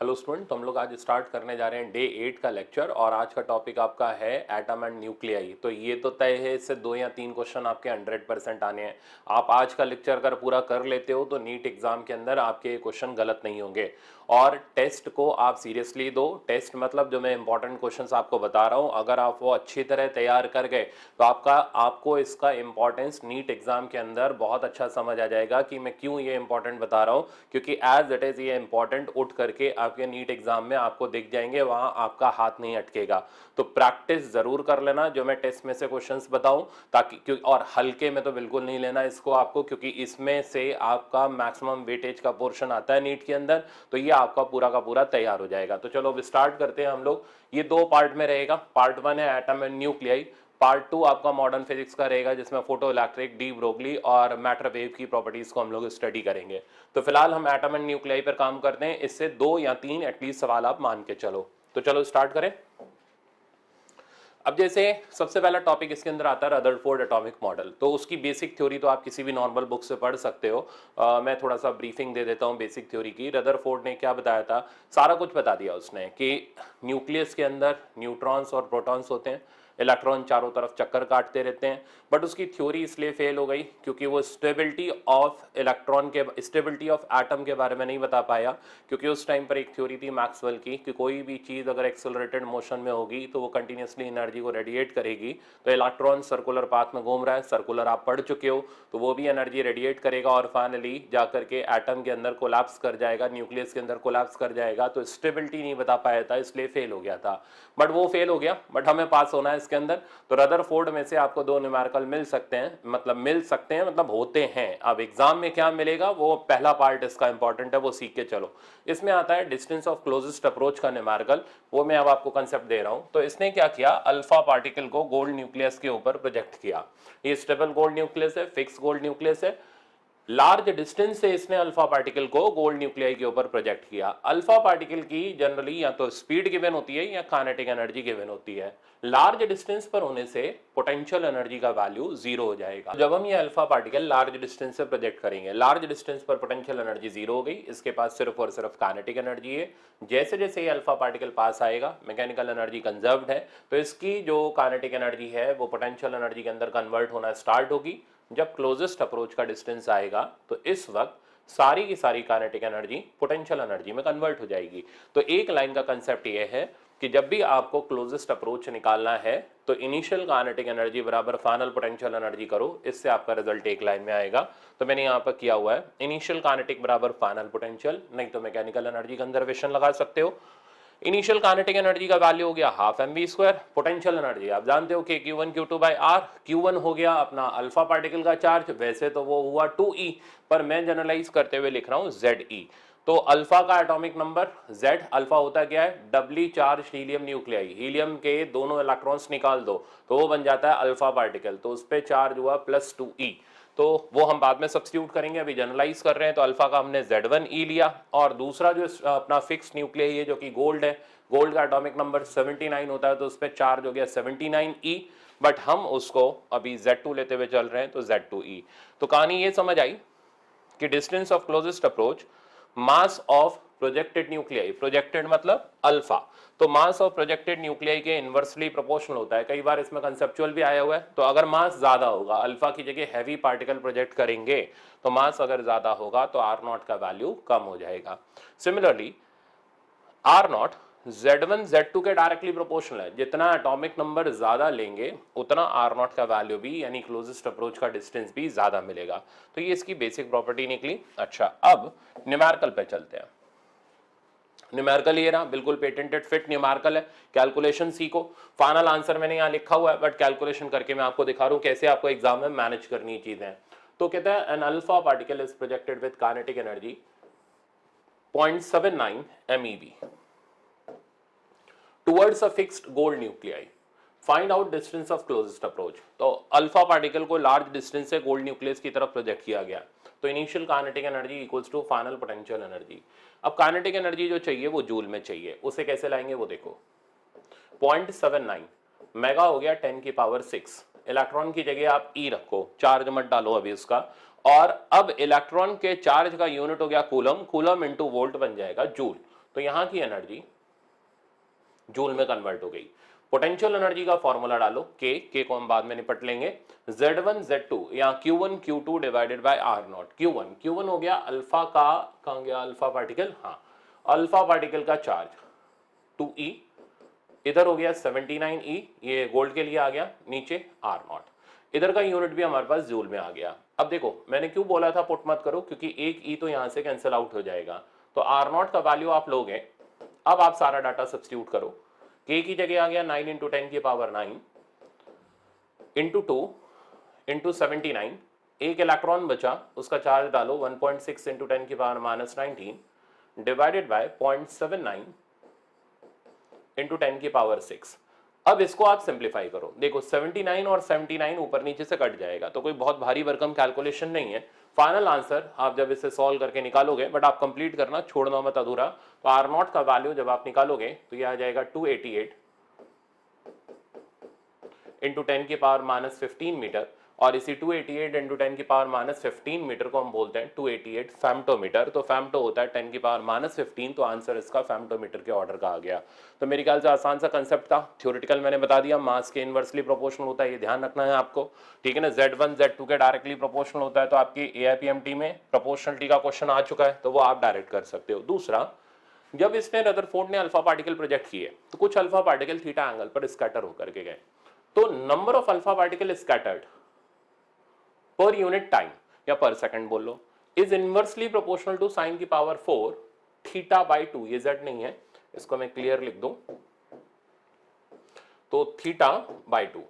Hello student, तो हम लोग आज स्टार्ट करने जा रहे हैं डे 8 का लेक्चर। और आज का टॉपिक आपका है एटम एंड न्यूक्लियाई। तो ये तो तय है, इससे 2 या 3 क्वेश्चन आपके 100% आने हैं। आप आज का लेक्चर अगर पूरा कर लेते हो तो नीट एग्जाम के अंदर आपके ये क्वेश्चन गलत नहीं होंगे। और टेस्ट को आप सीरियसली दो। टेस्ट मतलब जो मैं इंपॉर्टेंट क्वेश्चंस आपको बता रहा हूँ, अगर आप वो अच्छी तरह तैयार कर गए तो आपको इसका इंपॉर्टेंस नीट एग्जाम के अंदर बहुत अच्छा समझ आ जाएगा कि मैं क्यों ये इंपॉर्टेंट बता रहा हूँ। क्योंकि एज इट इज ये इंपॉर्टेंट उठ करके आपके नीट एग्जाम में आपको दिख जाएंगे, वहां आपका हाथ नहीं अटकेगा। तो प्रैक्टिस जरूर कर लेना जो मैं टेस्ट में से क्वेश्चंस बताऊं, ताकि और हल्के में तो बिल्कुल नहीं लेना इसको आपको, क्योंकि इसमें से आपका मैक्सिमम वेटेज का पोर्शन आता है नीट के अंदर। तो ये आपका पूरा का पूरा तैयार हो जाएगा। तो चलो अब स्टार्ट करते हैं हम लोग। ये 2 पार्ट में रहेगा। पार्ट 1 है एटम एंड न्यूक्लियाई। पार्ट 2 आपका मॉडर्न फिजिक्स का रहेगा, जिसमें फोटो इलेक्ट्रिक, डी ब्रोगली और मैटर वेव की प्रॉपर्टीज को हम लोग स्टडी करेंगे। तो फिलहाल हम एटम एंड न्यूक्लियाई पर काम करते हैं। इससे 2 या 3 एटलीस्ट सवाल आप मान के चलो। तो चलो स्टार्ट करें। अब जैसे सबसे पहला टॉपिक इसके अंदर आता है रदरफोर्ड एटॉमिक मॉडल। तो उसकी बेसिक थ्योरी तो आप किसी भी नॉर्मल बुक से पढ़ सकते हो। मैं थोड़ा सा ब्रीफिंग दे देता हूँ बेसिक थ्योरी की। रदरफोर्ड ने क्या बताया था, सारा कुछ बता दिया उसने कि न्यूक्लियस के अंदर न्यूट्रॉन्स और प्रोटॉन्स होते हैं, इलेक्ट्रॉन चारों तरफ चक्कर काटते रहते हैं। बट उसकी थ्योरी इसलिए फेल हो गई क्योंकि वो स्टेबिलिटी ऑफ इलेक्ट्रॉन के, स्टेबिलिटी ऑफ एटम के बारे में नहीं बता पाया। क्योंकि उस टाइम पर एक थ्योरी थी मैक्सवेल की कि कोई भी चीज अगर एक्सेलरेटेड मोशन में होगी तो वो कंटिन्यूसली एनर्जी को रेडिएट करेगी। तो इलेक्ट्रॉन सर्कुलर पाथ में घूम रहा है, सर्कुलर आप पढ़ चुके हो, तो वो भी एनर्जी रेडिएट करेगा और फाइनली जाकर के एटम के अंदर कोलैप्स कर जाएगा, न्यूक्लियस के अंदर कोलैप्स कर जाएगा। तो स्टेबिलिटी नहीं बता पाया था, इसलिए फेल हो गया था। बट वो फेल हो गया, बट हमें पास होना है इसके अंदर। तो रदरफोर्ड में से आपको 2 न्यूमेरिकल मिल सकते हैं, मतलब होते हैं। अब एग्जाम में क्या मिलेगा, वो पहला पार्ट इसका इंपॉर्टेंट है, वो सीख के चलो। इसमें आता है डिस्टेंस ऑफ क्लोजेस्ट अप्रोच का न्यूमेरिकल। वो मैं अब आपको कंसेप्ट दे रहा हूं। तो इसने क्या किया, अल्फा पार्टिकल को गोल्ड न्यूक्लियस के ऊपर प्रोजेक्ट किया। ये स्टेबल गोल्ड न्यूक्लियस है, फिक्स गोल्ड न्यूक्लियस है। लार्ज डिस्टेंस से इसने अल्फा पार्टिकल को गोल्ड न्यूक्लियाई के ऊपर प्रोजेक्ट किया। अल्फा पार्टिकल की जनरली या तो स्पीड गिवन होती है या काइनेटिक एनर्जी गिवन होती है। लार्ज डिस्टेंस पर होने से पोटेंशियल एनर्जी का वैल्यू 0 हो जाएगा। जब हम ये अल्फा पार्टिकल लार्ज डिस्टेंस से प्रोजेक्ट करेंगे, लार्ज डिस्टेंस पर पोटेंशियल एनर्जी 0 हो गई, इसके पास सिर्फ और सिर्फ काइनेटिक एनर्जी है। जैसे जैसे ये अल्फा पार्टिकल पास आएगा, मैकेनिकल एनर्जी कंजर्व्ड है, तो इसकी जो काइनेटिक एनर्जी है वो पोटेंशियल एनर्जी के अंदर कन्वर्ट होना स्टार्ट होगी। जब क्लोजेस्ट अप्रोच का डिस्टेंस आएगा तो इस वक्त सारी की सारी काइनेटिक एनर्जी पोटेंशियल एनर्जी में कन्वर्ट हो जाएगी। तो एक लाइन का कंसेप्ट यह है कि जब भी आपको क्लोजेस्ट अप्रोच निकालना है तो इनिशियल काइनेटिक एनर्जी बराबर फाइनल पोटेंशियल एनर्जी करो, इससे आपका रिजल्ट एक लाइन में आएगा। तो मैंने यहाँ पर किया हुआ है इनिशियल काइनेटिक बराबर फाइनल पोटेंशियल, नहीं तो मैकेनिकल एनर्जी कंजर्वेशन लगा सकते हो। इनिशियल काइनेटिक एनर्जी का वैल्यू हो गया half M V square. Potential energy आप जानते हो कि Q1 Q2 by are. Q1 हो गया अपना अल्फा पार्टिकल का चार्ज, वैसे तो वो हुआ 2e, पर मैं जनरलाइज करते हुए लिख रहा हूं ZE। तो अल्फा का एटॉमिक नंबर Z, अल्फा होता क्या है, डबली चार्ज हीलियम न्यूक्लियाई। हीलियम के दोनों इलेक्ट्रॉन्स निकाल दो तो वो बन जाता है अल्फा पार्टिकल, तो उस पर चार्ज हुआ +2e। तो वो हम बाद में सब्स्टिट्यूट करेंगे, अभी जनरलाइज कर रहे हैं। तो अल्फा का हमने Z1e लिया, और दूसरा जो अपना फिक्स न्यूक्लियाई है जो कि गोल्ड है, गोल्ड का एटॉमिक नंबर 79 होता है, तो उस पर चार्ज हो गया 79e। बट हम उसको अभी Z2 लेते हुए चल रहे हैं, तो Z2e। तो कहानी ये समझ आई कि distance of closest approach, mass of projected nuclei, projected मतलब अल्फा, तो मास ऑफ प्रोजेक्टेड न्यूक्लियाई के इनवर्सली प्रोपोर्शनल होता है। कई बार इसमें कंसेप्चुअल भी आया हुआ है। तो अगर मास ज्यादा होगा, अल्फा की जगह हैवी पार्टिकल प्रोजेक्ट करेंगे, तो मास अगर ज्यादा होगा तो आर नॉट का वैल्यू कम हो जाएगा। Similarly R not Z1 Z2 के डायरेक्टली प्रोपोर्शनल है। जितना एटॉमिक नंबर ज्यादा लेंगे उतना आर नॉट का वैल्यू भी, यानी क्लोजेस्ट अप्रोच का डिस्टेंस भी ज्यादा मिलेगा। तो ये इसकी बेसिक प्रॉपर्टी निकली। अच्छा, अब न्यूमेरिकल पे चलते हैं। न्यूमेरिकल ये रहा, बिल्कुल पेटेंटेड फिट न्यूमेरिकल है। कैलकुलेशन सीखो। फाइनल आंसर मैंने यहाँ लिखा हुआ है, बट कैलकुलेशन करके मैं आपको दिखा रहा हूँ कैसे आपको एग्जाम में मैनेज करनी चीजें। तो कहता है an alpha particle is projected with kinetic energy 0.79 MeV towards a fixed gold nuclei. Find out distance of closest approach. तो अल्फा पार्टिकल को लार्ज डिस्टेंस से गोल्ड न्यूक्लियस की तरफ प्रोजेक्ट किया गया। तो initial kinetic energy equals to final potential energy. अब kinetic energy जो चाहिए वो जूल में चाहिए, उसे कैसे लाएंगे वो देखो। 0.79 मेगा हो गया 10 की पावर 6। इलेक्ट्रॉन की जगह आप ई रखो, चार्ज मत डालो अभी उसका। और अब इलेक्ट्रॉन के चार्ज का यूनिट हो गया कूलम, कूलम इंटू वोल्ट बन जाएगा जूल। तो यहां की एनर्जी जूल में कन्वर्ट हो गई। पोटेंशियल एनर्जी का फॉर्मूला डालो, के को हम बाद में निपट लेंगे, Z1 Z2 या Q1 Q2 divided by R0। Q1 हो गया अल्फा का, कहां गया अल्फा पार्टिकल, हाँ अल्फा पार्टिकल का चार्ज 2e, इधर हो गया 79e, ये गोल्ड के लिए आ गया, नीचे R0, इधर का यूनिट भी हमारे पास जूल में आ गया। अब देखो मैंने क्यों बोला था पुट मत करो, क्योंकि एक ई तो यहां से कैंसिल आउट हो जाएगा, तो R0 का वैल्यू आप लोगे। अब आप सारा डाटा सब्स्टिट्यूट करो, के की जगह आ गया 9 × 10 की पावर 9 इंटू 2 इंटू 79, एक इलेक्ट्रॉन बचा उसका चार्ज डालो 1.6 × 10 की पावर -19 डिवाइडेड बाय 0.79 इंटू 10 की पावर 6। अब इसको आप सिंप्लीफाई करो, देखो 79 और 79 ऊपर नीचे से कट जाएगा, तो कोई बहुत भारी भरकम कैलकुलेशन नहीं है। फाइनल आंसर आप जब इसे सॉल्व करके निकालोगे, बट आप कंप्लीट करना, छोड़ना मत अधूरा, तो R0 का वैल्यू जब आप निकालोगे तो यह आ जाएगा 288 इंटू 10 की पावर -15 मीटर, और इसी 288 इंटू 10 की पावर -15 मीटर को हम बोलते हैं 288 फेम्टोमीटर। तो फेम्टो होता है 10 की पावर -15, तो आंसर इसका फेम्टोमीटर के ऑर्डर का आ गया। तो मेरे ख्याल से आसान सा कंसेप्ट था, थ्योरेटिकल मैंने बता दिया, मास के इनवर्सली प्रोपोर्शनल होता है, ये ध्यान रखना है आपको, ठीक है ना। Z1 Z2 के डायरेक्टली प्रोपोर्शनल होता है, तो आपकी AIPMT में प्रोपोर्शनलिटी का क्वेश्चन आ चुका है, तो वो आप डायरेक्ट कर सकते हो। दूसरा, जब इसने रदरफोर्ड ने अल्फा पार्टिकल प्रोजेक्ट किए, तो कुछ अल्फा पार्टिकल थीटा एंगल पर स्कैटर होकर के गए, तो number of alpha particle scattered पर यूनिट टाइम या पर सेकंड बोल लो is inversely proportional to sine की पावर 4 थीटा बाई 2, ये z नहीं है, इसको मैं क्लियर लिख दूं, तो थीटा बाई 2।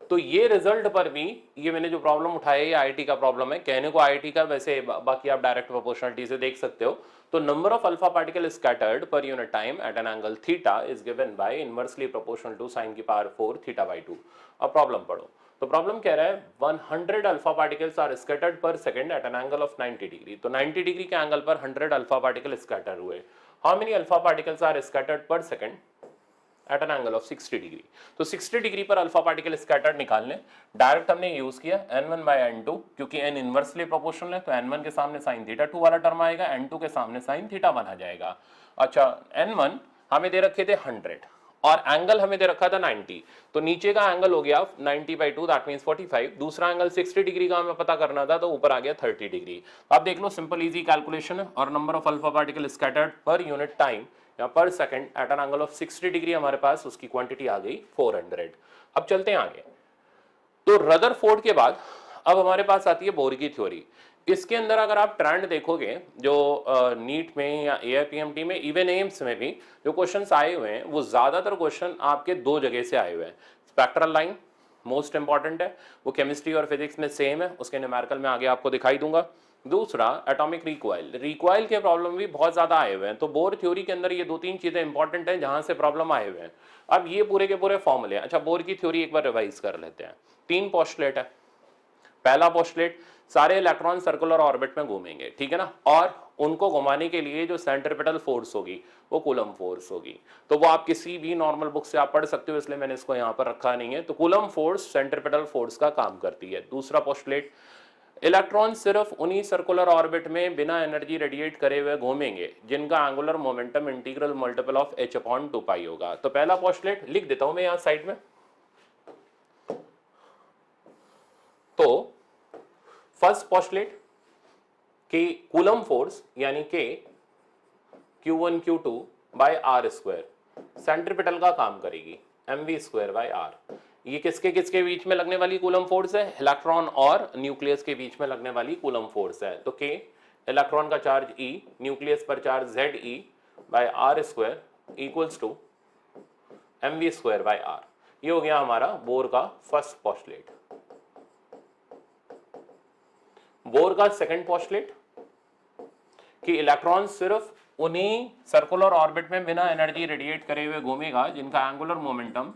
तो ये रिजल्ट पर भी, ये मैंने जो प्रॉब्लम उठाया ये आईआईटी का प्रॉब्लम है, कहने को आईआईटी का, वैसे बाकी आप डायरेक्ट प्रोपोर्शनलिटी से देख सकते हो। तो number of alpha particle scattered पर unit time at an angle theta is given by inversely proportional to sine की पावर 4 थीटा बाई 2। अब प्रॉब्लम पढ़ो, तो प्रॉब्लम कह रहा है 100 alpha particles are scattered per second at an angle of 90 degree. तो 90 degree के एंगल पर 100 अल्फा पार्टिकल स्कैटर हुए। How many alpha particles are scattered per second at an angle of 60 degree. तो 60 डिग्री पर alpha particle scattered निकालने, direct हमने use किया n1 by n2, क्योंकि n इनवर्सली प्रोपोर्शनल है, तो n1 के सामने साइन थीटा 2 वाला टर्म आएगा, n2 के सामने साइन थीटा 1 आ जाएगा। अच्छा, n1 हमें दे रखे थे 100 और एंगल हमें दे रखा था 90, तो नीचे का एंगल हो गया 90 बाई 2, दैट मींस 45। दूसरा एंगल 60 डिग्री का हमें पता करना था, तो ऊपर आ गया 30 डिग्री। आप देख लो, सिंपल इजी कैलकुलेशन है। और number of alpha particle scattered पर यूनिट टाइम या per second at an angle of 60 degree, हमारे पास उसकी क्वांटिटी आ गई 400। अब चलते हैं आगे। तो रदरफोर्ड के बाद अब हमारे पास आती है बोर की थ्योरी। इसके अंदर अगर आप ट्रेंड देखोगे, जो नीट में या AIPMT में, इवन एम्स में भी जो क्वेश्चंस आए हुए हैं, वो ज्यादातर क्वेश्चन आपके दो जगह से आए हुए हैं। स्पेक्ट्रल लाइन मोस्ट इंपॉर्टेंट है, वो केमिस्ट्री और फिजिक्स में सेम है, उसके न्यूमेरिकल में आगे आपको दिखाई दूंगा। दूसरा एटॉमिक रिकॉइल के प्रॉब्लम भी बहुत ज्यादा आए हुए हैं। तो बोर थ्योरी के अंदर ये दो तीन चीजें इंपॉर्टेंट हैं जहां से प्रॉब्लम आए हुए हैं। अब ये पूरे के पूरे फॉर्मूले। अच्छा, बोर की थ्योरी एक बार रिवाइज कर लेते हैं। 3 पोस्टुलेट है। पहला पोस्टुलेट, सारे इलेक्ट्रॉन सर्कुलर ऑर्बिट में घूमेंगे, ठीक है ना, और उनको घुमाने के लिए जो सेंट्रिपेटल फोर्स होगी वो कूलम फोर्स होगी। तो वो आप किसी भी नॉर्मल बुक से आप पढ़ सकते हो, इसलिए मैंने इसको यहाँ पर रखा नहीं है। तो कूलम फोर्स सेंट्रिपेटल फोर्स का काम करती है। दूसरा पोस्टुलेट, इलेक्ट्रॉन सिर्फ उन्हीं सर्कुलर ऑर्बिट में बिना एनर्जी रेडिएट करे हुए घूमेंगे जिनका angular momentum integral multiple of h/2π होगा। तो पहला पोस्टुलेट लिख देता हूं मैं यहां साइड में। तो फर्स्ट पोस्टुलेट कि कूलम फोर्स यानी कि Q1 Q2 bye r² centripetal का काम करेगी mv² बाय r। ये किसके किसके बीच में लगने वाली कूलम फोर्स है? इलेक्ट्रॉन और न्यूक्लियस के बीच में लगने वाली कूलम फोर्स है। तो K इलेक्ट्रॉन का चार्ज E, न्यूक्लियस पर charge Ze by r² equals to mv² by r। ये हो गया हमारा बोर का फर्स्ट पोस्टुलेट। बोर का सेकंड पोस्टुलेट कि इलेक्ट्रॉन सिर्फ उन्हीं सर्कुलर ऑर्बिट में बिना एनर्जी रेडिएट करे हुए घूमेगा जिनका angular momentum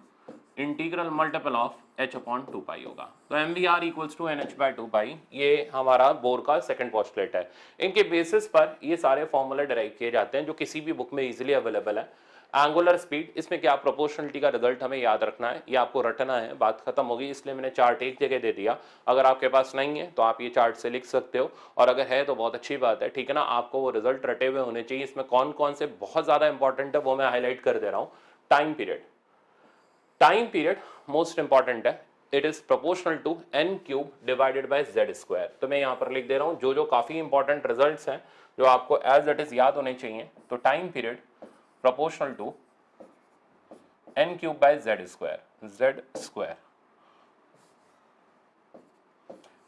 integral multiple of h/2π होगा। तो mvr इक्वल्स टू nh/2π, ये हमारा बोर का सेकंड पोस्टुलेट है। इनके बेसिस पर ये सारे फॉर्मूले डिराइव किए जाते हैं जो किसी भी बुक में इजीली अवेलेबल है। एंगुलर स्पीड, इसमें क्या प्रोपोर्शनलिटी का रिजल्ट हमें याद रखना है, ये आपको रटना है, बात खत्म होगी, इसलिए मैंने चार्ट एक जगह दे दिया। अगर आपके पास नहीं है तो आप ये चार्ट से लिख सकते हो, और अगर है तो बहुत अच्छी बात है, ठीक है ना। आपको वो रिजल्ट रटे हुए होने चाहिए। इसमें कौन कौन से बहुत ज्यादा इंपॉर्टेंट है वो मैं हाईलाइट कर दे रहा हूं। Time period, time period most important है। It is proportional to n cube divided by z square. तो मैं यहां पर लिख दे रहा हूं जो जो काफी इंपॉर्टेंट रिजल्ट्स हैं जो आपको एज इट इज याद होने चाहिए। तो time period proportional to n cube by z square,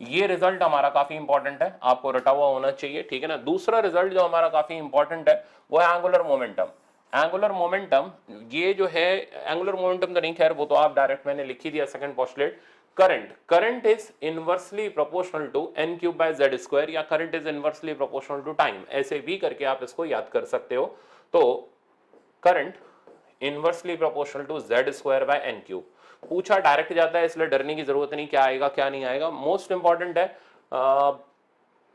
ये रिजल्ट हमारा काफी इंपॉर्टेंट है, आपको रटा हुआ होना चाहिए, ठीक है ना। दूसरा रिजल्ट जो हमारा काफी इंपॉर्टेंट है वो है एंगुलर मोमेंटम। एंगुलर मोमेंटम, ये जो है एंगुलर मोमेंटम तो नहीं, खैर वो तो आप डायरेक्ट मैंने लिख ही दिया second postulate. Current is inversely proportional to n cube by z square, या current is inversely proportional to time, ऐसे भी करके आप इसको याद कर सकते हो। तो current inversely proportional to z square by n cube, पूछा डायरेक्ट जाता है इसलिए डरने की जरूरत नहीं, क्या आएगा क्या नहीं आएगा। मोस्ट इंपॉर्टेंट है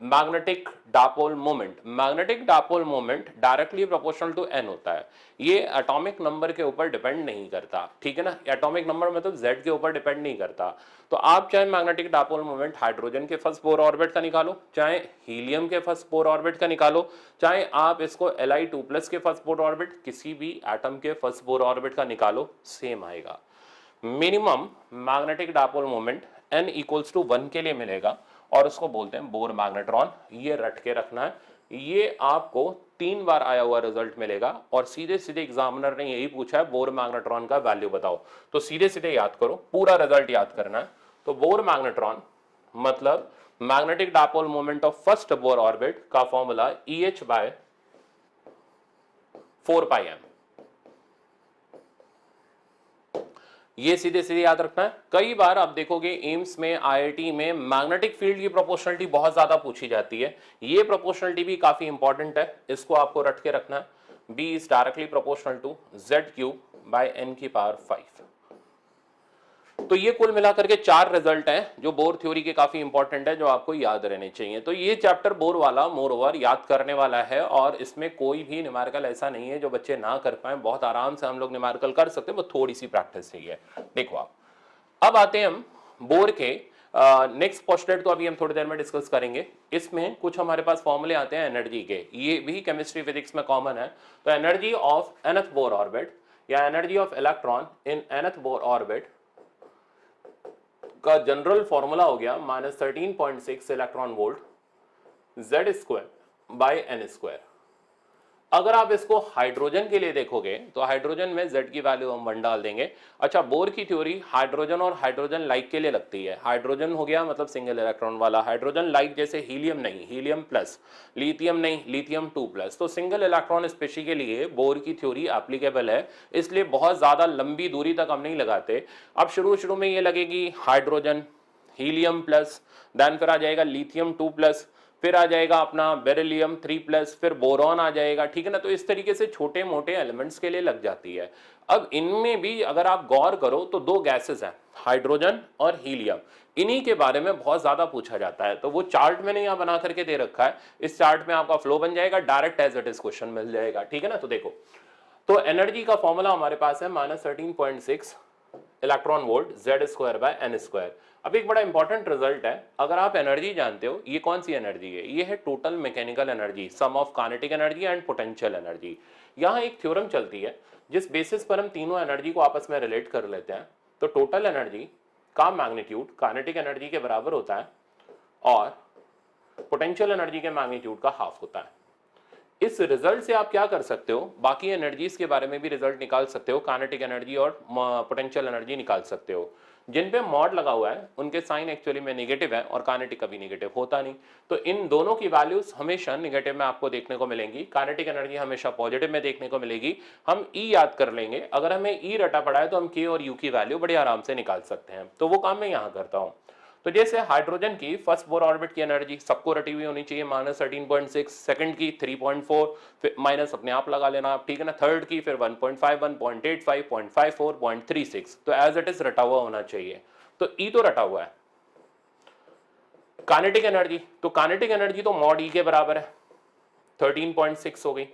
magnetic dipole moment. Magnetic dipole moment directly proportional to n होता है, ये एटॉमिक नंबर के ऊपर डिपेंड नहीं करता, ठीक है ना। एटॉमिक नंबर मतलब z के ऊपर डिपेंड नहीं करता। तो आप चाहे मैग्नेटिक डापोल मोमेंट हाइड्रोजन के फर्स्ट बोर ऑर्बिट का निकालो, चाहे हीलियम के फर्स्ट बोर ऑर्बिट का निकालो, चाहे आप इसको Li2+ के फर्स्ट बोर ऑर्बिट, किसी भी एटम के फर्स्ट बोर ऑर्बिट का निकालो, सेम आएगा। Minimum magnetic dipole moment n equals to 1 के लिए मिलेगा, और उसको बोलते हैं बोर मैग्नेट्रॉन। ये रट के रखना है, ये आपको 3 बार आया हुआ रिजल्ट मिलेगा, और सीधे सीधे एग्जामिनर ने यही पूछा है बोर मैग्नेट्रॉन का वैल्यू बताओ। तो सीधे सीधे याद करो, पूरा रिजल्ट याद करना है। तो बोर मैग्नेट्रॉन मतलब magnetic dipole moment of first bore orbit का फॉर्मूला EH बाय 4πm, ये सीधे सीधे याद रखना है। कई बार आप देखोगे एम्स में, IIT में मैग्नेटिक फील्ड की प्रोपोर्शनलिटी बहुत ज्यादा पूछी जाती है, ये प्रोपोर्शनलिटी भी काफी इंपॉर्टेंट है, इसको आपको रट के रखना है। B is directly proportional to z cube by n की पावर 5। तो ये कुल मिलाकर के 4 रिजल्ट हैं जो बोर थ्योरी के काफी इंपॉर्टेंट है, जो आपको याद रहने चाहिए। तो ये चैप्टर बोर वाला मोर ओवर याद करने वाला है, और इसमें कोई भी न्यूमेरिकल ऐसा नहीं है जो बच्चे ना कर पाए, बहुत आराम से हम लोग न्यूमेरिकल कर सकते हैं, वो थोड़ी सी प्रैक्टिस चाहिए। देखो आप, अब आते हैं हम बोर के नेक्स्ट पोस्टुलेट, तो अभी हम थोड़ी देर में डिस्कस करेंगे। इसमें कुछ हमारे पास फॉर्मूले आते हैं एनर्जी के, ये भी केमिस्ट्री फिजिक्स में कॉमन है। तो energy of nth Bohr orbit या energy of electron in nth Bohr orbit का जनरल फॉर्मूला हो गया -13.6 electron volt z square by n square. अगर आप इसको हाइड्रोजन के लिए देखोगे तो हाइड्रोजन में z की वैल्यू हम 1 डाल देंगे। अच्छा, बोर की थ्योरी हाइड्रोजन और हाइड्रोजन लाइक के लिए लगती है। हाइड्रोजन हो गया मतलब सिंगल इलेक्ट्रॉन वाला, हाइड्रोजन लाइक जैसे हीलियम नहीं, हीलियम प्लस, लिथियम नहीं, लिथियम 2+। तो सिंगल इलेक्ट्रॉन स्पेशी के लिए बोर की थ्योरी एप्लीकेबल है, इसलिए बहुत ज्यादा लंबी दूरी तक हम नहीं लगाते। अब शुरू में ये लगेगी हाइड्रोजन, हीलियम प्लस, देन फिर आ जाएगा लिथियम 2+, फिर आ जाएगा अपना बेरिलियम 3+, फिर बोरॉन आ जाएगा, ठीक है ना। तो इस तरीके से छोटे मोटे एलिमेंट्स के लिए लग जाती है। अब इनमें भी अगर आप गौर करो तो 2 गैसेस हैं, हाइड्रोजन और हीलियम, इन्हीं के बारे में बहुत ज्यादा पूछा जाता है। तो वो चार्ट मैंने यहां बना करके दे रखा है, इस चार्ट में आपका फ्लो बन जाएगा, direct as it is question मिल जाएगा, ठीक है ना। तो देखो, तो एनर्जी का फॉर्मूला हमारे पास है -13.6 electron volt z square by n square. अब एक बड़ा इंपॉर्टेंट रिजल्ट है, अगर आप एनर्जी जानते हो, ये कौन सी एनर्जी है, ये है total mechanical energy, sum of kinetic energy and potential energy. यहाँ एक थ्योरम चलती है जिस बेसिस पर हम तीनों एनर्जी को आपस में रिलेट कर लेते हैं। तो टोटल एनर्जी का मैग्नीट्यूड काइनेटिक एनर्जी के बराबर होता है, और पोटेंशियल एनर्जी के मैग्नीट्यूड का हाफ होता है। इस रिजल्ट से आप क्या कर सकते हो, बाकी एनर्जीज के बारे में भी रिजल्ट निकाल सकते हो, काइनेटिक एनर्जी और पोटेंशियल एनर्जी निकाल सकते हो। जिन पे मॉड लगा हुआ है उनके साइन एक्चुअली में नेगेटिव है, और काइनेटिक कभी नेगेटिव होता नहीं। तो इन दोनों की वैल्यूज हमेशा नेगेटिव में आपको देखने को मिलेंगी, काइनेटिक एनर्जी हमेशा पॉजिटिव में देखने को मिलेगी। हम ई याद कर लेंगे, अगर हमें ई रटा पड़ा है तो हम के और यू की वैल्यू बड़े आराम से निकाल सकते हैं। तो वो काम मैं यहाँ करता हूँ। तो जैसे हाइड्रोजन की फर्स्ट बोर ऑर्बिट की एनर्जी सबको रटी हुई होनी चाहिए -13.6, सेकंड की 3.4, फिर माइनस अपने आप लगा लेना आप, ठीक है ना। थर्ड की फिर 1.5, 1.85, 0.54, 0.36, तो एज इट इज रटा हुआ होना चाहिए। तो ई तो रटा हुआ है। काइनेटिक एनर्जी, तो काइनेटिक एनर्जी तो मॉड ई के बराबर है, 13.6 हो गई।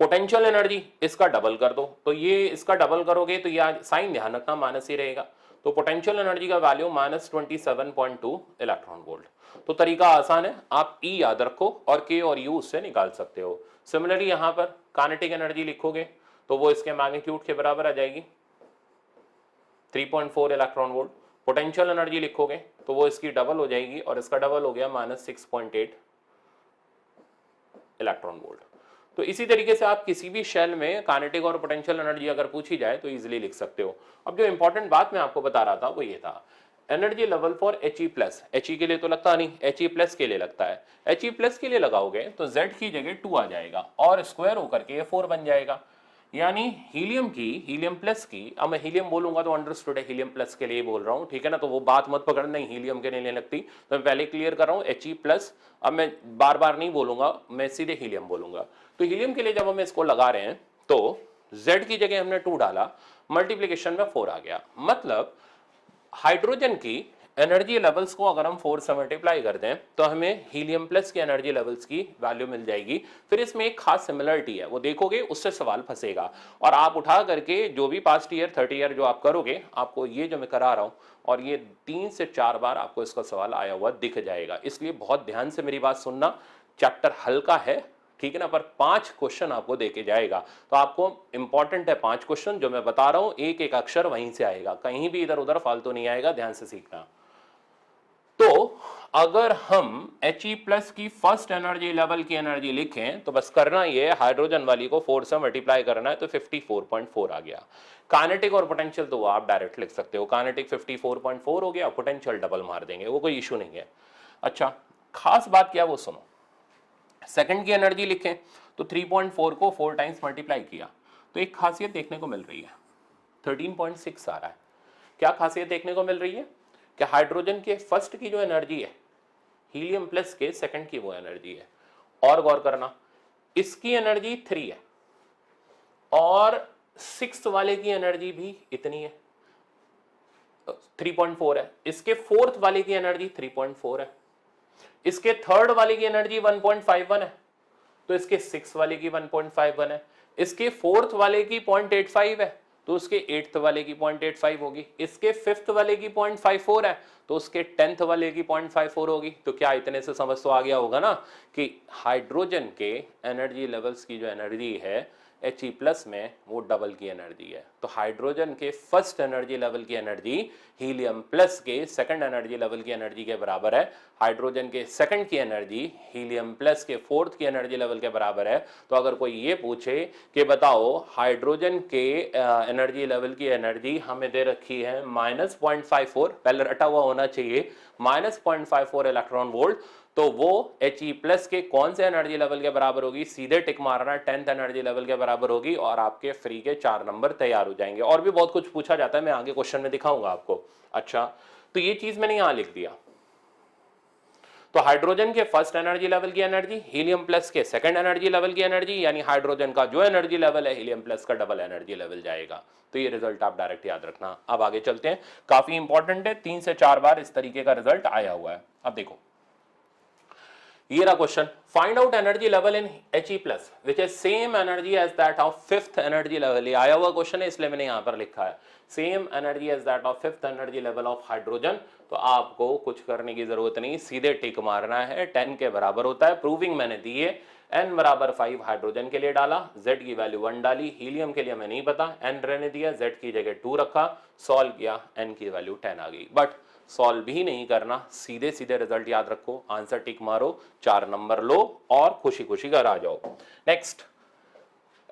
पोटेंशियल एनर्जी इसका डबल कर दो, तो ये इसका डबल करोगे तो ये साइन ध्यान रखना माइनस ही रहेगा, तो पोटेंशियल एनर्जी का वैल्यू -27.2 इलेक्ट्रॉन वोल्ट। तो तरीका आसान है, आप ई याद रखो और के और यू उससे निकाल सकते हो। सिमिलरली यहां पर काइनेटिक एनर्जी लिखोगे तो वो इसके मैग्नीट्यूड के बराबर आ जाएगी 3.4 इलेक्ट्रॉन वोल्ट। पोटेंशियल एनर्जी लिखोगे तो वो इसकी डबल हो जाएगी और इसका डबल हो गया -6.8 इलेक्ट्रॉन वोल्ट। तो इसी तरीके से आप किसी भी शेल में काइनेटिक और पोटेंशियल एनर्जी अगर पूछी जाए तो इजीली लिख सकते हो। अब जो इंपॉर्टेंट बात मैं आपको बता रहा था वो ये था, energy level for He+, He के लिए तो लगता नहीं, He+ के लिए लगता है। He+ के लिए लगाओगे तो Z की जगह 2 आ जाएगा और स्क्वायर होकर के 4 बन जाएगा। यानी हीलियम प्लस की, अब मैं हीलियम बोलूंगा तो अंडरस्टूड है, हीलियम प्लस के लिए बोल रहा हूं, ठीक है ना, तो वो बात मत पकड़, नहीं हीलियम के लिए लगती, तो मैं पहले क्लियर कर रहा हूं He+। अब मैं बार बार नहीं बोलूंगा, मैं सीधे हीलियम बोलूंगा। तो हीलियम के लिए जब हम इसको लगा रहे हैं तो Z की जगह हमने 2 डाला, मल्टीप्लीकेशन में 4 आ गया। मतलब हाइड्रोजन की एनर्जी लेवल्स को अगर हम 4 से मल्टीप्लाई कर दें तो हमें हीलियम प्लस की एनर्जी लेवल्स की वैल्यू मिल जाएगी। फिर इसमें एक खास सिमिलरिटी है, वो देखोगे उससे सवाल फंसेगा, और आप उठा करके जो भी पास्ट ईयर 30 ईयर जो आप करोगे, आपको ये जो मैं करा रहा हूं और ये 3 से 4 बार आपको इसका सवाल आया हुआ दिख जाएगा। इसलिए बहुत ध्यान से मेरी बात सुनना, चैप्टर हल्का है, ठीक है ना, पर 5 क्वेश्चन आपको देके जाएगा, तो आपको इंपॉर्टेंट है 5 क्वेश्चन जो मैं बता रहा हूं, एक एक अक्षर वहीं से आएगा, कहीं भी इधर उधर फालतू नहीं आएगा, ध्यान से सीखना। तो अगर हम He+ की फर्स्ट एनर्जी लेवल की एनर्जी लिखें तो बस करना ये, हाइड्रोजन वाली को 4 से मल्टीप्लाई करना है तो 54.4 आ गया। काइनेटिक और पोटेंशियल तो वो आप डायरेक्ट लिख सकते हो, काइनेटिक 54.4 हो गया, पोटेंशियल डबल मार देंगे, वो कोई इशू नहीं है। अच्छा, खास बात क्या वो सुनो, सेकंड की एनर्जी लिखें तो 3.4 को 4 टाइम्स मल्टीप्लाई किया तो एक खासियत देखने को मिल रही है, 13.6 आ रहा है। क्या खासियत देखने को मिल रही है कि हाइड्रोजन के फर्स्ट की जो एनर्जी है, हीलियम प्लस के सेकंड की वो एनर्जी है, और गौर करना इसकी एनर्जी 3 है और 6 वाले की एनर्जी भी इतनी है, 3.4 है, इसके फोर्थ वाले की एनर्जी 3.4 है, इसके थर्ड वाले की एनर्जी 1.51 है, तो इसके 6 वाले की 1.51 है, इसके फोर्थ वाले की 0.85 है तो उसके 8th वाले की 0.85 होगी, इसके 5th वाले की 0.54 है तो उसके 10th वाले की 0.54 होगी। तो क्या इतने से समझ तो आ गया होगा ना कि हाइड्रोजन के एनर्जी लेवल्स की जो एनर्जी है He+ में वो डबल की एनर्जी है। तो हाइड्रोजन के फर्स्ट एनर्जी लेवल की एनर्जी हीलियम प्लस के सेकंड एनर्जी लेवल की एनर्जी के बराबर है, हाइड्रोजन के सेकंड की एनर्जी हीलियम प्लस के फोर्थ की एनर्जी लेवल के बराबर है। तो अगर कोई ये पूछे कि बताओ हाइड्रोजन के एनर्जी लेवल की एनर्जी हमें दे रखी है -0.54, पहले रटा हुआ होना चाहिए, -0.54 इलेक्ट्रॉन वोल्ट, तो वो He+ के कौन से एनर्जी लेवल के बराबर होगी, सीधे टिक मारना, 10th एनर्जी लेवल के बराबर होगी और आपके फ्री के 4 नंबर तैयार हो जाएंगे। और भी बहुत कुछ पूछा जाता है, मैं आगे क्वेश्चन में दिखाऊंगा आपको। अच्छा, तो ये चीज मैंने यहां लिख दिया। तो हाइड्रोजन के फर्स्ट एनर्जी लेवल की एनर्जी, हीलियम प्लस के सेकंड एनर्जी लेवल की एनर्जी, यानी हाइड्रोजन का जो एनर्जी लेवल है हीलियम प्लस का डबल एनर्जी लेवल जाएगा। तो ये रिजल्ट आप डायरेक्ट याद रखना। अब आगे चलते हैं, काफी इंपॉर्टेंट है, 3 से 4 बार इस तरीके का रिजल्ट आया हुआ है। अब देखो ये रहा question, find out energy level in He+ which is same energy as that of 5th energy level. ये आया हुआ क्वेश्चन है इसलिए मैंने यहां पर लिखा है same energy as that of 5th energy level of hydrogen. तो आपको कुछ करने की जरूरत नहीं, सीधे टिक मारना है, 10 के बराबर होता है। प्रूविंग मैंने दी है, n बराबर 5 हाइड्रोजन के लिए डाला, z की वैल्यू 1 डाली, हीलियम के लिए मैं नहीं पता, n रहने दिया, z की जगह 2 रखा, सॉल्व किया, n की वैल्यू 10 आ गई। बट सॉल्व भी नहीं करना, सीधे सीधे रिजल्ट याद रखो, आंसर टिक मारो, 4 नंबर लो और खुशी खुशी घर आ जाओ। Next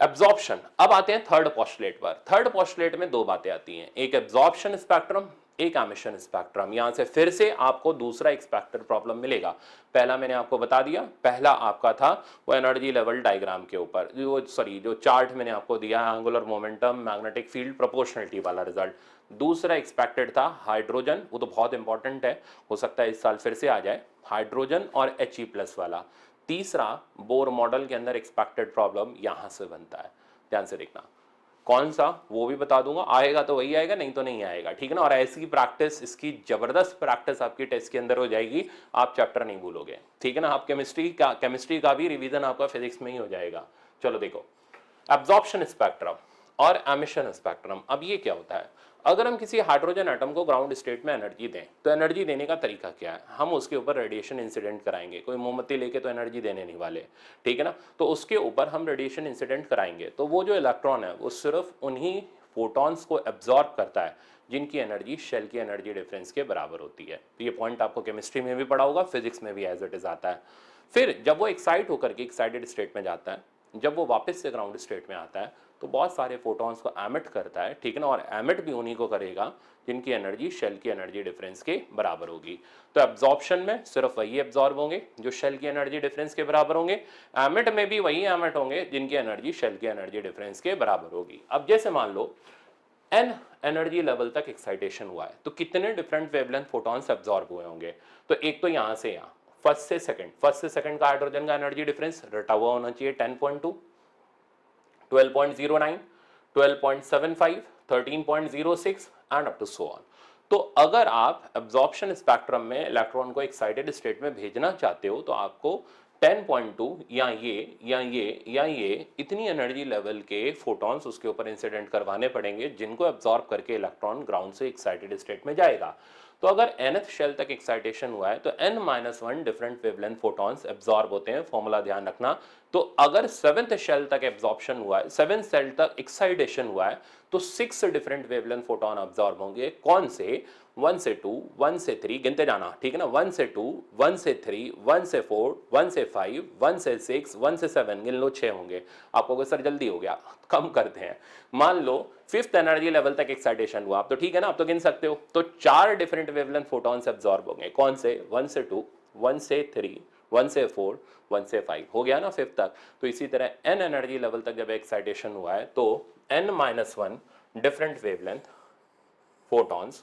absorption. अब आते हैं थर्ड पोस्टुलेट पर। थर्ड पोस्टुलेट में 2 बातें आती हैं, एक एब्जॉर्प्शन स्पेक्ट्रम, एक एमिशन स्पेक्ट्रम। यहां से फिर से आपको दूसरा एक स्पेक्ट्रम प्रॉब्लम मिलेगा। पहला मैंने आपको बता दिया, पहला आपका था वो एनर्जी लेवल डायग्राम के ऊपर, जो चार्ट मैंने आपको दिया है, angular momentum, magnetic field, proportionality वाला रिजल्ट। दूसरा एक्सपेक्टेड था हाइड्रोजन, वो तो बहुत इंपॉर्टेंट है, हो सकता है इस साल फिर से आ जाए, हाइड्रोजन और He+ वाला। तीसरा बोर मॉडल के अंदर एक्सपेक्टेड प्रॉब्लम यहां से बनता है, ध्यान से देखना कौन सा, वो भी बता दूंगा, आएगा तो वही आएगा, नहीं तो नहीं आएगा, ठीक है ना। और ऐसी प्रैक्टिस, इसकी जबरदस्त प्रैक्टिस आपकी टेस्ट के अंदर हो जाएगी, आप चैप्टर नहीं भूलोगे, ठीक है ना। आप केमिस्ट्री का भी रिवीजन आपका फिजिक्स में ही हो जाएगा। चलो देखो, एब्जॉर्प्शन स्पेक्ट्रम और एमिशन स्पेक्ट्रम। अब ये क्या होता है, अगर हम किसी हाइड्रोजन एटम को ग्राउंड स्टेट में एनर्जी दें तो एनर्जी देने का तरीका क्या है, हम उसके ऊपर रेडिएशन इंसिडेंट कराएंगे। कोई मोमबत्ती लेके तो एनर्जी देने नहीं वाले, ठीक है ना। तो उसके ऊपर हम रेडिएशन इंसिडेंट कराएंगे, तो वो जो इलेक्ट्रॉन है वो सिर्फ उन्हीं फोटॉन्स को एब्जॉर्ब करता है जिनकी एनर्जी शेल की एनर्जी डिफरेंस के बराबर होती है। तो ये पॉइंट आपको केमिस्ट्री में भी पढ़ा होगा, फिजिक्स में भी एज इट इज आता है। फिर जब वो एक्साइट होकर के एक्साइटेड स्टेट में जाता है, जब वो वापस से ग्राउंड स्टेट में आता है तो बहुत सारे फोटॉन्स को एमिट करता है, ठीक है ना। और एमिट भी उन्हीं को करेगा जिनकी एनर्जी शेल की एनर्जी डिफरेंस के बराबर होगी। तो एब्जॉर्प्शन में सिर्फ वही एब्जॉर्ब होंगे जो शेल की एनर्जी डिफरेंस के बराबर होंगे, एमिट में भी वही एमिट होंगे जिनकी एनर्जी शेल की एनर्जी डिफरेंस के बराबर होगी। अब जैसे मान लो एन एनर्जी लेवल तक एक्साइटेशन हुआ है तो कितने डिफरेंट वेवलेंथ फोटॉन्स एब्जॉर्ब हुए होंगे। तो एक तो यहां से यहां फर्स्ट से सेकंड का हाइड्रोजन का एनर्जी डिफरेंस रटा हुआ होना चाहिए 10.2, 12.09, 12.75, 13.06 and up to so on. तो अगर आप एब्जॉर्प्शन स्पेक्ट्रम में इलेक्ट्रॉन को एक्साइटेड स्टेट में भेजना चाहते हो तो आपको 10.2 या ये इतनी एनर्जी लेवल के फोटॉन्स उसके ऊपर इंसिडेंट करवाने पड़ेंगे जिनको एब्जॉर्ब करके इलेक्ट्रॉन ग्राउंड से एक्साइटेड स्टेट में जाएगा। तो अगर nth शेल तक एक्साइटेशन हुआ है तो n-1 different wavelength photons absorb होते हैं, फॉर्मूला ध्यान रखना। तो अगर 7th शेल तक एब्जॉर्प्शन हुआ है, 7th शेल तक एक्साइटेशन हुआ है तो 6 डिफरेंट वेवलेंथ फोटॉन एब्जॉर्ब होंगे। कौन से? 1 से 2, 1 से 3, गिनते जाना, ठीक है ना। 1 से 2, 1 से 3, 1 से 4, 1 से 5, 1 से 6, 1 से 7, गिन लो 6 होंगे। आपको कोई सर जल्दी हो गया, कम करते हैं। मान लो 5th एनर्जी लेवल तक एक्साइटेशन हुआ, आप तो ठीक है ना, आप तो गिन सकते हो। तो 4 डिफरेंट वेवलेंथ फोटॉन्स एब्जॉर्ब होंगे। कौन से? 1 से 2, 1 से 3, 1 से 4, 1 से 5, हो गया ना 5th तक। तो इसी तरह n एनर्जी लेवल तक जब एक्साइटेशन हुआ है तो n-1 different wavelength photons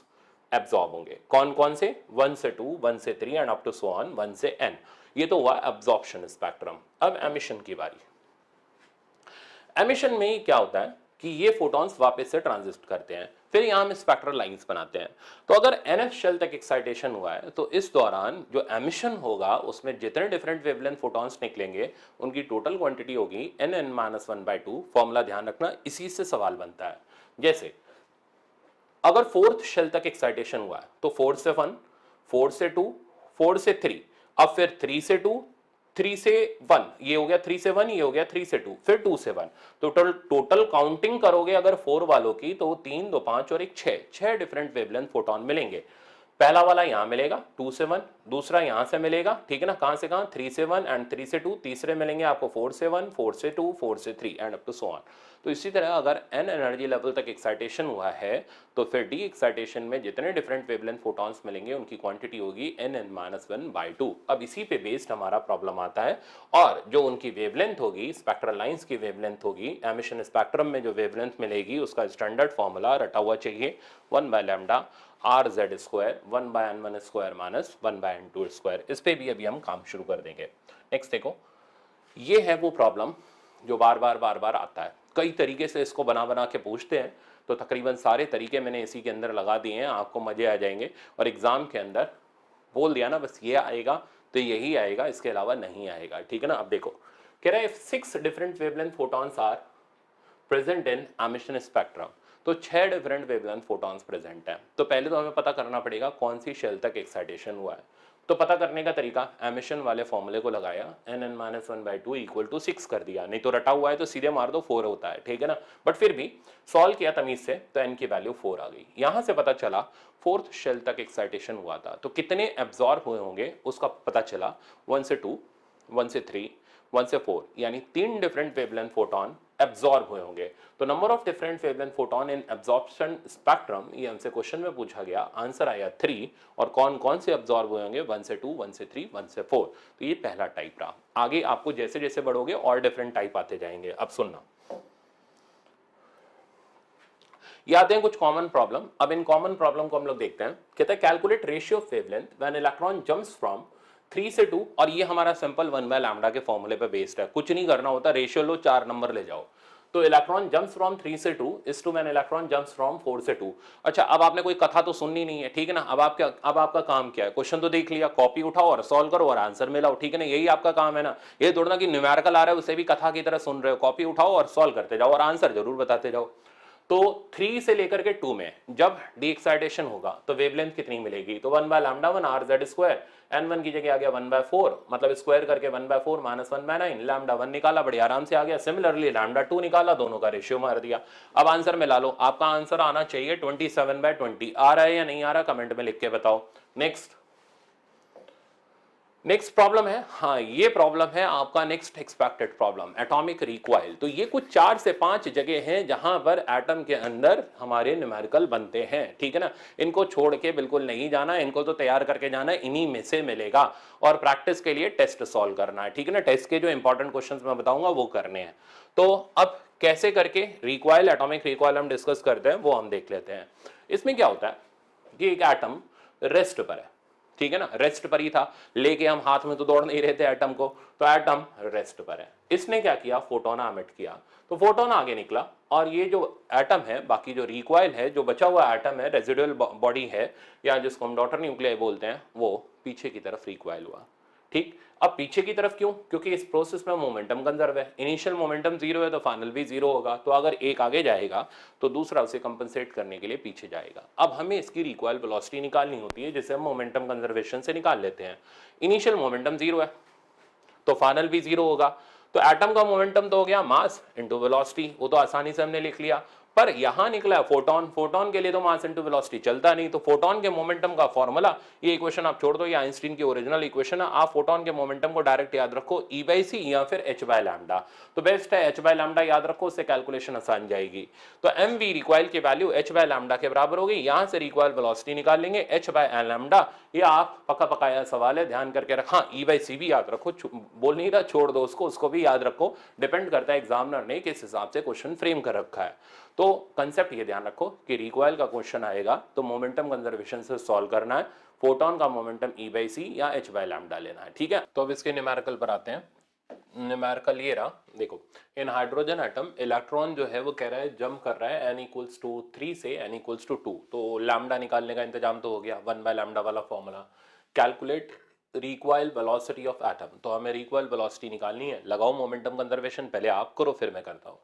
absorb होंगे। कौन कौन से? 1 से 2, 1 से 3 and up to so on 1 से n। ये तो हुआ एब्जॉर्प्शन स्पेक्ट्रम। अब एमिशन की बारी। एमिशन में क्या होता है कि ये फोटॉन्स वापस से ट्रांजिट करते हैं, फिर यहां हम स्पेक्ट्रल लाइंस बनाते हैं। तो अगर nth शेल तक एक्साइटेशन हुआ है तो इस दौरान जो एमिशन होगा उसमें जितने डिफरेंट वेवलेंथ फोटॉन्स निकलेंगे उनकी टोटल क्वांटिटी होगी n(n-1/2)। फॉर्मूला ध्यान रखना, इसी से सवाल बनता है। जैसे अगर 4th शेल तक एक्साइटेशन हुआ है तो 4 से 1, 4 से 2, 4 से 3, अब फिर 3 से 2, 3 से 1, ये हो गया 3 से 1, ये हो गया 3 से 2, फिर 2 से 1। तो टोटल काउंटिंग करोगे अगर 4 वालों की तो 3, 2, 5 और एक 6 डिफरेंट वेवलेंथ फोटॉन मिलेंगे। पहला वाला यहां मिलेगा 2 से 1, दूसरा यहां से मिलेगा, ठीक है ना। कहां से कहां? 3 से 1 एंड 3 से 2। तीसरे मिलेंगे आपको 4 से 1, 4 से 2, 4 से 3 and up to so on. तो इसी तरह अगर n एनर्जी लेवल तक एक्साइटेशन हुआ है तो फिर d एक्साइटेशन में जितने डिफरेंट वेवलेंथ फोटॉन्स मिलेंगे उनकी क्वांटिटी होगी n(n-1/2)। अब इसी पे बेस्ड हमारा प्रॉब्लम आता है, और जो उनकी वेवलेंथ होगी, स्पेक्ट्रल लाइंस की वेवलेंथ होगी, एमिशन स्पेक्ट्रम में जो वेवलेंथ मिलेगी उसका स्टैंडर्ड फॉर्मूला रटा हुआ चाहिए 1/λ RZ², 1/n1² - 1/n2²। इस पे भी अभी हम काम शुरू कर देंगे। नेक्स्ट देखो, ये है वो प्रॉब्लम जो बार बार आता है। कई तरीके से इसको बना के पूछते हैं, तो तकरीबन सारे तरीके मैंने इसी के अंदर लगा दिए हैं, आपको मजे आ जाएंगे। और एग्जाम के अंदर बोल दिया ना, बस ये आएगा तो यही आएगा, इसके अलावा नहीं आएगा, ठीक है ना। अब देखो, कह रहा है 6 different wavelength photons are present in emission spectrum. तो 6 डिफरेंट वेवलेंथ फोटॉन्स प्रेजेंट हैं। तो पहले तो हमें पता करना पड़ेगा कौन सी शेल तक एक्साइटेशन हुआ है। तो पता करने का तरीका, एमिशन वाले फॉर्मूले को लगाया, n(n-1/2) = 6 कर दिया। नहीं तो रटा हुआ है तो सीधे मार दो 4 होता है, ठीक है ना। बट फिर भी सॉल्व किया तमीज से तो n की वैल्यू 4 आ गई। यहां से पता चला 4th शेल तक एक्साइटेशन हुआ था तो कितने एब्जॉर्ब हुए होंगे उसका पता चला। 1 से 2, 1 से 3, 1 से 4, यानी 3 डिफरेंट वेवलेंथ फोटॉन एब्जॉर्ब हुए होंगे। तो number of different wavelength photon in absorption spectrum, ये हमसे क्वेश्चन में पूछा गया, आंसर आया 3। और कौन कौन से एब्जॉर्ब हुए होंगे? 1 से 2, 1 से 3, 1 से 4। तो ये पहला टाइप रहा। आगे आपको जैसे जैसे बढ़ोगे और डिफरेंट टाइप आते जाएंगे। अब सुनना, ये आते हैं कुछ कॉमन प्रॉब्लम। अब इन कॉमन प्रॉब्लम को हम लोग देखते हैं। कहता है calculate ratio of wavelength when electron jumps from 3 से 2, और ये हमारा सिंपल 1/λ के फॉर्मूले पे बेस्ड है। कुछ नहीं करना होता, रेशियो लो, 4 नंबर ले जाओ। तो इलेक्ट्रॉन जंप्स फ्रॉम 3 से 2 is two when electron jumps from 4 से 2। अच्छा, अब आपने कोई कथा तो सुननी नहीं है, ठीक है ना। अब आपका काम क्या है, क्वेश्चन तो देख लिया, कॉपी उठाओ और सॉल्व करो और आंसर मिलाओ, ठीक है ना। यही आपका काम है ना। ये थोड़ा ना कि न्यूमेरिकल आ रहा है उसे भी कथा की तरह सुन रहे हो, कॉपी उठाओ और सॉल्व करते जाओ और आंसर जरूर बताते जाओ। तो 3 से लेकर के 2 में जब डी एक्साइटेशन होगा तो वेवलेंथ कितनी मिलेगी, तो 1 by lambda 1 are Z square, n1 की जगह आ गया 1 बाय 4, मतलब स्क्वायर करके 1 बाय 4 माइनस 1 बाय 9, लैम्डा 1 निकाला, बड़ी आराम से आ गया। सिमिलरली लैम्डा 2 निकाला, दोनों का रेशियो मार दिया। अब आंसर मिला लो, आपका आंसर आना चाहिए 27 बाय 20। आ रहा है या नहीं आ रहा, कमेंट में लिख के बताओ। नेक्स्ट प्रॉब्लम है, हाँ ये प्रॉब्लम है आपका next expected problem, atomic recoil. तो ये कुछ 4 से 5 जगह हैं जहां पर एटम के अंदर हमारे न्यूमेरिकल बनते हैं, ठीक है ना। इनको छोड़ के बिल्कुल नहीं जाना, इनको तो तैयार करके जाना है, इन्हीं में से मिलेगा। और प्रैक्टिस के लिए टेस्ट सॉल्व करना है, ठीक है ना। टेस्ट के जो इंपॉर्टेंट क्वेश्चन मैं बताऊंगा वो करने हैं। तो अब कैसे करके रिकॉइल, एटॉमिक रिकॉइल हम डिस्कस करते हैं, वो हम देख लेते हैं। इसमें क्या होता है कि एक एटम रेस्ट पर है, ठीक है ना, रेस्ट पर ही था, लेके हम हाथ में तो दौड़ नहीं रहे थे एटम को, तो एटम रेस्ट पर है। इसने क्या किया, फोटोन एमिट किया, तो फोटोन आगे निकला और ये जो एटम है, बाकी जो रिकॉइल है, जो बचा हुआ एटम है, रेजिडुअल बॉडी है, या जिसको हम डॉटर न्यूक्लियाई बोलते हैं, वो पीछे की तरफ रिकॉइल हुआ। ठीक, अब पीछे की तरफ क्यों, क्योंकि इस प्रोसेस में मोमेंटम कंजर्व है, इनिशियल मोमेंटम जीरो है तो फाइनल भी जीरो होगा। तो अगर एक आगे जाएगा तो दूसरा उसे कंपनसेट करने के लिए पीछे जाएगा। अब हमें इसकी रिकॉइल वेलोसिटी निकालनी होती है, जिसे हम मोमेंटम कंजर्वेशन से निकाल लेते हैं। इनिशियल मोमेंटम जीरो है तो फाइनल भी जीरो होगा। तो एटम का मोमेंटम तो हो गया मास इनटू वेलोसिटी, वो तो आसानी से हमने लिख लिया। पर यहां निकला फोटोन, फोटोन के लिए तो मास इनटू वेलोसिटी चलता नहीं, तो फोटोन के मोमेंटम का फॉर्मूला, ये इक्वेशन आप छोड़ दो, ये आइंस्टीन की ओरिजिनल इक्वेशन है। आप फोटोन के मोमेंटम को डायरेक्ट याद रखो, ई बाई सी या फिर एच बाय लैम्डा, तो बेस्ट है एच बाय लैम्डा याद रखो, उससे कैलकुलेशन आसान जाएगी। तो एम वी रिकॉइल की वैल्यू एच बाय लैम्डा के बराबर होगी। यहां से रिकॉइल वेलोसिटी निकाल लेंगे एच बाय लैम्डा, ये आप पका पकाया सवाल है, ध्यान करके रखा। ई बाई सी भी याद रखो, बोल नहीं रहा छोड़ दो उसको भी याद रखो, डिपेंड करता है एग्जामिनर ने किस हिसाब से क्वेश्चन फ्रेम कर रखा है। तो कंसेप्ट ये ध्यान रखो कि रिकॉइल का क्वेश्चन आएगा तो मोमेंटम कंजर्वेशन से सॉल्व करना है, फोटोन का मोमेंटम ई बाई सी या एच बाय लैम्डा लेना है, ठीक है। तो अब इसके न्यूमेरिकल पर आते हैं। न्यूमेरिकल ये रहा, देखो इन हाइड्रोजन एटम इलेक्ट्रॉन जो है वो कह रहा है जंप कर रहा है n इक्वल्स टू 3 से n इक्वल्स टू 2, तो लैम्डा निकालने का इंतजाम तो हो गया, 1 बाय लैम्डा वाला formula. Calculate recoil velocity of atom, तो हमें रिकॉइल वेलोसिटी निकालनी है, लगाओ मोमेंटम कंजर्वेशन, पहले आप करो फिर मैं करता हूँ।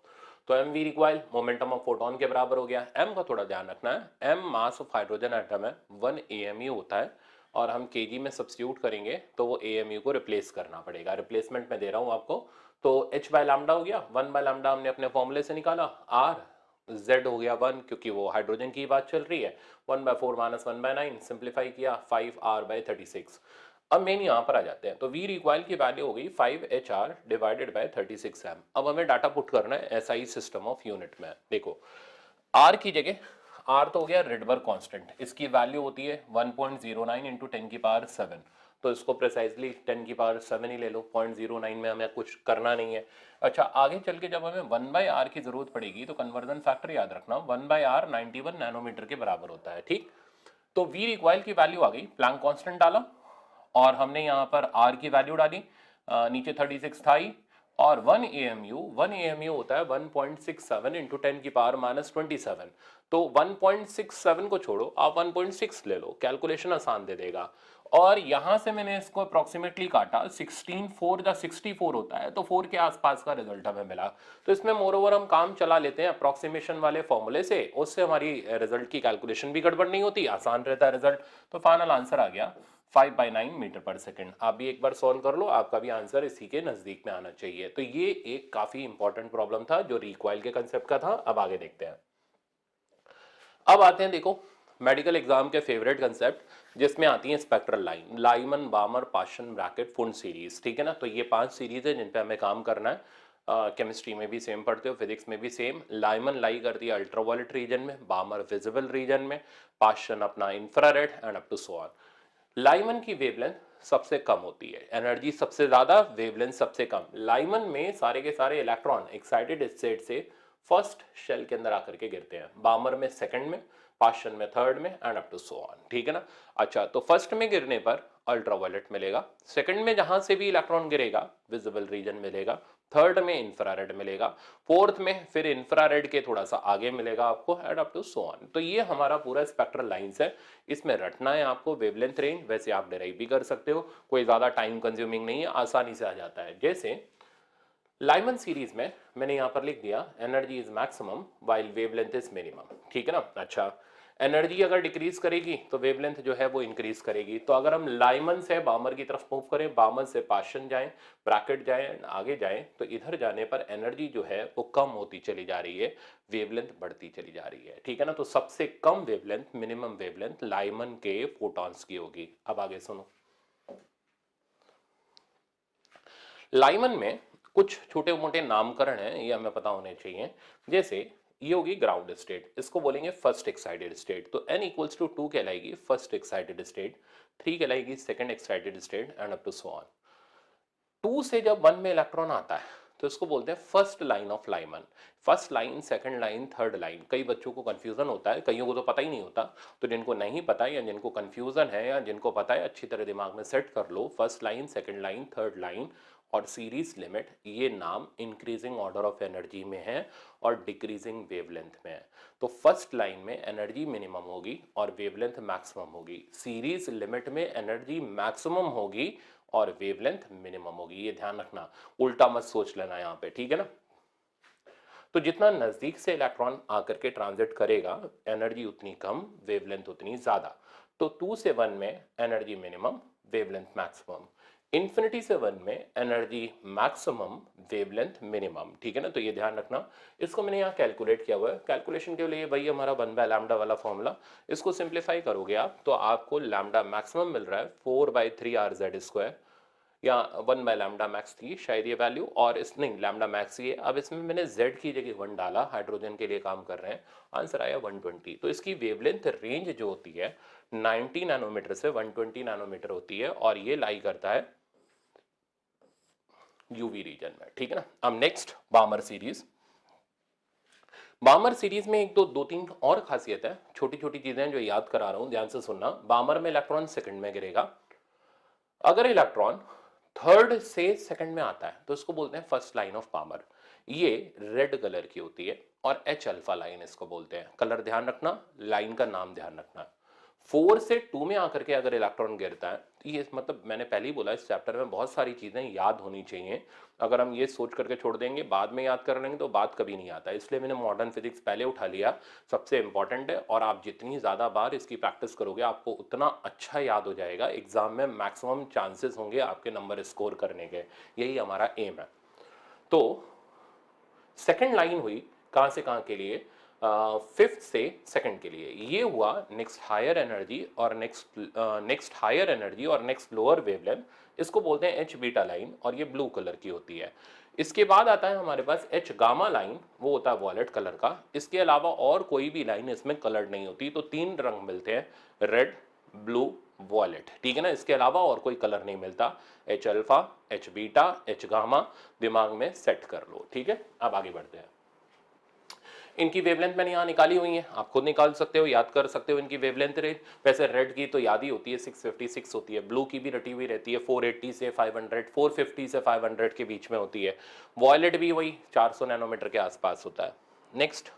तो M V recoil momentum of photon के बराबर हो गया। एम का थोड़ा ध्यान रखना है, M mass of hydrogen atom है, 1 AMU होता है, और हम केजी में सब्स्टिट्यूट करेंगे तो वो AMU को रिप्लेस करना पड़ेगा, रिप्लेसमेंट में दे रहा हूँ आपको। तो h बाय लैम्डा हो गया, 1 बाय लैम्डा हमने अपने फॉर्मूले से निकाला, आर z हो गया 1 क्योंकि वो हाइड्रोजन की बात चल रही है, 1 बाय 4 माइनस 1 बाय 9 सिंप्लीफाई किया 5r बाय 36। अब मेन यहाँ पर आ जाते हैं, तो वी रिकॉइल की वैल्यू हो गई 5HR डिवाइडेड बाय 36m। अब हमें डाटा पुट करना है SI सिस्टम ऑफ यूनिट में। देखो R की जगह, R तो हो गया रिडबर्ग कांस्टेंट, इसकी वैल्यू होती है 1.09 इंटू 10 की पावर 7, तो इसको प्रिसाइजली 10 की पावर 7 ही ले लो, 0.09 में हमें कुछ करना नहीं है। अच्छा, आगे चल के जब हमें 1 बाई आर की जरूरत पड़ेगी तो कन्वर्जन फैक्टर याद रखना, 1 बाई आर 91 नैनोमीटर के बराबर होता है, ठीक। तो वी रिकॉइल की वैल्यू आ गई, प्लैंक कांस्टेंट डाला और हमने यहाँ पर R की वैल्यू डाली, नीचे 36 था ही, और 1 AMU होता है 1.67 इंटू 10 की पावर माइनस 27, तो 1.67 को छोड़ो आप 1.6 ले लो, कैलकुलेशन आसान दे देगा। और यहां से मैंने इसको अप्रोक्सीमेटली काटा, 16 4 या 64 होता है, तो 4 के आसपास का रिजल्ट हमें मिला। तो इसमें मोर ओवर हम काम चला लेते हैं अप्रोक्सीमेशन वाले फॉर्मूले से, उससे हमारी रिजल्ट की कैलकुलेशन भी गड़बड़ नहीं होती, आसान रहता है रिजल्ट। तो फाइनल आंसर आ गया 5/9 मीटर पर सेकंड। आप भी एक बार सॉल्व कर लो, आपका भी आंसर इसी के नजदीक में आना चाहिए। तो ये एक काफी इंपॉर्टेंट प्रॉब्लम था जो रिकॉइल के कंसेप्ट का था। अब आगे देखते हैं। अब आते हैं, देखो मेडिकल एग्जाम के फेवरेट कंसेप्ट जिसमें आती है spectral line, Lyman बामर Paschen bracket फुंड series, ठीक है ना। तो ये 5 सीरीज है जिन पे हमें काम करना है। केमिस्ट्री में भी सेम पढ़ते हो, फिजिक्स में भी सेम। लाइमन लाई करती है अल्ट्रावायलेट रीजन में, बामर विजिबल रीजन में, पाशन अपना infrared and up to so on. Lyman की वेवलेंथ सबसे कम होती है, एनर्जी सबसे ज्यादा, वेवलेंथ सबसे कम। लाइमन में सारे के सारे इलेक्ट्रॉन एक्साइटेड स्टेट से फर्स्ट शेल के अंदर आकर के गिरते हैं, बामर में सेकंड में, पाशन में थर्ड में and up to so on, ठीक है ना। अच्छा, तो फर्स्ट में गिरने पर अल्ट्रावायलेट मिलेगा, सेकंड में जहां से भी इलेक्ट्रॉन गिरेगा विजिबल रीजन मिलेगा, थर्ड में इंफ्रारेड मिलेगा, फोर्थ में फिर इंफ्रारेड के थोड़ा सा आगे मिलेगा आपको, and up to so on. तो ये हमारा पूरा स्पेक्ट्रल लाइंस है, इसमें रटना है आपको वेवलेंथ रेंज, वैसे आप डिराइव भी कर सकते हो, कोई ज्यादा टाइम कंज्यूमिंग नहीं है, आसानी से आ जाता है। जैसे लाइमन सीरीज में मैंने यहां पर लिख दिया energy is maximum while wavelength is minimum, ठीक है ना। अच्छा, एनर्जी अगर डिक्रीज करेगी तो वेवलेंथ जो है वो इंक्रीज करेगी। तो अगर हम लाइमन से बामर की तरफ मूव करें, बामर से पाशन जाएं, ब्रैकेट जाएं, आगे जाएं, तो इधर जाने पर एनर्जी जो है वो कम होती चली जा रही है, वेवलेंथ बढ़ती चली जा रही है, ठीक है ना। तो सबसे कम वेवलेंथ, मिनिमम वेवलेंथ लाइमन के फोटॉन्स की होगी। अब आगे सुनो, लाइमन में कुछ छोटे मोटे नामकरण हैं, ये हमें पता होने चाहिए। जैसे ये होगी ग्राउंड स्टेट, इसको बोलेंगे फर्स्ट एक्साइटेड स्टेट, तो n इक्वल्स टू 2 कहलाएगी फर्स्ट एक्साइटेड स्टेट, 3 कहलाएगी second excited state, and up to so on. 2 से जब 1 में इलेक्ट्रॉन आता है तो इसको बोलते हैं first line of Lyman. First line, second line, third line, कई बच्चों को कंफ्यूजन होता है, कईयों को तो पता ही नहीं होता। तो जिनको नहीं पता या जिनको कंफ्यूजन है या जिनको पता है, अच्छी तरह दिमाग में सेट कर लो, first line, second line, third line और सीरीज लिमिट, ये नाम इंक्रीजिंग ऑर्डर ऑफ एनर्जी में है और डिक्रीजिंग वेवलेंथ में है। तो फर्स्ट लाइन में एनर्जी मिनिमम होगी और वेवलेंथ मैक्सिमम होगी, सीरीज लिमिट में एनर्जी मैक्सिमम होगी और वेवलेंथ मिनिमम होगी, ये ध्यान रखना, उल्टा मत सोच लेना यहां पे, ठीक है ना। तो जितना नजदीक से इलेक्ट्रॉन आकर के ट्रांजिट करेगा, एनर्जी उतनी कम, वेवलेंथ उतनी ज्यादा। तो 2 से 1 में energy minimum, wavelength maximum, infinity से 1 में एनर्जी मैक्सिमम, वेवलेंथ मिनिमम, ठीक है ना। तो ये ध्यान रखना, इसको मैंने यहाँ कैलकुलेट किया हुआ है, कैलकुलेशन के लिए वही हमारा 1/लैम्डा वाला फॉर्मूला, इसको सिंप्लीफाई करोगे आप तो आपको लैम्डा मैक्सिमम मिल रहा है 4/3 r/z², या 1/लैम्डा मैक्स थी शायद ये वैल्यू, और इस नहीं लैम्डा मैक्स ही है। अब इसमें मैंने z की जगह 1 डाला, हाइड्रोजन के लिए काम कर रहे हैं, आंसर आया 120। तो इसकी वेवलेंथ रेंज जो होती है 90 नैनोमीटर से 120 नैनोमीटर होती है, और ये लाई करता है यूवी रीजन में, ठीक है ना। अब नेक्स्ट बामर सीरीज। बामर सीरीज में एक दो तीन और खासियत है, छोटी छोटी चीजें जो याद करा रहा हूं, ध्यान से सुनना। बामर में इलेक्ट्रॉन सेकंड में गिरेगा, अगर इलेक्ट्रॉन थर्ड से सेकंड में आता है तो इसको बोलते हैं फर्स्ट लाइन ऑफ बामर, ये रेड कलर की होती है, और एच अल्फा लाइन इसको बोलते हैं। कलर ध्यान रखना, लाइन का नाम ध्यान रखना। 4 से 2 में आकर के अगर इलेक्ट्रॉन गिरता है, ये मतलब मैंने पहले ही बोला इस चैप्टर में बहुत सारी चीजें याद होनी चाहिए, अगर हम ये सोच करके छोड़ देंगे बाद में याद कर लेंगे तो बात कभी नहीं आता, इसलिए मैंने मॉडर्न फिजिक्स पहले उठा लिया, सबसे इंपॉर्टेंट है। और आप जितनी ज्यादा बार इसकी प्रैक्टिस करोगे आपको उतना अच्छा याद हो जाएगा, एग्जाम में मैक्सिमम चांसेस होंगे आपके नंबर स्कोर करने के, यही हमारा एम है। तो सेकंड लाइन हुई कहां से कहां के लिए, फिफ्थ से सेकंड के लिए, ये हुआ नेक्स्ट हायर एनर्जी और नेक्स्ट हायर एनर्जी और नेक्स्ट लोअर वेवलेंथ, इसको बोलते हैं एच बीटा लाइन, और ये ब्लू कलर की होती है। इसके बाद आता है हमारे पास एच गामा लाइन, वो होता है वॉयलेट कलर का। इसके अलावा और कोई भी लाइन इसमें कलर्ड नहीं होती, तो 3 रंग मिलते हैं, रेड, ब्लू, वॉयलेट, ठीक है ना। इसके अलावा और कोई कलर नहीं मिलता, H alpha, H beta, H gamma, दिमाग में सेट कर लो, ठीक है। अब आगे बढ़ते हैं। इनकी वेवलेंथ मैंने यहाँ निकाली हुई है, आप खुद निकाल सकते हो, याद कर सकते हो इनकी वेवलेंथ रेंज। वैसे रेड की तो याद ही होती है 656 होती है, ब्लू की भी रटी हुई रहती है 480 से 500, 450 से 500 के बीच में होती है, वॉयलेट भी वही 400 नैनोमीटर के आसपास होता है। नेक्स्ट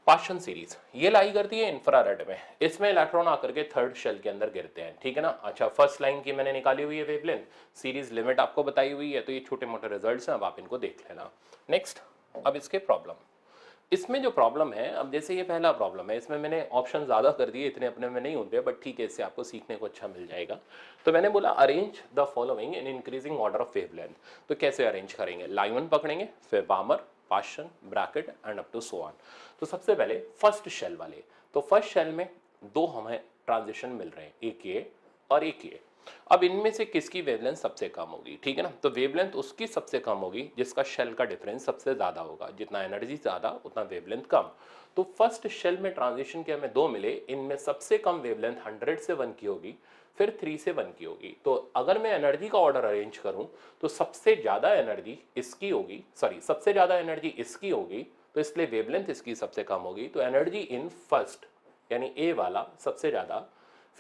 पाशन सीरीज, ये लाई करती है इंफ्रारेड में, इसमें इलेक्ट्रॉन आकर के थर्ड शेल के अंदर गिरते हैं, ठीक है ना। अच्छा, फर्स्ट लाइन की मैंने निकाली हुई है वेवलेंथ, सीरीज लिमिट आपको बताई हुई है, तो ये छोटे मोटे रिजल्ट्स हैं, अब आप इनको देख लेना। नेक्स्ट, अब इसके प्रॉब्लम, इसमें जो प्रॉब्लम है, अब जैसे ये पहला प्रॉब्लम है, इसमें मैंने ऑप्शन ज्यादा कर दिए, इतने अपने में नहीं होते, बट ठीक है, इससे आपको सीखने को अच्छा मिल जाएगा। तो मैंने बोला arrange the following in increasing order of wavelength, तो कैसे अरेंज करेंगे, लाइमन पकड़ेंगे, फिर Balmer, Paschen, Brackett and up to so on. तो सबसे पहले फर्स्ट शेल वाले, तो फर्स्ट शेल में 2 हमें ट्रांजिशन मिल रहे हैं, एक ये और एक ये। अब इनमें से किसकी वेवलेंथ सबसे कम होगी, ठीक है ना। तो वेवलेंथ उसकी सबसे कम होगी जिसका शेल का डिफरेंस सबसे ज्यादा होगा, जितना एनर्जी ज्यादा उतना वेवलेंथ कम। तो फर्स्ट शेल में ट्रांजिशन के हमें 2 मिले, इनमें सबसे कम वेवलेंथ 100 से 1 की होगी, फिर 3 से 1 की होगी। तो अगर मैं एनर्जी का ऑर्डर अरेंज करूं तो सबसे ज्यादा एनर्जी इसकी होगी, सॉरी सबसे ज्यादा एनर्जी इसकी होगी, तो इसलिए वेवलेंथ इसकी सबसे कम होगी। तो एनर्जी इन फर्स्ट यानी ए वाला सबसे ज्यादा,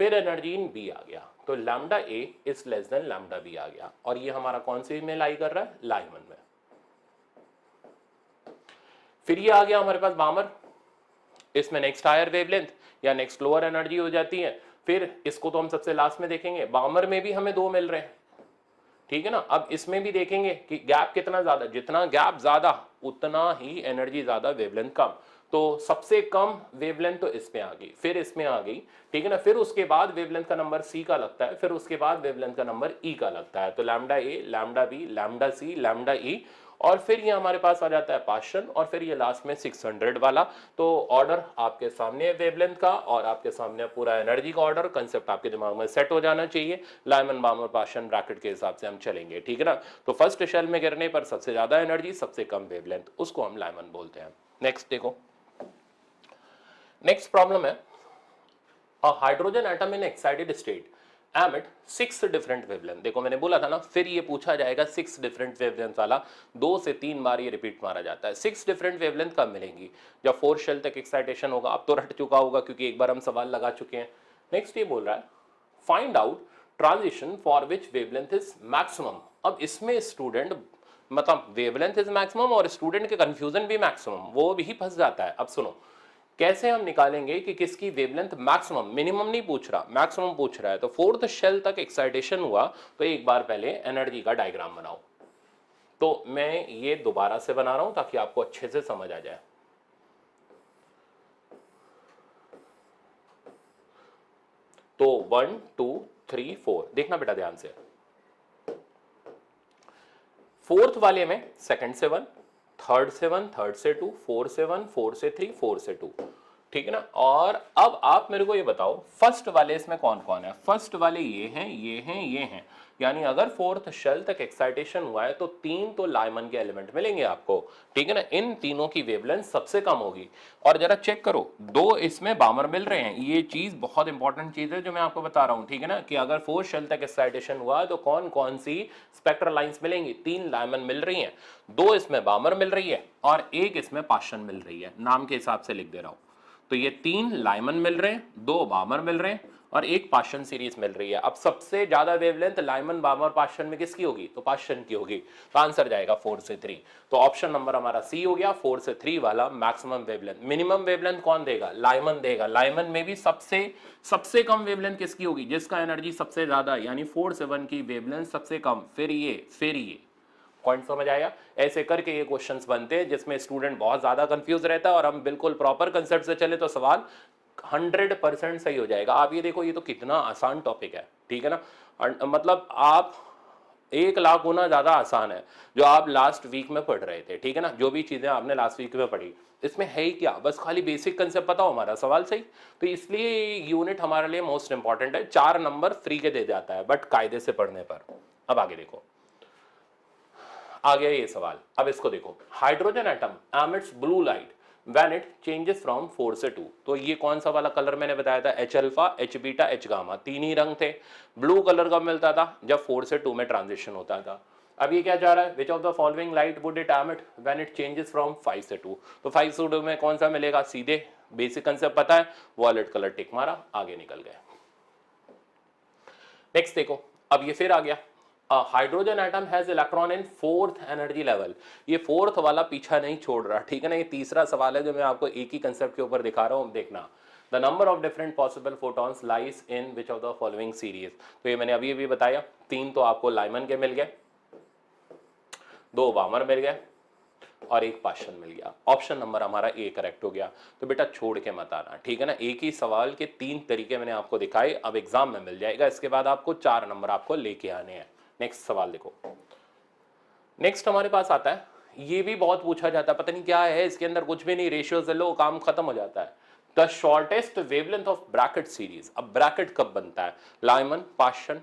फिर एनर्जी इन बी आ गया, तो lambda A is less than lambda B आ गया, और ये हमारा कौन से में लाई कर रहा है, लाइमन में। फिर ये आ गया हमारे पास बामर, इसमें नेक्स्ट हायर वेवलेंथ या नेक्स्ट लोअर एनर्जी हो जाती है। फिर इसको तो हम सबसे लास्ट में देखेंगे, बामर में भी हमें 2 मिल रहे हैं, ठीक है ना। अब इसमें भी देखेंगे कि गैप कितना ज्यादा, जितना गैप ज्यादा उतना ही एनर्जी ज्यादा, वेवलेंथ कम। तो सबसे कम वेवलेंथ तो इसमें आ गई, फिर इसमें आ गई, ठीक है ना। फिर उसके बाद वेवलेंथ का नंबर सी का लगता है, फिर उसके बाद वेवलेंथ का नंबर ई का लगता है। तो लैम्डा ए, लैम्डा बी, लैम्डा सी, लैम्डा ई, और फिर ये हमारे पास आ जाता है पाशन, और फिर ये लास्ट में 600 वाला। तो ऑर्डर आपके सामने है वेवलेंथ का, और आपके सामने पूरा एनर्जी का ऑर्डर, कंसेप्ट आपके दिमाग में सेट हो जाना चाहिए। लाइमन, बामर, पाशन, ब्रैकेट के हिसाब से हम चलेंगे, ठीक है ना। तो फर्स्ट शेल में गिरने पर सबसे ज्यादा एनर्जी, सबसे कम वेवलेंथ, उसको हम लाइमन बोलते हैं। नेक्स्ट देखो, नेक्स्ट प्रॉब्लम है, hydrogen atom in excited state emit 6 different wavelength. देखो मैंने बोला था ना, फिर ये पूछा जाएगा 6 डिफरेंट वेवलेंथ वाला, 2 से 3 बार ये रिपीट मारा जाता है। 6 डिफरेंट वेवलेंथ कब मिलेंगी, जब 4 शेल तक एक्साइटेशन होगा। अब तो रट चुका होगा क्योंकि एक बार हम सवाल लगा चुके हैं। नेक्स्ट ये बोल रहा है, find out transition for which wavelength is maximum. अब इसमें स्टूडेंट, मतलब वेवलेंथ इज मैक्सिमम और स्टूडेंट के कंफ्यूजन भी मैक्सिमम, वो भी फंस जाता है। अब सुनो, कैसे हम निकालेंगे कि किसकी वेवलेंथ मैक्सिमम, मिनिमम नहीं पूछ रहा, मैक्सिमम पूछ रहा है। तो 4th शेल तक एक्साइटेशन हुआ, तो एक बार पहले एनर्जी का डायग्राम बनाओ। तो मैं ये दोबारा से बना रहा हूं ताकि आपको अच्छे से समझ आ जाए। तो 1 2 3 4 देखना बेटा ध्यान से। 4th वाले में सेकंड से 1, थर्ड से 1, थर्ड से 2, 4 से 1, 4 से 3, 4 से 2, ठीक है ना। और अब आप मेरे को ये बताओ, फर्स्ट वाले इसमें कौन कौन है। फर्स्ट वाले ये हैं, ये हैं, ये हैं, यानी अगर 4th शेल तक एक्साइटेशन हुआ है तो 3 तो लाइमन के एलिमेंट मिलेंगे आपको, ठीक है ना। इन तीनों की वेवलेंथ सबसे कम होगी। और जरा चेक करो, 2 इसमें बामर मिल रहे हैं, ये चीज बहुत इंपॉर्टेंट चीज है जो मैं आपको बता रहा हूं, ठीक है ना, कि अगर 4th शेल तक एक्साइटेशन हुआ तो कौन कौन सी स्पेक्ट्रल लाइंस मिलेंगी। 3 लाइमन मिल रही हैं, 2 इसमें बामर मिल रही है, और 1 इसमें पाशन मिल रही है। नाम के हिसाब से लिख दे रहा हूं। तो ये 3 लाइमन मिल रहे हैं, 2 बामर मिल रहे हैं, और 1 पाशन सीरीज मिल रही है। अब सबसे ज्यादा वेवलेंथ लाइमन, बामर, पाशन में किसकी होगी, तो पाशन की होगी। तो आंसर जाएगा 4 से 3। तो ऑप्शन नंबर हमारा सी हो गया, 4 से 3 वाला मैक्सिमम वेवलेंथ। मिनिमम वेवलेंथ कौन देगा, लाइमन देगा। लाइमन में भी सबसे कम वेवलेंथ किसकी होगी, जिसका एनर्जी सबसे ज्यादा, यानी 4 से 1 की वेवलेंथ सबसे कम, फिर ये पॉइंट समझ आया। ऐसे करके ये क्वेश्चंस बनते हैं जिसमें स्टूडेंट बहुत ज्यादा कंफ्यूज रहता है, और हम बिल्कुल प्रॉपर कंसेप्ट से चले तो सवाल 100% सही हो जाएगा। आप ये देखो, ये तो कितना आसान टॉपिक है, ठीक है ना। मतलब आप 1,00,000 गुना ज्यादा आसान है जो आप लास्ट वीक में पढ़ रहे थे, ठीक है ना। जो भी चीजें आपने लास्ट वीक में पढ़ी, इसमें है ही क्या, बस खाली बेसिक कंसेप्ट पता हो, हमारा सवाल सही। तो इसलिए यूनिट हमारे लिए मोस्ट इंपॉर्टेंट है। 4 नंबर फ्री के दे जाता है, बट कायदे से पढ़ने पर। अब आगे देखो, आ गया ये सवाल। अब इसको देखो, hydrogen atom emits blue light when it changes from 4 से 2। तो ये कौन सा वाला कलर मैंने बताया था, H alpha, H beta, H gamma, 3 ही रंग थे। ब्लू कलर कब मिलता था, जब 4 से 2 में ट्रांजिशन होता था। अब ये क्या जा रहा है, which of the following light would it emit when it changes from 5 से 2। तो 5 से 2 में कौन सा मिलेगा, सीधे बेसिक कंसेप्ट पता है, वॉलेट कलर टिक मारा, आगे निकल गए। नेक्स्ट देखो, अब ये फिर आ गया, hydrogen atom has electron in 4th energy level. ये 4th वाला पीछा नहीं छोड़ रहा, ठीक है ना। ये तीसरा सवाल है जो मैं आपको एक ही कंसेप्ट के ऊपर दिखा रहा हूं, देखना। The number of different possible photons lies in which of the following series. तो ये मैंने अभी बताया, 3 तो आपको लाइमन के मिल गए, 2 बामर मिल गए, और 1 पाशन मिल गया। ऑप्शन नंबर हमारा ए करेक्ट हो गया। तो बेटा छोड़ के मत आना, ठीक है ना। एक ही सवाल के 3 तरीके मैंने आपको दिखाए, अब एग्जाम में मिल जाएगा। इसके बाद आपको 4 नंबर आपको लेके आने हैं। नेक्स्ट सवाल देखो, नेक्स्ट हमारे पास आता है, ये भी बहुत पूछा जाता है, पता नहीं क्या है इसके अंदर, कुछ भी नहीं, रेशियो से लो काम खत्म हो जाता है। The shortest wavelength of Brackett series. अब ब्रैकेट कब बनता है, Lyman, Paschen,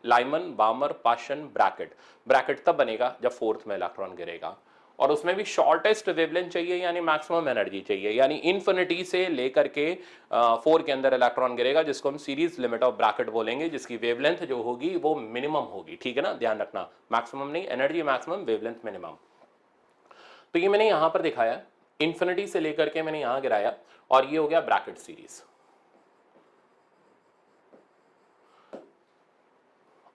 Lyman, बामर, Paschen, bracket. Bracket तब बनेगा जब 4th में इलेक्ट्रॉन गिरेगा, और उसमें भी शॉर्टेस्ट वेवलेंथ चाहिए, यानी मैक्सिमम एनर्जी चाहिए, यानी इन्फिनिटी से लेकर के 4 के अंदर इलेक्ट्रॉन गिरेगा, जिसको हम सीरीज लिमिट ऑफ ब्रैकेट बोलेंगे, जिसकी वेवलेंथ जो होगी वो मिनिमम होगी, ठीक है ना। ध्यान रखना, मैक्सिमम नहीं, एनर्जी मैक्सिमम, वेवलेंथ मिनिमम। तो ये मैंने यहां पर दिखाया, इन्फिनिटी से लेकर के मैंने यहां गिराया, और ये हो गया Brackett series.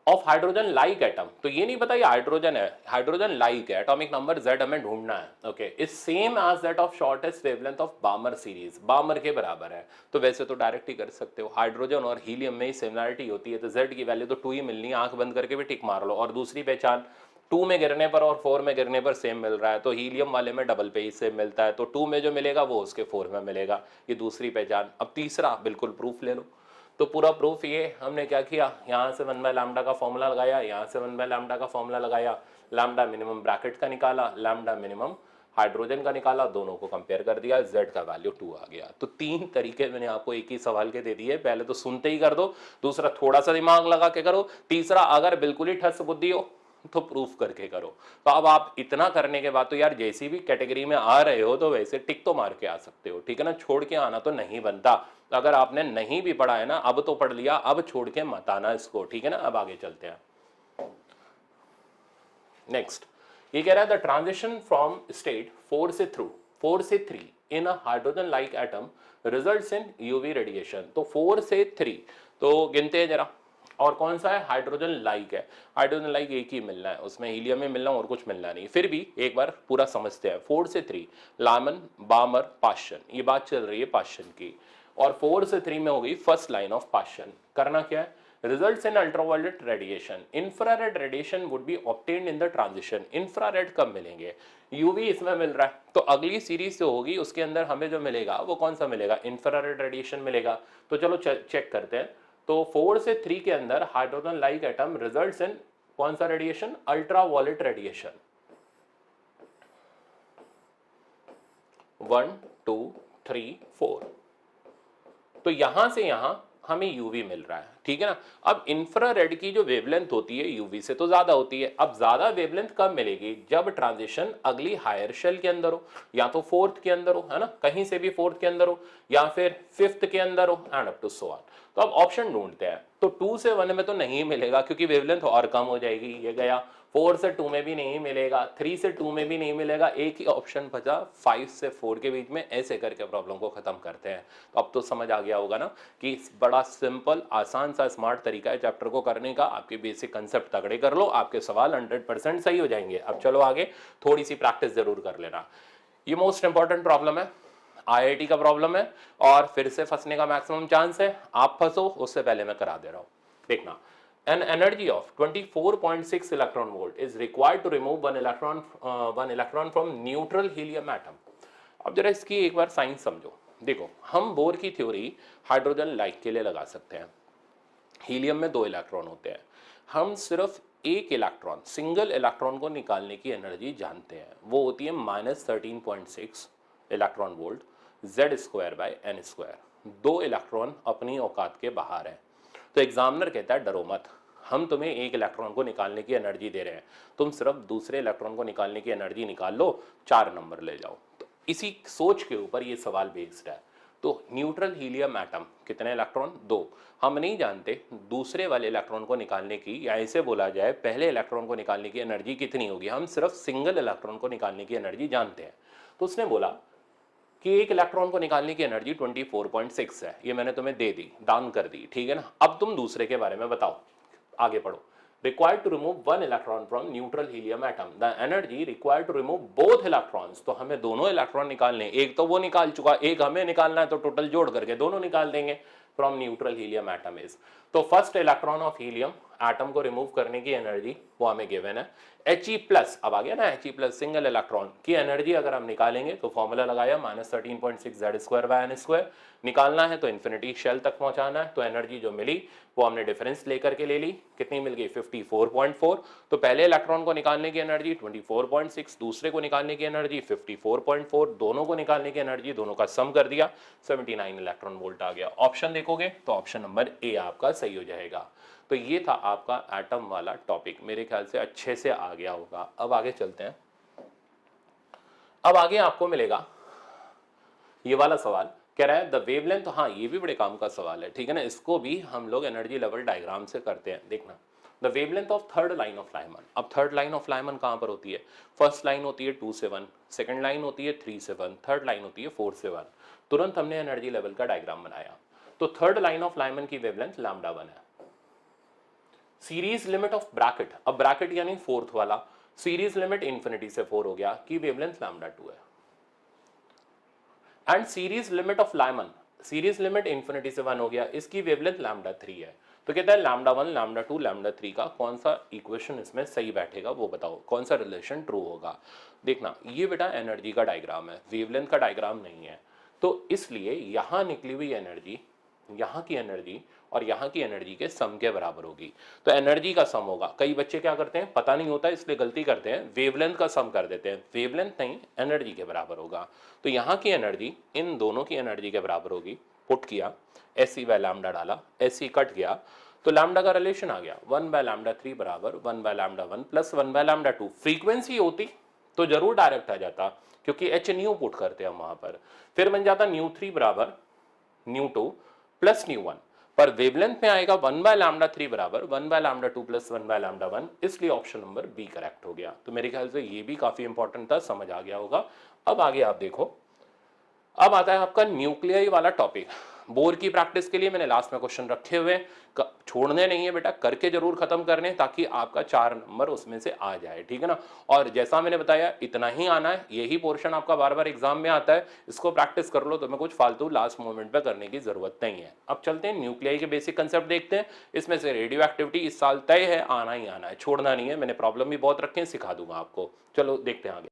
Of hydrogen like atom, तो ये नहीं पता ये हाइड्रोजन है, हाइड्रोजन लाइक है, एटॉमिक नंबर Z हमें ढूंढना है, okay, is same as that of shortest wavelength of Balmer series, Balmer के बराबर है। तो वैसे तो डायरेक्ट ही कर सकते हो, हाइड्रोजन और हीलियम में ही सिमिलरिटी होती है, तो Z की वैल्यू तो 2 ही मिलनी है, आंख बंद करके भी टिक मार लो। और दूसरी पहचान, 2 में गिरने पर और 4 में गिरने पर सेम मिल रहा है, तो हीलियम वाले में डबल पे ही सेम मिलता है, तो 2 में जो मिलेगा वो उसके 4 में मिलेगा, ये दूसरी पहचान। अब तीसरा बिल्कुल प्रूफ ले लो, तो पूरा प्रूफ ये हमने क्या किया, यहाँ से 1 बाय लैम्डा का फॉर्मूला लगाया, यहाँ से 1 बाय लैम्डा का फॉर्मूला लगाया, लैम्डा मिनिमम ब्रैकेट का निकाला, लैम्डा मिनिमम हाइड्रोजन का निकाला, दोनों को कंपेयर कर दिया, Z का वैल्यू 2 आ गया। तो 3 तरीके मैंने आपको एक ही सवाल के दे दिए, पहले तो सुनते ही कर दो, दूसरा थोड़ा सा दिमाग लगा के करो, तीसरा अगर बिल्कुल ही ठस बुद्धि हो तो प्रूफ करके करो। तो अब आप इतना करने के बाद तो यार जैसी भी कैटेगरी में आ रहे हो तो वैसे टिक तो मार के आ सकते हो, ठीक है ना, छोड़ के आना तो नहीं बनता। अगर आपने नहीं भी पढ़ा है ना, अब तो पढ़ लिया, अब छोड़ के मत आना इसको, ठीक है ना। अब आगे चलते हैं, नेक्स्ट ये कह रहा है द ट्रांजिशन फ्रॉम स्टेट 4 से 3 in a hydrogen like atom results in UV radiation. तो 4 से 3 तो गिनते हैं जरा, और कौन सा है, हाइड्रोजन लाइक है, हाइड्रोजन लाइक एक ही मिलना है, उसमें हीलियम में मिलना और कुछ मिलना नहीं, फिर भी एक बार पूरा समझते हैं। 4 से 3 लामन बामर पाशन, ये बात चल रही है पाशन की, और 4 से 3 में हो गई फर्स्ट लाइन ऑफ पाशन। करना क्या है, results in ultraviolet radiation, infrared radiation would be obtained in the transition। infrared कब मिलेंगे, यूवी इसमें मिल रहा है, तो अगली सीरीज जो होगी उसके अंदर हमें जो मिलेगा वो कौन सा मिलेगा, इंफ्रारेड रेडिएशन मिलेगा। तो चलो चेक करते हैं। तो 4 से 3 के अंदर हाइड्रोजन लाइक एटम रिजल्ट्स इन कौन सा रेडिएशन, अल्ट्रावायलेट रेडिएशन। 1 2 3 4, तो यहां से यहां हमें यूवी मिल रहा है, ठीक है ना। अब इंफ्रारेड की जो वेवलेंथ होती है यूवी से तो ज्यादा होती है। अब ज्यादा वेवलेंथ कब मिलेगी, जब ट्रांजिशन अगली हायर शेल के अंदर हो, या तो 4th के अंदर हो, है ना, कहीं से भी 4th के अंदर हो, या फिर 5th के अंदर हो, and up to so on. तो अब ऑप्शन ढूंढते हैं, तो 2 से 1 में तो नहीं मिलेगा क्योंकि वेवलेंथ और कम हो जाएगी, ये गया। 4 से 2 में भी नहीं मिलेगा, 3 से 2 में भी नहीं मिलेगा, एक ही ऑप्शन बचा 5 से 4 के बीच में। ऐसे करके प्रॉब्लम को खत्म करते हैं। तो अब तो समझ आ गया होगा ना कि बड़ा सिंपल आसान सा स्मार्ट तरीका है चैप्टर को करने का। आपके बेसिक कंसेप्ट तगड़े कर लो, आपके सवाल 100% सही हो जाएंगे। अब चलो आगे, थोड़ी सी प्रैक्टिस जरूर कर लेना। ये मोस्ट इंपॉर्टेंट प्रॉब्लम है, आईआईटी का प्रॉब्लम है, और फिर से फंसने का मैक्सिमम चांस है। आप फंसो उससे पहले मैं करा दे रहा हूं, देखना। An energy of 24.6 electron volt is required to remove one electron from neutral helium atom। अब जरा इसकी एक बार साइंस समझो। देखो, हम बोर की थ्योरी हाइड्रोजन लाइक के लिए लगा सकते हैं। हीलियम में 2 इलेक्ट्रॉन होते हैं, हम सिर्फ एक इलेक्ट्रॉन, सिंगल इलेक्ट्रॉन को निकालने की एनर्जी जानते हैं, वो होती है -13.6 इलेक्ट्रॉन वोल्ट Z²/n²। 2 इलेक्ट्रॉन अपनी औकात के बाहर है। तो एग्जामिनर कहता है डरो मत, हम तुम्हें एक इलेक्ट्रॉन को निकालने की एनर्जी दे रहे हैं, तुम सिर्फ दूसरे इलेक्ट्रॉन को निकालने की एनर्जी निकाल लो, 4 नंबर ले जाओ। तो इसी सोच के ऊपर ये सवाल बेस्ड है। तो न्यूट्रल हीलियम एटम कितने इलेक्ट्रॉन, 2, हम नहीं जानते दूसरे वाले इलेक्ट्रॉन को निकालने की, या ऐसे बोला जाए पहले इलेक्ट्रॉन को निकालने की एनर्जी कितनी होगी, हम सिर्फ सिंगल इलेक्ट्रॉन को निकालने की एनर्जी जानते हैं। तो उसने बोला कि एक इलेक्ट्रॉन को निकालने की एनर्जी 24.6 है, ये मैंने तुम्हें दे दी, दान कर दी, ठीक है ना। अब तुम दूसरे के बारे में बताओ, आगे पढ़ो। required to remove one electron from neutral helium atom, the energy required to remove both electrons। तो हमें दोनों इलेक्ट्रॉन निकालने, एक तो वो निकाल चुका, एक हमें निकालना है, तो टोटल जोड़ करके दोनों निकाल देंगे। From neutral helium atom is, तो first electron of helium atom को रिमूव करने की एनर्जी वो हमें गिवन है He+, अब आ गया ना He+, सिंगल इलेक्ट्रॉन की एनर्जी अगर हम निकालेंगे तो फॉर्मूला लगाया -13.6 Z²/n², निकालना है तो इन्फिनिटी शेल तक पहुंचाना है, तो एनर्जी जो मिली वो हमने डिफरेंस लेकर के ले ली, कितनी मिल गई 54.4। तो पहले इलेक्ट्रॉन को निकालने की एनर्जी 24.6, दूसरे को निकालने की एनर्जी 54.4, दोनों को निकालने की एनर्जी, दोनों का सम कर दिया, 79 इलेक्ट्रॉन वोल्ट आ गया। ऑप्शन देखोगे तो ऑप्शन नंबर ए आपका सही हो जाएगा। तो ये था आपका एटम वाला टॉपिक, मेरे ख्याल से अच्छे से आ गया होगा। अब आगे चलते हैं। अब आगे आपको मिलेगा ये वाला सवाल, कह रहा है द वेवलेंथ, हाँ ये भी बड़े काम का सवाल है, ठीक है ना, इसको भी हम लोग एनर्जी लेवल डायग्राम से करते हैं। देखना, the wavelength of third line of Lyman. अब थर्ड लाइन ऑफ लाइमन कहां पर होती है, फर्स्ट लाइन होती है 2 से 1, सेकंड लाइन होती है 3 से 1, थर्ड लाइन होती है 4 से 1। तुरंत हमने एनर्जी लेवल का डायग्राम बनाया। तो थर्ड लाइन ऑफ लाइमन की वेवलेंथ λ1 है, सीरीज लिमिट ऑफ ब्रैकेट, अब ब्रैकेट यानी फोर्थ वाला, सीरीज लिमिट इंफिनिटी से 4 हो गया की वेवलेंथ लैम्डा 2 है, and series limit of Lyman, series limit infinity से 1 हो गया, इसकी वेवलेंथ लैम्डा 3 है। तो कहता है लैम्डा 1 लैम्डा 2 लैम्डा 3 का कौन सा इक्वेशन इसमें सही बैठेगा वो बताओ, कौन सा रिलेशन ट्रू होगा। देखना ये बेटा एनर्जी का डायग्राम है, वेवलेंथ का डायग्राम नहीं है, तो इसलिए यहां निकली हुई एनर्जी यहाँ की एनर्जी और यहाँ की एनर्जी के सम के बराबर होगी। तो एनर्जी का सम होगा, कई बच्चे क्या करते हैं पता नहीं होता इसलिए गलती करते हैं, वेवलेंथ का सम कर देते हैं, वेवलेंथ नहीं एनर्जी के बराबर होगा। तो यहाँ की एनर्जी इन दोनों की एनर्जी के बराबर होगी, पुट किया एस बाय लैम्डा डाला, एस कट गया तो लैम्डा का रिलेशन आ गया 1 बाय लैम्डा 3 बराबर 1 by lambda 1 plus 1 by lambda 2। Frequency होती तो जरूर डायरेक्ट आ जाता, क्योंकि एच न्यू पुट करते हैं हम वहां पर, फिर बन जाता न्यू 3 बराबर न्यू 2 प्लस न्यू 1, पर वेवलेंथ में आएगा 1 बाय लैम्डा 3 बराबर 1 by lambda 2 plus 1 by lambda 1, इसलिए ऑप्शन नंबर बी करेक्ट हो गया। तो मेरे ख्याल से ये भी काफी इंपॉर्टेंट था, समझ आ गया होगा। अब आगे आप देखो, अब आता है आपका न्यूक्लियाई वाला टॉपिक। बोर की प्रैक्टिस के लिए मैंने लास्ट में क्वेश्चन रखे हुए, छोड़ने नहीं है बेटा, करके जरूर खत्म करने, ताकि आपका 4 नंबर उसमें से आ जाए, ठीक है ना। और जैसा मैंने बताया इतना ही आना है, यही पोर्शन आपका बार बार एग्जाम में आता है, इसको प्रैक्टिस कर लो, तो मैं कुछ फालतू लास्ट मोमेंट पे करने की जरूरत नहीं है। अब चलते हैं न्यूक्लियाई के बेसिक कंसेप्ट देखते हैं। इसमें से रेडियो एक्टिविटी इस साल तय है, आना ही आना है, छोड़ना नहीं है, मैंने प्रॉब्लम भी बहुत रखे हैं, सिखा दूंगा आपको। चलो देखते हैं आगे।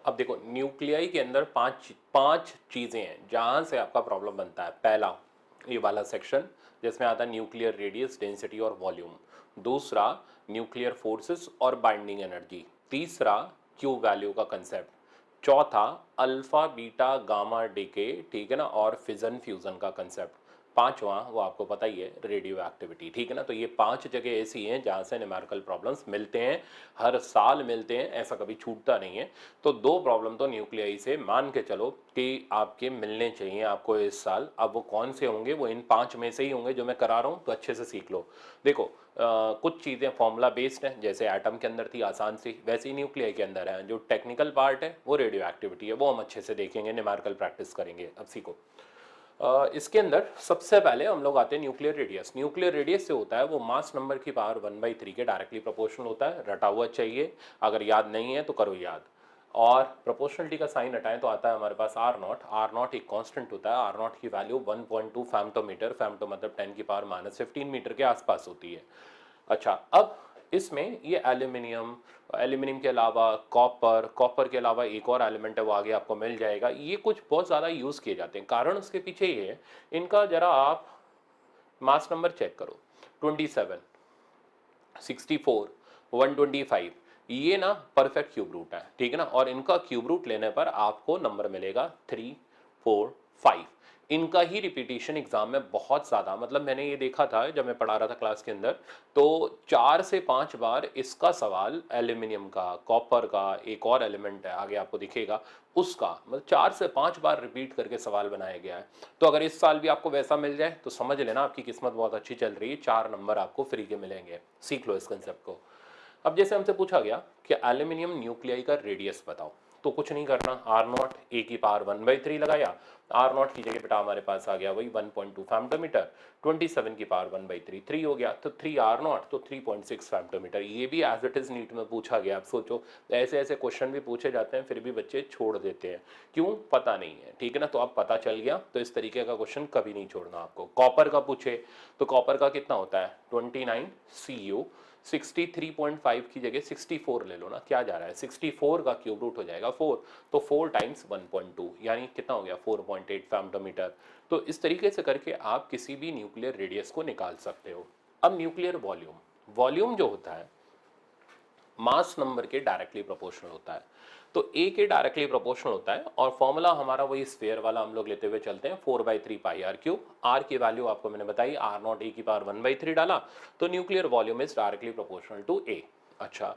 अब देखो न्यूक्लियाई के अंदर पांच चीजें हैं जहां से आपका प्रॉब्लम बनता है। पहला ये वाला सेक्शन जिसमें आता है न्यूक्लियर रेडियस, डेंसिटी और वॉल्यूम। दूसरा न्यूक्लियर फोर्सेस और बाइंडिंग एनर्जी। तीसरा क्यू वैल्यू का कंसेप्ट। चौथा अल्फा बीटा गामा डीके, ठीक है ना, और फिजन फ्यूजन का कंसेप्ट। पांचवा वो आपको पता ही है रेडियो एक्टिविटी, ठीक है ना। तो ये 5 जगह ऐसी हैं जहां से न्यूमेरिकल प्रॉब्लम्स मिलते हैं, हर साल मिलते हैं, ऐसा कभी छूटता नहीं है। तो 2 प्रॉब्लम तो न्यूक्लियाई से मान के चलो कि आपके मिलने चाहिए आपको इस साल। अब वो कौन से होंगे, वो इन 5 में से ही होंगे जो मैं करा रहा हूँ, तो अच्छे से सीख लो। देखो कुछ चीज़ें फॉर्मूला बेस्ड हैं, जैसे एटम के अंदर थी आसान सी, वैसे ही न्यूक्लियाई के अंदर है। जो टेक्निकल पार्ट है वो रेडियो एक्टिविटी है, वो हम अच्छे से देखेंगे, न्यूमेरिकल प्रैक्टिस करेंगे। अब सीखो। इसके अंदर सबसे पहले हम लोग आते हैं न्यूक्लियर रेडियस। न्यूक्लियर रेडियस से होता है वो मास नंबर की पावर 1/3 के डायरेक्टली प्रोपोर्शनल होता है, रटा हुआ चाहिए, अगर याद नहीं है तो करो याद। और प्रोपोर्शनलिटी का साइन हटाएं तो आता है हमारे पास आर नॉट। आर नॉट एक कांस्टेंट होता है, आर नॉट की वैल्यू 1.2 फेम्टोमीटर, फेम्टो मतलब 10 की पावर -15 मीटर के आसपास होती है। अच्छा, अब इसमें ये एल्यूमिनियम, एल्यूमिनियम के अलावा कॉपर, कॉपर के अलावा एक और एलिमेंट है वो आगे आपको मिल जाएगा, ये कुछ बहुत ज़्यादा यूज़ किए जाते हैं। कारण उसके पीछे ये है, इनका जरा आप मास नंबर चेक करो, 27, 64, 125, ये ना परफेक्ट क्यूब रूट है, ठीक है ना। और इनका क्यूब रूट लेने पर आपको नंबर मिलेगा 3, 4, 5। इनका ही रिपीटेशन एग्जाम में बहुत ज़्यादा, मतलब मैंने ये देखा था जब मैं पढ़ा रहा था क्लास के अंदर, तो 4 से 5 बार इसका सवाल एल्यूमिनियम का, कॉपर का, एक और एलिमेंट है आगे आपको दिखेगा उसका, मतलब 4 से 5 बार रिपीट करके सवाल बनाया गया है। तो अगर इस साल भी आपको वैसा मिल जाए तो समझ लेना आपकी किस्मत बहुत अच्छी चल रही है, 4 नंबर आपको फ्री के मिलेंगे। सीख लो इस कंसेप्ट को। अब जैसे हमसे पूछा गया कि एल्यूमिनियम न्यूक्लियाई का रेडियस बताओ, तो कुछ नहीं करना, आर नॉट ए की पावर 1/3 लगाया, आर नॉट की जगह बेटा हमारे पास आ गया वही 1.2 फेम्टोमीटर, 27 की पावर 1/3 3 हो गया, तो 3 आर नॉट तो 3.6 फेम्टोमीटर। ये भी एज इट इज नीट में पूछा गया। आप सोचो ऐसे ऐसे क्वेश्चन भी पूछे जाते हैं फिर भी बच्चे छोड़ देते हैं, क्यों पता नहीं है, ठीक है ना। तो अब पता चल गया, तो इस तरीके का क्वेश्चन कभी नहीं छोड़ना आपको। कॉपर का पूछे तो कॉपर का कितना होता है 29 Cu, 63.5 की जगह 64 ले लो ना, क्या जा रहा है, 64 का क्यूब रूट हो जाएगा 4, तो 4 टाइम्स 1.2 यानी कितना हो गया 4.8 फेम्टोमीटर। तो इस तरीके से करके आप किसी भी न्यूक्लियर रेडियस को निकाल सकते हो। अब न्यूक्लियर वॉल्यूम, वॉल्यूम जो होता है मास नंबर के डायरेक्टली प्रोपोर्शनल होता है, तो ए के डायरेक्टली प्रोपोर्शनल होता है, और फॉर्मूला हमारा वही स्फीयर वाला हम लोग लेते हुए चलते हैं, 4/3 पाई आर क्यूब। आर की वैल्यू आपको मैंने बताई, आर नॉट ए की पावर 1/3 डाला, तो nuclear volume is directly proportional to A. अच्छा,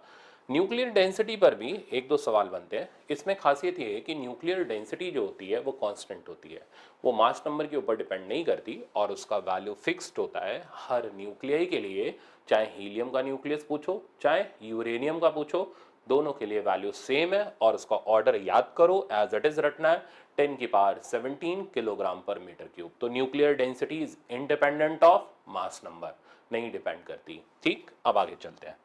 न्यूक्लियर डेंसिटी पर भी एक दो सवाल बनते हैं। इसमें खासियत ये है कि न्यूक्लियर डेंसिटी जो होती है वो कांस्टेंट होती है, वो मास नंबर के ऊपर डिपेंड नहीं करती, और उसका वैल्यू फिक्स्ड होता है हर न्यूक्लियाई के लिए। चाहे हीलियम का न्यूक्लियस पूछो चाहे यूरेनियम का पूछो, दोनों के लिए वैल्यू सेम है, और उसका ऑर्डर याद करो एज इट इज रटना है, 10 की पावर 17 किलोग्राम पर मीटर क्यूब। तो nuclear density is independent of mass number, नहीं डिपेंड करती। ठीक, अब आगे चलते हैं।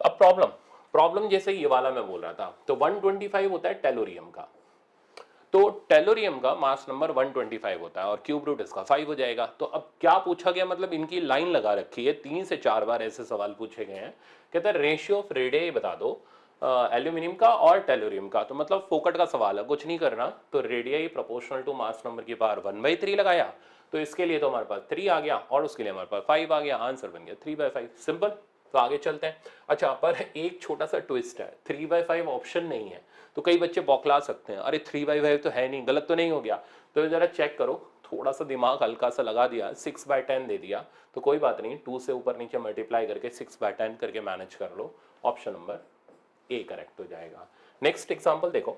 अब प्रॉब्लम, प्रॉब्लम जैसे ये वाला मैं बोल रहा था, तो 125 होता है टेलोरियम का, तो टेलोरियम का मास नंबर 125 होता है और क्यूब रूट इसका 5 हो जाएगा। तो अब क्या पूछा गया, मतलब इनकी लाइन लगा रखी है, 3 से 4 बार ऐसे सवाल पूछे गए हैं। कहता है रेशियो ऑफ रेडियस बता दो एल्यूमिनियम का और टेलोरियम का। तो मतलब फोकट का सवाल है, कुछ नहीं करना, तो radius proportional to mass number की पावर 1/3 लगाया, तो इसके लिए तो हमारे पास 3 आ गया और उसके लिए हमारे पास 5 आ गया, आंसर बन गया 3/5। सिंपल। तो आगे चलते हैं। अच्छा, पर एक छोटा सा ट्विस्ट है, 3/5 ऑप्शन नहीं है, तो कई बच्चे बौखला सकते हैं, अरे 3/5 तो है नहीं, गलत तो नहीं हो गया। तो जरा चेक करो, थोड़ा सा दिमाग हल्का सा लगा दिया, 6/10 दे दिया, तो कोई बात नहीं, 2 से ऊपर नीचे मल्टीप्लाई करके 6/10 करके मैनेज कर लो, ऑप्शन नंबर ए करेक्ट हो जाएगा। नेक्स्ट एग्जाम्पल देखो,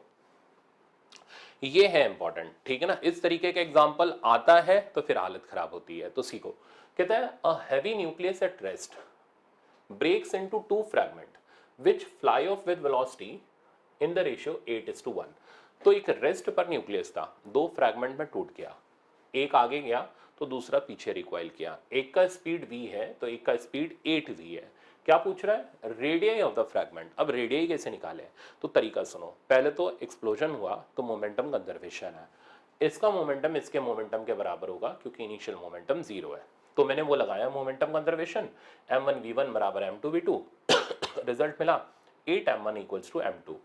ये है इंपॉर्टेंट, ठीक है ना, इस तरीके का एग्जाम्पल आता है तो फिर हालत खराब होती है। तो सीखो, कहता है a heavy nucleus at rest breaks into two fragment which fly off with velocity in the ratio 8:1। तो एक रेस्ट पर न्यूक्लियस था, दो फ्रैगमेंट में टूट गया, एक आगे गया तो दूसरा पीछे रिकॉइल किया, एक का स्पीड v है तो एक का स्पीड 8v है। क्या पूछ रहा है, रेडियस ऑफ द फ्रैगमेंट। अब रेडियस कैसे निकाले, तो तरीका सुनो, पहले तो एक्सप्लोजन हुआ तो मोमेंटम कंजर्वेशन है, इसका मोमेंटम इसके मोमेंटम के बराबर होगा क्योंकि इनिशियल मोमेंटम 0 है, तो मैंने वो लगाया मोमेंटम कंजर्वेशन, m1v1 बराबर m2v2 रिजल्ट मिला 8m1 इक्वल्स टू m2।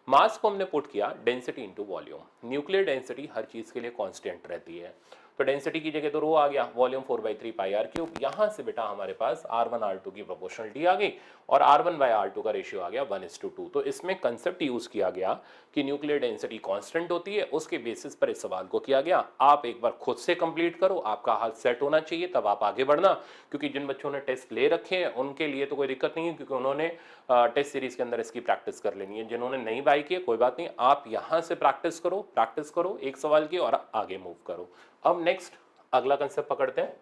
मास को हमने पुट किया density into volume, nuclear density हर चीज के लिए कांस्टेंट रहती है, तो डेंसिटी की जगह तो रो आ गया, वॉल्यूम 4/3 पाई आर क्यूब। यहां से बेटा हमारे पास r1 r2 की प्रोपोर्शनलिटी आ गई और r1/r2 का रेशियो आ गया 1:2। तो इसमें कंसेप्ट यूज किया गया कि न्यूक्लियर डेंसिटी कांस्टेंट होती है, उसके बेसिस पर इस सवाल को किया गया। आप एक बार खुद से कंप्लीट करो, आपका हाथ सेट होना चाहिए, तब आप आगे बढ़ना, क्योंकि जिन बच्चों ने टेस्ट ले रखे हैं उनके लिए तो कोई दिक्कत नहीं है, क्योंकि उन्होंने टेस्ट सीरीज के अंदर इसकी प्रैक्टिस कर लेनी है। जिन्होंने नहीं बाई की कोई बात नहीं, आप यहां से प्रैक्टिस करो एक सवाल की और आगे मूव करो। अब नेक्स्ट अगला कंसेप्ट पकड़ते हैं,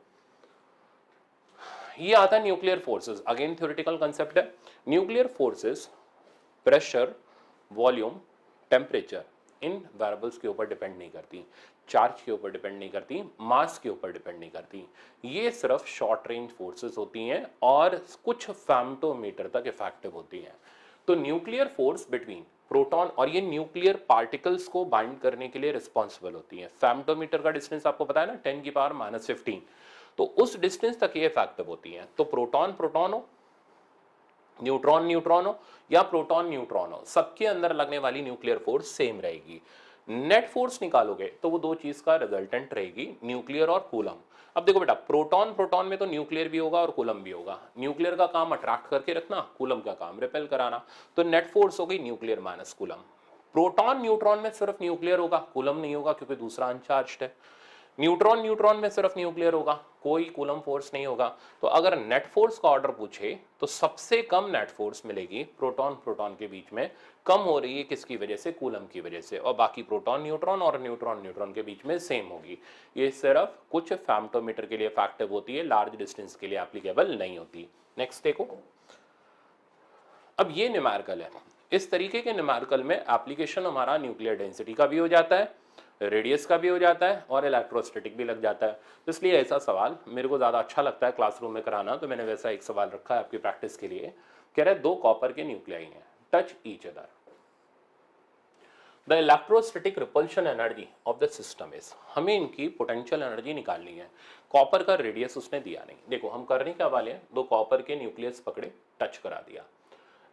ये आता है nuclear forces, again theoretical concept है। Nuclear forces pressure, volume, temperature इन वेरिएबल्स के ऊपर डिपेंड नहीं करती, चार्ज के ऊपर डिपेंड नहीं करती, मास के ऊपर डिपेंड नहीं करती, ये सिर्फ शॉर्ट रेंज फोर्सेस होती हैं और कुछ फेम्टोमीटर तक इफेक्टिव होती हैं। तो न्यूक्लियर फोर्स बिटवीन प्रोटॉन और ये न्यूक्लियर पार्टिकल्स को बाइंड करने के लिए रिस्पॉन्सिबल होती है। फेम्टोमीटर का डिस्टेंस आपको पता है ना, 10⁻⁻15, तो उस डिस्टेंस तक ये इफेक्टिव होती हैं। तो प्रोटॉन प्रोटॉन हो, न्यूट्रॉन न्यूट्रॉन हो या प्रोटॉन न्यूट्रॉन हो, सबके अंदर लगने वाली न्यूक्लियर फोर्स सेम रहेगी। नेट फोर्स निकालोगे तो वो दो चीज का रिजल्टेंट रहेगी, न्यूक्लियर और कूलम। अब देखो बेटा, प्रोटॉन प्रोटॉन में तो न्यूक्लियर भी होगा और कूलम भी होगा, न्यूक्लियर का काम अट्रैक्ट करके रखना, कूलम का काम रिपेल कराना, तो नेट फोर्स हो गई nuclear minus coulomb. Proton neutron में सिर्फ न्यूक्लियर होगा, कूलम नहीं होगा क्योंकि दूसरा अनचार्ज्ड है। न्यूट्रॉन न्यूट्रॉन में सिर्फ न्यूक्लियर होगा, कोई कूलम फोर्स नहीं होगा। तो अगर नेट फोर्स का ऑर्डर पूछे तो सबसे कम नेट फोर्स मिलेगी प्रोटॉन प्रोटॉन के बीच में, कम हो रही है किसकी वजह से, कूलम की वजह से, और बाकी प्रोटॉन न्यूट्रॉन और न्यूट्रॉन न्यूट्रॉन के बीच में सेम होगी। ये सिर्फ कुछ फेम्टोमीटर के लिए इफेक्टिव होती है, लार्ज डिस्टेंस के लिए एप्लीकेबल नहीं होती। नेक्स्ट देखो, अब ये न्यूमेरिकल है, इस तरीके के न्यूमेरिकल में एप्लीकेशन हमारा न्यूक्लियर डेंसिटी का भी हो जाता है, रेडियस का भी हो जाता है और इलेक्ट्रोस्टैटिक भी लग जाता है। तो इसलिए ऐसा सवाल मेरे को ज़्यादा अच्छा लगता है क्लासरूम में कराना, तो मैंने वैसा एक सवाल रखा है आपकी प्रैक्टिस के लिए। कह रहे दो कॉपर के न्यूक्लियाई हैं, touch each other, the electrostatic repulsion energy of the system is, हमें इनकी पोटेंशियल एनर्जी निकालनी है। कॉपर का रेडियस उसने दिया नहीं, देखो हम करने क्या वाले हैं, दो कॉपर के न्यूक्लियस पकड़े, टच करा दिया,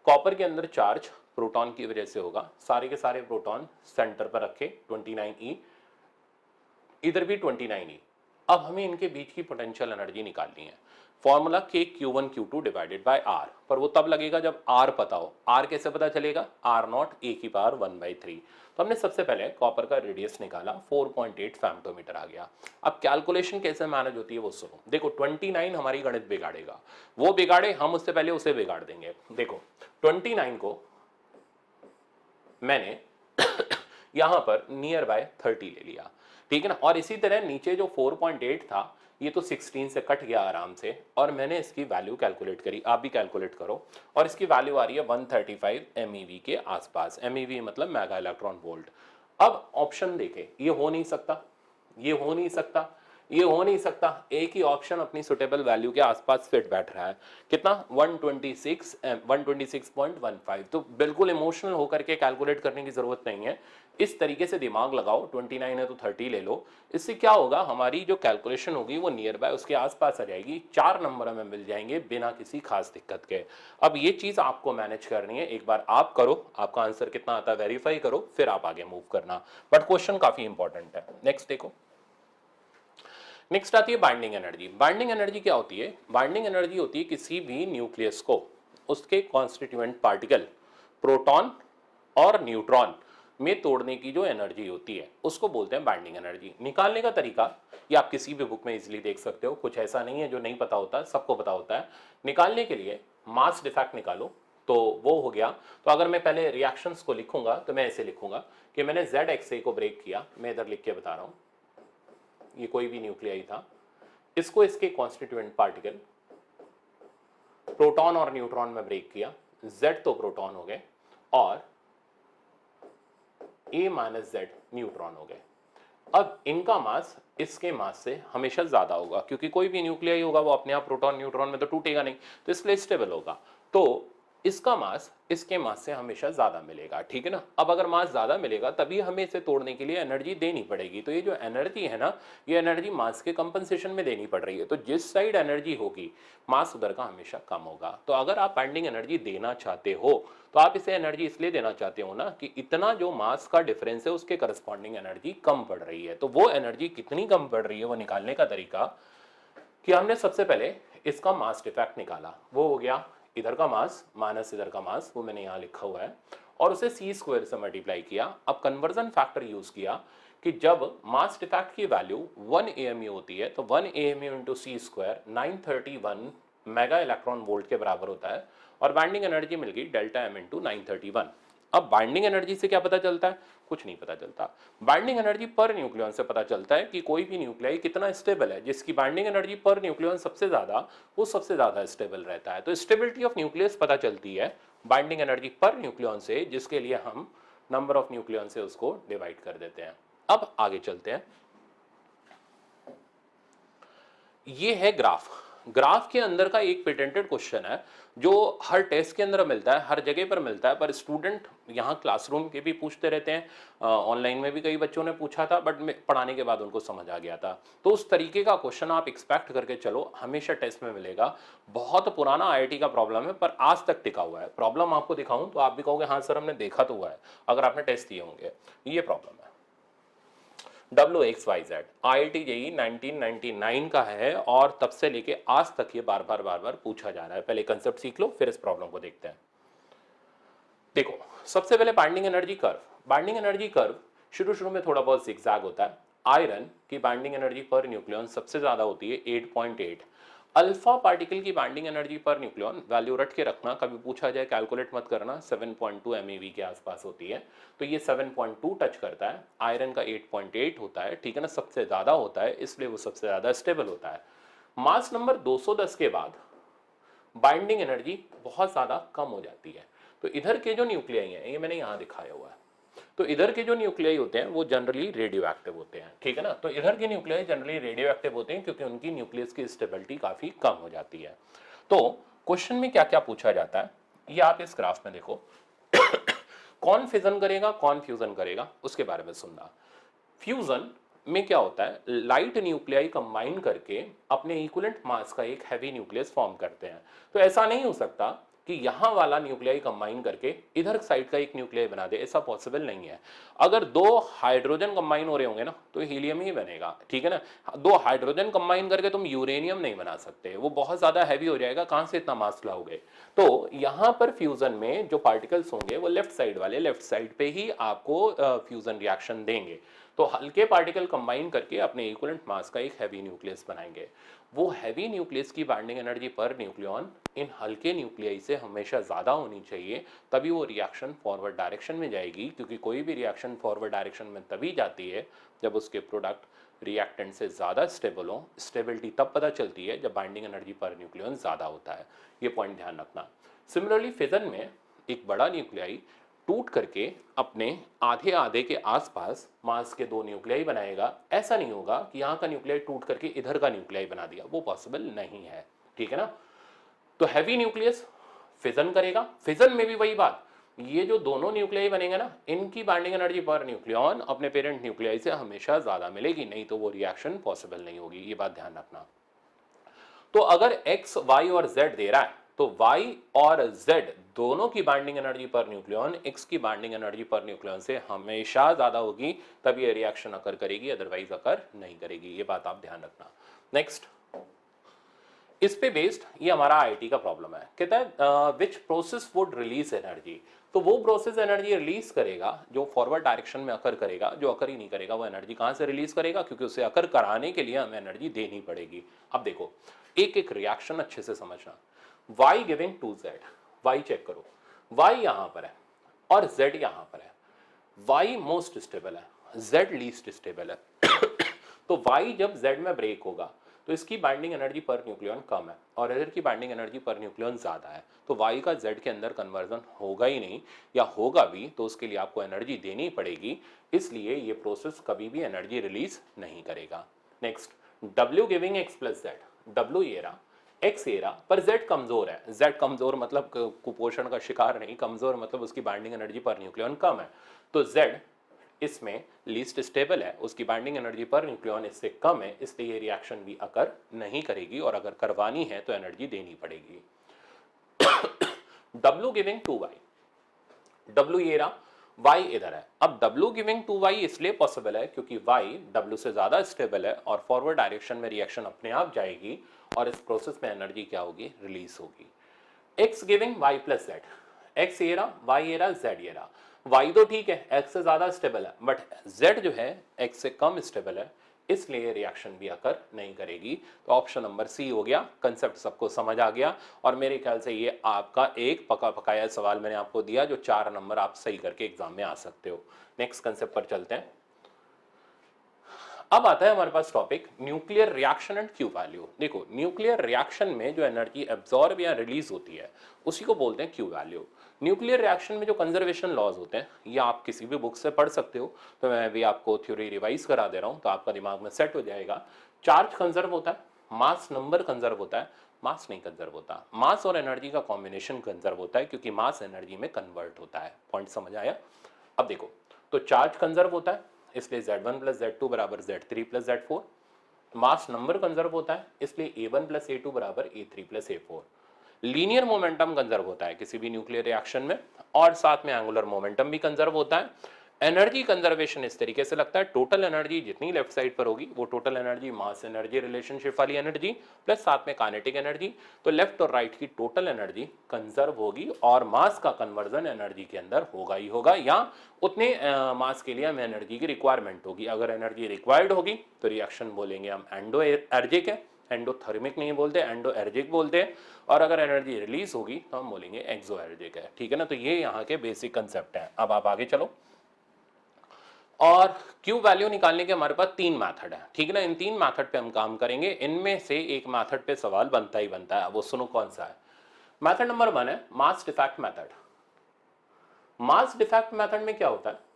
कॉपर के अंदर चार्ज प्रोटॉन की वजह से होगा, सारे के सारे प्रोटॉन सेंटर पर रखे 29e, इधर भी 29e। अब हमें इनके बीच की पोटेंशियल एनर्जी निकालनी है, formula Q1 Q2 divided by R, पर वो तब लगेगा जब R पता हो। R कैसे पता चलेगा, R0 a की पावर 1/3। तो हमने सबसे पहले कॉपर का रेडियस निकाला, 4.8 फेम्टोमीटर आ गया। अब कैलकुलेशन कैसे मैनेज होती है वो सुनो, देखो 29 हमारी गणित बिगाड़ेगा, वो बिगाड़े हम उससे पहले उसे बिगाड़ देंगे। देखो 29 को मैंने यहां पर नियर बाय 30 ले लिया, ठीक है ना, और इसी तरह नीचे जो 4.8 था ये तो 16 से कट गया आराम से, और मैंने इसकी वैल्यू कैलकुलेट करी, आप भी कैलकुलेट करो, और इसकी वैल्यू आ रही है 135 MeV के आसपास, MeV मतलब मेगा इलेक्ट्रॉन वोल्ट। अब ऑप्शन देखे, ये हो नहीं सकता, ये हो नहीं सकता, ये हो नहीं सकता, एक ही ऑप्शन अपनी सुटेबल वैल्यू के आसपास फिट बैठ रहा है। कितना 126 126.15। तो बिल्कुल इमोशनल होकर के कैलकुलेट करने की जरूरत नहीं है, इस तरीके से दिमाग लगाओ, 29 है तो 30 ले लो। इससे क्या होगा, हमारी जो कैलकुलेशन होगी वो नियर बाय उसके आसपास आ जाएगी, 4 नंबर हमें मिल जाएंगे बिना किसी खास दिक्कत के। अब ये चीज आपको मैनेज करनी है, एक बार आप करो, आपका आंसर कितना आता है वेरीफाई करो, फिर आप आगे मूव करना। बट क्वेश्चन काफी इंपॉर्टेंट है। नेक्स्ट देखो, नेक्स्ट आती है बाइंडिंग एनर्जी। बाइंडिंग एनर्जी क्या होती है? बाइंडिंग एनर्जी होती है किसी भी न्यूक्लियस को उसके कॉन्स्टिट्यूएंट पार्टिकल प्रोटॉन और न्यूट्रॉन में तोड़ने की जो एनर्जी होती है उसको बोलते हैं बाइंडिंग एनर्जी। निकालने का तरीका ये आप किसी भी बुक में इजीली देख सकते हो, कुछ ऐसा नहीं है जो नहीं पता होता, सबको पता होता है। निकालने के लिए मास डिफेक्ट निकालो, तो वो हो गया। तो अगर मैं पहले रिएक्शंस को लिखूंगा तो मैं ऐसे लिखूंगा कि मैंने ZXA को ब्रेक किया, मैं इधर लिख के बता रहा हूं, ये कोई भी न्यूक्लियाई था, इसको इसके कॉन्स्टिट्यूएंट पार्टिकल प्रोटॉन और न्यूट्रॉन में ब्रेक किया, Z तो प्रोटॉन हो गए और A माइनस Z न्यूट्रॉन हो गए। अब इनका मास इसके मास से हमेशा ज्यादा होगा, क्योंकि कोई भी न्यूक्लियाई होगा वो अपने आप प्रोटॉन न्यूट्रॉन में तो टूटेगा नहीं, तो इसलिए स्टेबल होगा। तो इसका मास इसके मास से हमेशा ज्यादा मिलेगा, ठीक है ना। अब अगर मास ज्यादा मिलेगा तभी हमें इसे तोड़ने के लिए एनर्जी देनी पड़ेगी। तो ये जो एनर्जी है ना, ये एनर्जी मास के कंपनसेशन में देनी पड़ रही है। तो जिस साइड एनर्जी होगी मास उधर का हमेशा कम होगा। तो अगर आप बाइंडिंग एनर्जी देना चाहते हो तो आप इसे एनर्जी इसलिए देना चाहते हो ना कि इतना जो मास का डिफरेंस है उसके करस्पॉन्डिंग एनर्जी कम पड़ रही है। तो वो एनर्जी कितनी कम पड़ रही है वो निकालने का तरीका कि हमने सबसे पहले इसका मास डिफेक्ट निकाला, वो हो गया इधर का मास माइनस इधर का मास, वो मैंने यहां लिखा हुआ है, और उसे c² से मल्टीप्लाई किया। अब कन्वर्जन फैक्टर यूज किया कि जब मास डिफेक्ट की वैल्यू 1 AMU होती है तो 1 AMU into c² 931 mega electron volt के बराबर होता है, और बाइंडिंग एनर्जी मिल गई डेल्टा m इंटू 931। अब बाइंडिंग एनर्जी से क्या पता चलता है? कुछ नहीं पता चलता। बाइंडिंग एनर्जी पर न्यूक्लियन से पता चलता है कि कोई भी न्यूक्लियाई कितना स्टेबल है। जिसकी बाइंडिंग एनर्जी पर न्यूक्लियन सबसे ज्यादा, वो सबसे ज्यादा स्टेबल रहता है। तो स्टेबिलिटी ऑफ न्यूक्लियस पता चलती है बाइंडिंग एनर्जी पर न्यूक्लियन से, जिसके लिए हम नंबर ऑफ न्यूक्लियन से उसको डिवाइड कर देते हैं। अब आगे चलते हैं, ये है ग्राफ। ग्राफ के अंदर का एक पेटेंटेड क्वेश्चन है जो हर टेस्ट के अंदर मिलता है, हर जगह पर मिलता है, पर स्टूडेंट यहाँ क्लासरूम के भी पूछते रहते हैं, ऑनलाइन में भी कई बच्चों ने पूछा था, बट पढ़ाने के बाद उनको समझ आ गया था। तो उस तरीके का क्वेश्चन आप एक्सपेक्ट करके चलो, हमेशा टेस्ट में मिलेगा। बहुत पुराना IIT का प्रॉब्लम है पर आज तक टिका हुआ है। प्रॉब्लम आपको दिखाऊं तो आप भी कहोगे हाँ सर हमने देखा तो हुआ है, अगर आपने टेस्ट दिए होंगे। ये प्रॉब्लम है WXYZ, IIT JEE 1999 का है, और तब से लेके आज तक ये बार बार पूछा जा रहा है। पहले कंसेप्ट सीख लो फिर इस प्रॉब्लम को देखते हैं। देखो सबसे पहले binding energy curve. Binding energy curve शुरू में थोड़ा बहुत जिगजैग होता है। आयरन की बाइंडिंग एनर्जी पर न्यूक्लियन सबसे ज्यादा होती है 8.8। अल्फा पार्टिकल की binding energy per nucleon, value रट के रखना, कभी पूछा जाए कैलकुलेट मत करना, 7.2 MeV के आसपास होती है। तो ये 7.2 टच करता है। आयरन का 8.8 होता है, ठीक है ना, सबसे ज्यादा होता है, इसलिए वो सबसे ज्यादा स्टेबल होता है। मास नंबर 210 के बाद बाइंडिंग एनर्जी बहुत ज्यादा कम हो जाती है। तो इधर के जो न्यूक्लियाई हैं, ये मैंने यहां दिखाया हुआ है, तो इधर के जो न्यूक्लियाई होते हैं वो जनरली रेडियो एक्टिव होते हैं, ठीक है ना। तो इधर के न्यूक्लियाई जनरली रेडियो एक्टिव होते हैं क्योंकि उनकी न्यूक्लियस की स्टेबिलिटी काफी कम हो जाती है। तो क्वेश्चन में क्या क्या पूछा जाता है ये आप इस ग्राफ में देखो। कौन फिजन करेगा कौन फ्यूजन करेगा उसके बारे में सुनना। फ्यूजन में क्या होता है, लाइट न्यूक्लियाई कंबाइन करके अपने इक्विवेलेंट मास का एक हैवी न्यूक्लियस फॉर्म करते हैं। तो ऐसा नहीं हो सकता कि यहां वाला न्यूक्लियाई कंबाइन करके इधर साइड का एक न्यूक्लियाई बना दे, ऐसा पॉसिबल नहीं है। अगर दो हाइड्रोजन कंबाइन हो रहे होंगे ना तो हीलियम ही बनेगा, ठीक है ना। दो हाइड्रोजन कंबाइन करके तुम यूरेनियम नहीं बना सकते, वो बहुत ज्यादा हैवी हो जाएगा, कहां से इतना मास लाओगे। तो यहां पर फ्यूजन में जो पार्टिकल्स होंगे वो लेफ्ट साइड वाले लेफ्ट साइड पे ही आपको फ्यूजन रिएक्शन देंगे। तो हल्के पार्टिकल कंबाइन करके अपने इक्विवेलेंट मास का एक हैवी न्यूक्लियस बनाएंगे। वो हैवी न्यूक्लियस की बाइंडिंग एनर्जी पर न्यूक्लियन इन हल्के न्यूक्लियाई से हमेशा ज्यादा होनी चाहिए, तभी वो रिएक्शन फॉरवर्ड डायरेक्शन में जाएगी। क्योंकि कोई भी रिएक्शन फॉरवर्ड डायरेक्शन में तभी जाती है जब उसके प्रोडक्ट रिएक्टेंट से ज्यादा स्टेबल हो। स्टेबिलिटी तब पता चलती है जब बाइंडिंग एनर्जी पर न्यूक्लियन ज्यादा होता है। ये पॉइंट ध्यान रखना। सिमिलरली फिजन में एक बड़ा न्यूक्लियाई टूट करके अपने आधे आधे के आसपास मास के 2 न्यूक्लियाई बनाएगा। ऐसा नहीं होगा कि यहाँ का न्यूक्लियाई टूट करके इधर का न्यूक्लियाई बना दिया, वो पॉसिबल नहीं है, ठीक है ना। तो हैवी न्यूक्लियस फिजन करेगा, फिजन में भी वही बात, ये जो दोनों न्यूक्लियाई बनेंगे ना, इनकी बाइंडिंग एनर्जी पर न्यूक्लियन अपने पेरेंट न्यूक्लियाई से हमेशा ज्यादा मिलेगी, नहीं तो वो रिएक्शन पॉसिबल नहीं होगी, ये बात ध्यान रखना। तो अगर x, y और z दे रहा है तो y और z दोनों की binding energy per nucleon x की बाइंडिंग एनर्जी पर न्यूक्लियन से हमेशा ज्यादा होगी, तब ये रिएक्शन अकर करेगी, अदरवाइज अकर नहीं करेगी, ये बात आप ध्यान रखना। नेक्स्ट, इस पे बेस्ड ये हमारा आईटी का प्रॉब्लम है, कहता है which process would release energy. तो वो प्रोसेस एनर्जी रिलीज करेगा जो फॉरवर्ड डायरेक्शन में अकर करेगा, जो अकर ही नहीं करेगा वो एनर्जी कहां से रिलीज करेगा, क्योंकि उसे अकर कराने के लिए हमें एनर्जी देनी पड़ेगी। अब देखो एक एक रिएक्शन अच्छे से समझना। y giving to z, y check करो, y यहां पर है और z यहां पर है, y मोस्ट स्टेबल है, z लीस्ट स्टेबल है। तो y जब z में ब्रेक होगा तो इसकी बाइंडिंग एनर्जी पर न्यूक्लियन कम है और इधर की बाइंडिंग एनर्जी पर न्यूक्लियन ज्यादा है, तो y का z के अंदर कन्वर्जन होगा ही नहीं, या होगा भी तो उसके लिए आपको एनर्जी देनी पड़ेगी, इसलिए ये प्रोसेस कभी भी एनर्जी रिलीज नहीं करेगा। Next, w giving x plus z, w ये रहा, x ये रहा, पर z कमजोर है, z कमजोर मतलब कुपोषण का शिकार नहीं, कमजोर मतलब उसकी बाइंडिंग एनर्जी पर न्यूक्लियन कम है, तो z इसमें लीस्ट स्टेबल है, उसकी बाइंडिंग एनर्जी पर न्यूक्लियन इससे कम है, इसलिए ये रिएक्शन भी अकर नहीं करेगी, और अगर करवानी है तो एनर्जी देनी पड़ेगी। W गिविंग 2y, W ये रहा, y इधर है। अब W गिविंग 2y इसलिए पॉसिबल है क्योंकि y W से ज्यादा स्टेबल है और फॉरवर्ड डायरेक्शन में रिएक्शन अपने आप जाएगी और इस प्रोसेस में एनर्जी क्या होगी, रिलीज होगी। x giving y plus z, x ये रहा, y ये रहा, z ये रहा। y तो ठीक है, x से ज्यादा स्टेबल है, बट z जो है x से कम स्टेबल है, इसलिए रिएक्शन भी अकर नहीं करेगी। तो ऑप्शन नंबर सी हो गया। कंसेप्ट सबको समझ आ गया, और मेरे ख्याल से ये आपका एक पका पकाया सवाल मैंने आपको दिया जो 4 नंबर आप सही करके एग्जाम में आ सकते हो। नेक्स्ट कंसेप्ट पर चलते हैं। अब आता है हमारे पास topic nuclear reaction and Q value. देखो न्यूक्लियर रिएक्शन में जो एनर्जी एब्जॉर्ब या रिलीज होती है उसी को बोलते हैं क्यू वैल्यू। न्यूक्लियर रिएक्शन में जो कंजर्वेशन लॉज होते हैं ये आप किसी भी बुक से पढ़ सकते हो, तो मैं भी आपको थ्योरी रिवाइज करा दे रहा हूं तो आपका दिमाग में सेट हो जाएगा। चार्ज कंजर्व होता है, मास नंबर कंजर्व होता है, मास नहीं कंजर्व होता, मास और एनर्जी का कॉम्बिनेशन कंजर्व होता है क्योंकि मास एनर्जी में कन्वर्ट होता है। पॉइंट समझ आया? अब देखो, तो चार्ज कंजर्व होता है इसलिए Z1 प्लस Z2 बराबर Z3 plus Z4। Mass number conserve होता है इसलिए A1 प्लस A2 बराबर A3 plus A4। Linear momentum conserve होता है किसी भी न्यूक्लियर रिएक्शन में, और साथ में एंगुलर मोमेंटम भी कंजर्व होता है। एनर्जी कंजर्वेशन इस तरीके से लगता है, टोटल एनर्जी जितनी लेफ्ट साइड पर होगी वो total energy mass energy relationship वाली एनर्जी प्लस साथ में काइनेटिक एनर्जी, तो लेफ्ट और राइट की टोटल एनर्जी कंजर्व होगी और मास का कन्वर्जन एनर्जी के अंदर होगा ही होगा, या उतने मास के लिए हमें एनर्जी की रिक्वायरमेंट होगी। अगर एनर्जी रिक्वायर्ड होगी तो रिएक्शन बोलेंगे हम एंडो एर्जिक है, एंडोथर्मिक नहीं बोलते, एंडो एर्जिक बोलते हैं, और अगर एनर्जी रिलीज होगी तो हम बोलेंगे एक्सो एर्जिक है। ठीक है ना, तो ये यहाँ के बेसिक कंसेप्ट है। अब आप आगे चलो, और क्यू वैल्यू निकालने के हमारे पास 3 मेथड है। ठीक है ना, इन 3 मेथड पे हम काम करेंगे, इनमें से एक मेथड पे सवाल बनता ही बनता है, वो सुनो कौन सा है। मेथड नंबर 1 है mass defect method. Mass defect method में क्या होता है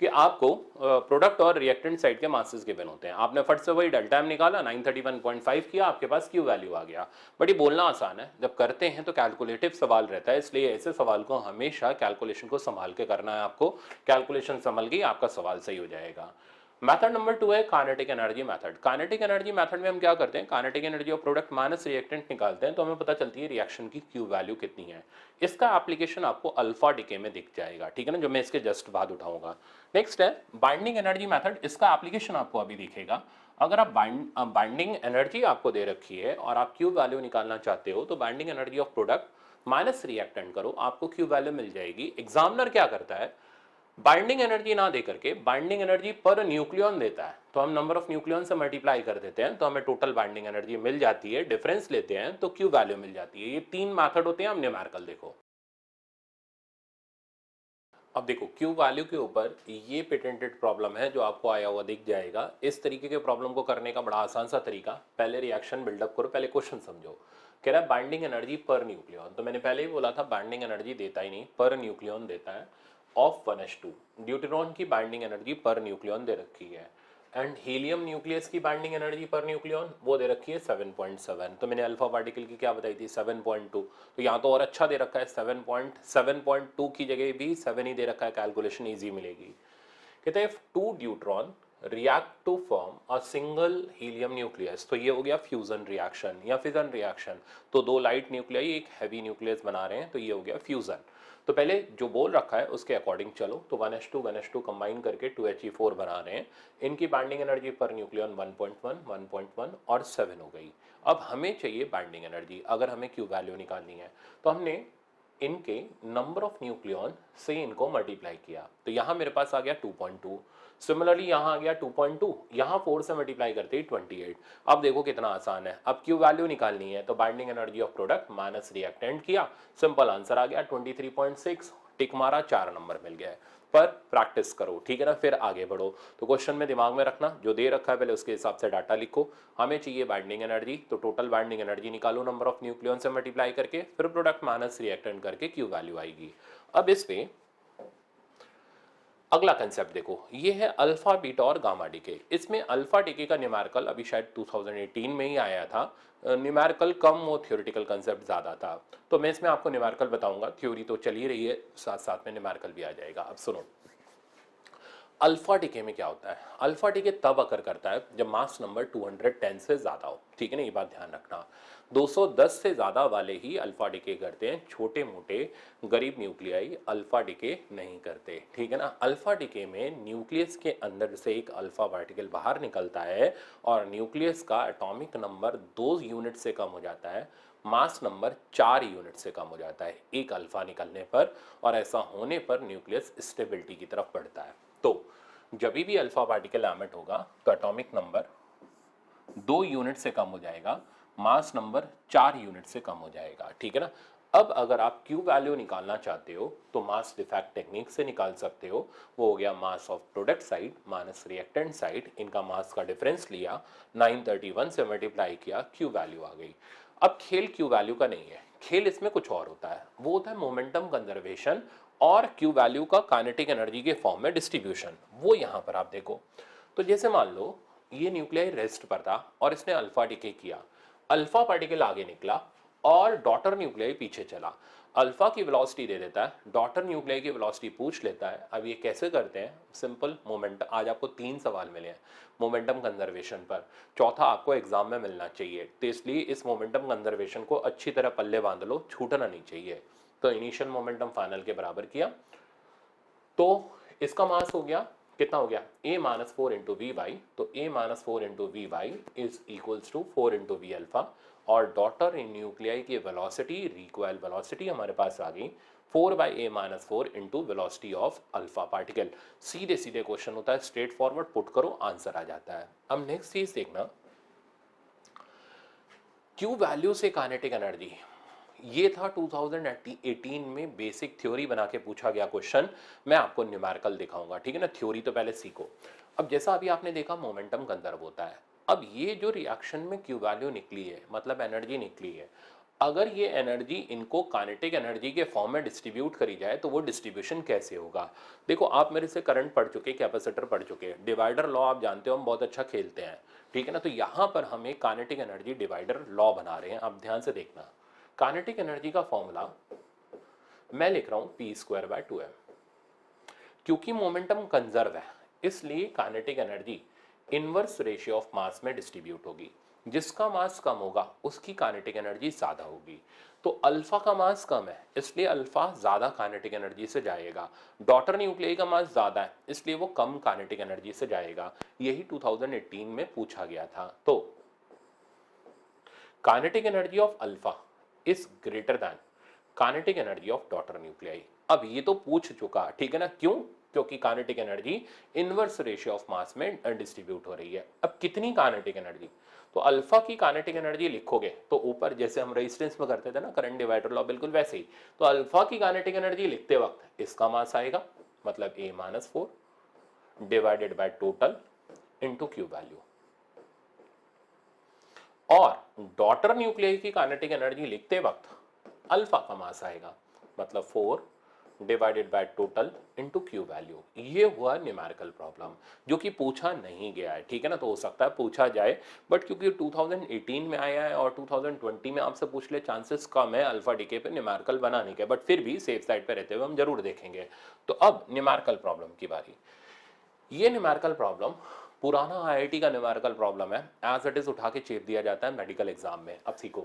कि आपको प्रोडक्ट और रिएक्टेंट साइड के मासेस गिवन होते हैं, आपने फट से वही डेल्टा एम निकाला 931.5 किया, आपके पास क्यू वैल्यू आ गया। बट ये बोलना आसान है, जब करते हैं तो कैलकुलेटिव सवाल रहता है, इसलिए ऐसे सवाल को हमेशा कैलकुलेशन को संभाल के करना है। आपको कैलकुलेशन संभल गई, आपका सवाल सही हो जाएगा। मेथड नंबर 2 है kinetic energy method. Kinetic energy method में हम क्या करते हैं, kinetic energy of product minus reactant निकालते हैं, तो हमें पता चलती है रिएक्शन की क्यू वैल्यू कितनी है। इसका एप्लीकेशन आपको अल्फा डिके में दिख जाएगा। ठीक है ना, जो मैं इसके जस्ट बाद उठाऊंगा। नेक्स्ट है बाइंडिंग एनर्जी मेथड, इसका एप्लीकेशन आपको अभी दिखेगा। अगर आप बाइंडिंग एनर्जी आपको दे रखी है और आप क्यू वैल्यू निकालना चाहते हो तो binding energy of product minus reactant करो, आपको क्यू वैल्यू मिल जाएगी। एग्जामिनर क्या करता है, बाइंडिंग एनर्जी ना दे करके बाइंडिंग एनर्जी पर न्यूक्लियन देता है, तो हम नंबर ऑफ न्यूक्लियन से मल्टीप्लाई कर देते हैं तो हमें टोटल बाइंडिंग एनर्जी मिल जाती है, डिफरेंस लेते हैं तो क्यू वैल्यू मिल जाती है। ये 3 मेथड होते हैं। हम न्यूमेरिकल देखो, अब देखो क्यू वैल्यू के ऊपर ये पेटेंटेड प्रॉब्लम है जो आपको आया हुआ दिख जाएगा। इस तरीके के प्रॉब्लम को करने का बड़ा आसान सा तरीका, पहले रिएक्शन बिल्डअप करो, पहले क्वेश्चन समझो। कह रहा है बाइंडिंग एनर्जी पर न्यूक्लियन, तो मैंने पहले ही बोला था बाइंडिंग एनर्जी देता ही नहीं, पर न्यूक्लियन देता है ऑफ 1s2। ड्यूटेरॉन की बाइंडिंग एनर्जी पर न्यूक्लियन दे रखी है, एंड हीलियम न्यूक्लियस की बाइंडिंग एनर्जी पर न्यूक्लियन वो दे रखी है 7.7। तो मैंने अल्फा पार्टिकल की क्या बताई थी 7.2, तो यहाँ तो और अच्छा दे रखा है 7.2 की जगह भी 7 ही दे रखा है, कैलकुलेशन इजी मिलेगी। कहते हैं two deuteron react to form a single helium nucleus, तो ये हो गया फ्यूजन रिएक्शन या फिजन रिएक्शन। तो दो लाइट न्यूक्लियाई एक हैवी न्यूक्लियस बना रहे हैं, तो ये हो गया फ्यूजन। तो पहले जो बोल रखा है उसके अकॉर्डिंग चलो, तो 1s2 कंबाइन करके 2He4 बना रहे हैं। इनकी बाइंडिंग एनर्जी पर न्यूक्लियन 1.1 1.1 और 7 हो गई। अब हमें चाहिए बाइंडिंग एनर्जी, अगर हमें क्यू वैल्यू निकालनी है तो हमने इनके नंबर ऑफ न्यूक्लियन से इनको मल्टीप्लाई किया, तो यहाँ मेरे पास आ गया 2.2। सिमिलरली यहाँ आ गया 2.2, यहाँ 4 से मल्टीप्लाई करते ही 28। अब देखो कितना आसान है, अब क्यू वैल्यू निकालनी है तो binding energy of product minus reactant किया, सिंपल आंसर आ गया 23.6। टिक मारा, 4 नंबर मिल गया। पर प्रैक्टिस करो, ठीक है ना, फिर आगे बढ़ो। तो क्वेश्चन में दिमाग में रखना जो दे रखा है पहले उसके हिसाब से डाटा लिखो। हमें चाहिए बाइंडिंग एनर्जी, तो टोटल बाइंडिंग एनर्जी निकालो नंबर ऑफ न्यूक्लियन से मल्टीप्लाई करके, फिर प्रोडक्ट माइनस रिएक्टेंट करके क्यू वैल्यू आएगी। अब इस पे अगला कंसेप्ट देखो, ये है अल्फा बीटा और गामा डीके। इसमें अल्फा डीके का न्यूमेरिकल अभी शायद 2018 में ही आया था, न्यूमेरिकल कम और थ्योरेटिकल कंसेप्ट ज़्यादा था। तो मैं इसमें आपको न्यूमेरिकल बताऊंगा, थ्योरी तो चल ही रही है, साथ साथ में न्यूमेरिकल भी आ जाएगा। अब सुनो, अल्फा डीके में क्या होता है, अल्फा डीके तब अकर करता है जब मास नंबर 210 से ज़्यादा हो, ठीक है ना, ये बात ध्यान रखना। 210 से ज़्यादा वाले ही अल्फा डीके करते हैं, छोटे मोटे गरीब न्यूक्लियाई अल्फा डीके नहीं करते, ठीक है ना। अल्फा डीके में न्यूक्लियस के अंदर से एक अल्फा पार्टिकल बाहर निकलता है और न्यूक्लियस का एटॉमिक नंबर 2 यूनिट से कम हो जाता है, मास नंबर 4 यूनिट से कम हो जाता है एक अल्फा निकलने पर, और ऐसा होने पर न्यूक्लियस स्टेबिलिटी की तरफ बढ़ता है। तो जब भी अल्फा पार्टिकल एमिट होगा तो एटॉमिक नंबर 2 यूनिट से कम हो जाएगा, मास नंबर 4 यूनिट से कम हो जाएगा, ठीक है ना। अब अगर आप क्यू वैल्यू निकालना चाहते हो तो मास डिफेक्ट टेक्निक से निकाल सकते हो। वो हो गया mass of product side minus reactant side, इनका मास का डिफरेंस लिया, 931 से मल्टीप्लाई किया, क्यू वैल्यू आ गई। अब खेल क्यू वैल्यू का नहीं है, खेल इसमें कुछ और होता है, वो होता है मोमेंटम कंजर्वेशन और क्यू वैल्यू का काइनेटिक एनर्जी के फॉर्म में डिस्ट्रीब्यूशन। वो यहाँ पर आप देखो, तो जैसे मान लो ये न्यूक्लियाई रेस्ट पर था और इसने अल्फा डीके किया, अल्फा पार्टिकल आगे निकला और डॉटर न्यूक्लियाई पीछे चला। अल्फा की वेलोसिटी दे देता है, डॉटर न्यूक्लियाई की वेलोसिटी पूछ लेता है। अब ये कैसे करते हैं, सिंपल मोमेंट, आज आपको 3 सवाल मिले हैं मोमेंटम कंजर्वेशन पर, चौथा आपको एग्जाम में मिलना चाहिए, तो इसलिए इस मोमेंटम कंजर्वेशन को अच्छी तरह पल्ले बांध लो, छूटना नहीं चाहिए। तो इनिशियल मोमेंटम फाइनल के बराबर किया, तो इसका मास हो गया कितना हो गया, a minus 4 into V Y, तो a minus 4 into V Y is equals to 4 into V alpha, और डॉटर इन न्यूक्लियाई की वेलोसिटी, रिक्वायल वेलोसिटी हमारे पास आ गई 4 by A minus 4 into velocity of alpha particle. सीधे सीधे क्वेश्चन होता है, स्ट्रेट फॉरवर्ड पुट करो आंसर आ जाता है। अब नेक्स्ट चीज देखना, क्यू वैल्यू से काइनेटिक एनर्जी, ये था 2018 में बेसिक थ्योरी बना के पूछा गया क्वेश्चन। मैं आपको न्यूमेरिकल दिखाऊंगा, ठीक है ना, थ्योरी तो पहले सीखो। अब जैसा अभी आपने देखा मोमेंटम कंजर्व होता है, अब ये जो रिएक्शन में क्यू वैल्यू निकली है, मतलब एनर्जी निकली है, अगर ये एनर्जी इनको काइनेटिक एनर्जी के फॉर्म में डिस्ट्रीब्यूट करी जाए तो वो डिस्ट्रीब्यूशन कैसे होगा। देखो आप मेरे से करंट पढ़ चुके, कैपेसिटर पढ़ चुके, डिवाइडर लॉ आप जानते हो, हम बहुत अच्छा खेलते हैं, ठीक है ना। तो यहाँ पर हम एक काइनेटिक एनर्जी डिवाइडर लॉ बना रहे हैं। आप ध्यान से देखना, काइनेटिक एनर्जी का फॉर्मूला मैं लिख रहा हूं p²/2m। क्योंकि मोमेंटम कंजर्व है इसलिए kinetic energy inverse ratio of mass में डिस्ट्रीब्यूट होगी, जिसका मास कम होगा उसकी काइनेटिक एनर्जी ज्यादा होगी। तो अल्फा का मास कम है इसलिए अल्फा ज्यादा काइनेटिक एनर्जी से जाएगा, डॉटर न्यूक्लियाई का मास ज्यादा है इसलिए वो कम काइनेटिक एनर्जी से जाएगा। यही 2018 में पूछा गया था। तो kinetic energy of alpha is greater than kinetic energy of daughter nuclei. अब ये तो पूछ चुका, ठीक है ना, क्यों, क्योंकि kinetic energy inverse ratio of mass में डिस्ट्रीब्यूट हो रही है। अब कितनी काइनेटिक एनर्जी, तो अल्फा की काइनेटिक एनर्जी लिखोगे तो ऊपर जैसे हम रेजिस्टेंस में करते थे ना करंट डिवाइडर लॉ, बिल्कुल वैसे ही। तो अल्फा की काइनेटिक एनर्जी लिखते वक्त इसका मास आएगा, मतलब a minus 4 divided by total into Q value. और डॉटर न्यूक्लियस की काइनेटिक एनर्जी लिखते वक्त अल्फा का मास आएगा, मतलब 4 divided by total into Q value. ये हुआ न्यूमेरिकल प्रॉब्लम जो कि पूछा नहीं गया है, ठीक है ना। तो हो सकता है पूछा जाए, बट क्योंकि 2018 में आया है और 2020 में आपसे पूछ ले, चांसेस कम है अल्फा डीके पे न्यूमेरिकल बनाने के, बट फिर भी सेफ साइड पे रहते हुए हम जरूर देखेंगे। तो अब न्यूमेरिकल प्रॉब्लम की बारी। ये न्यूमेरिकल प्रॉब्लम पुराना आईआईटी का न्यूमेरिकल प्रॉब्लम है, एज इट इज उठा के चेप दिया जाता है मेडिकल एग्जाम में। अब सीखो,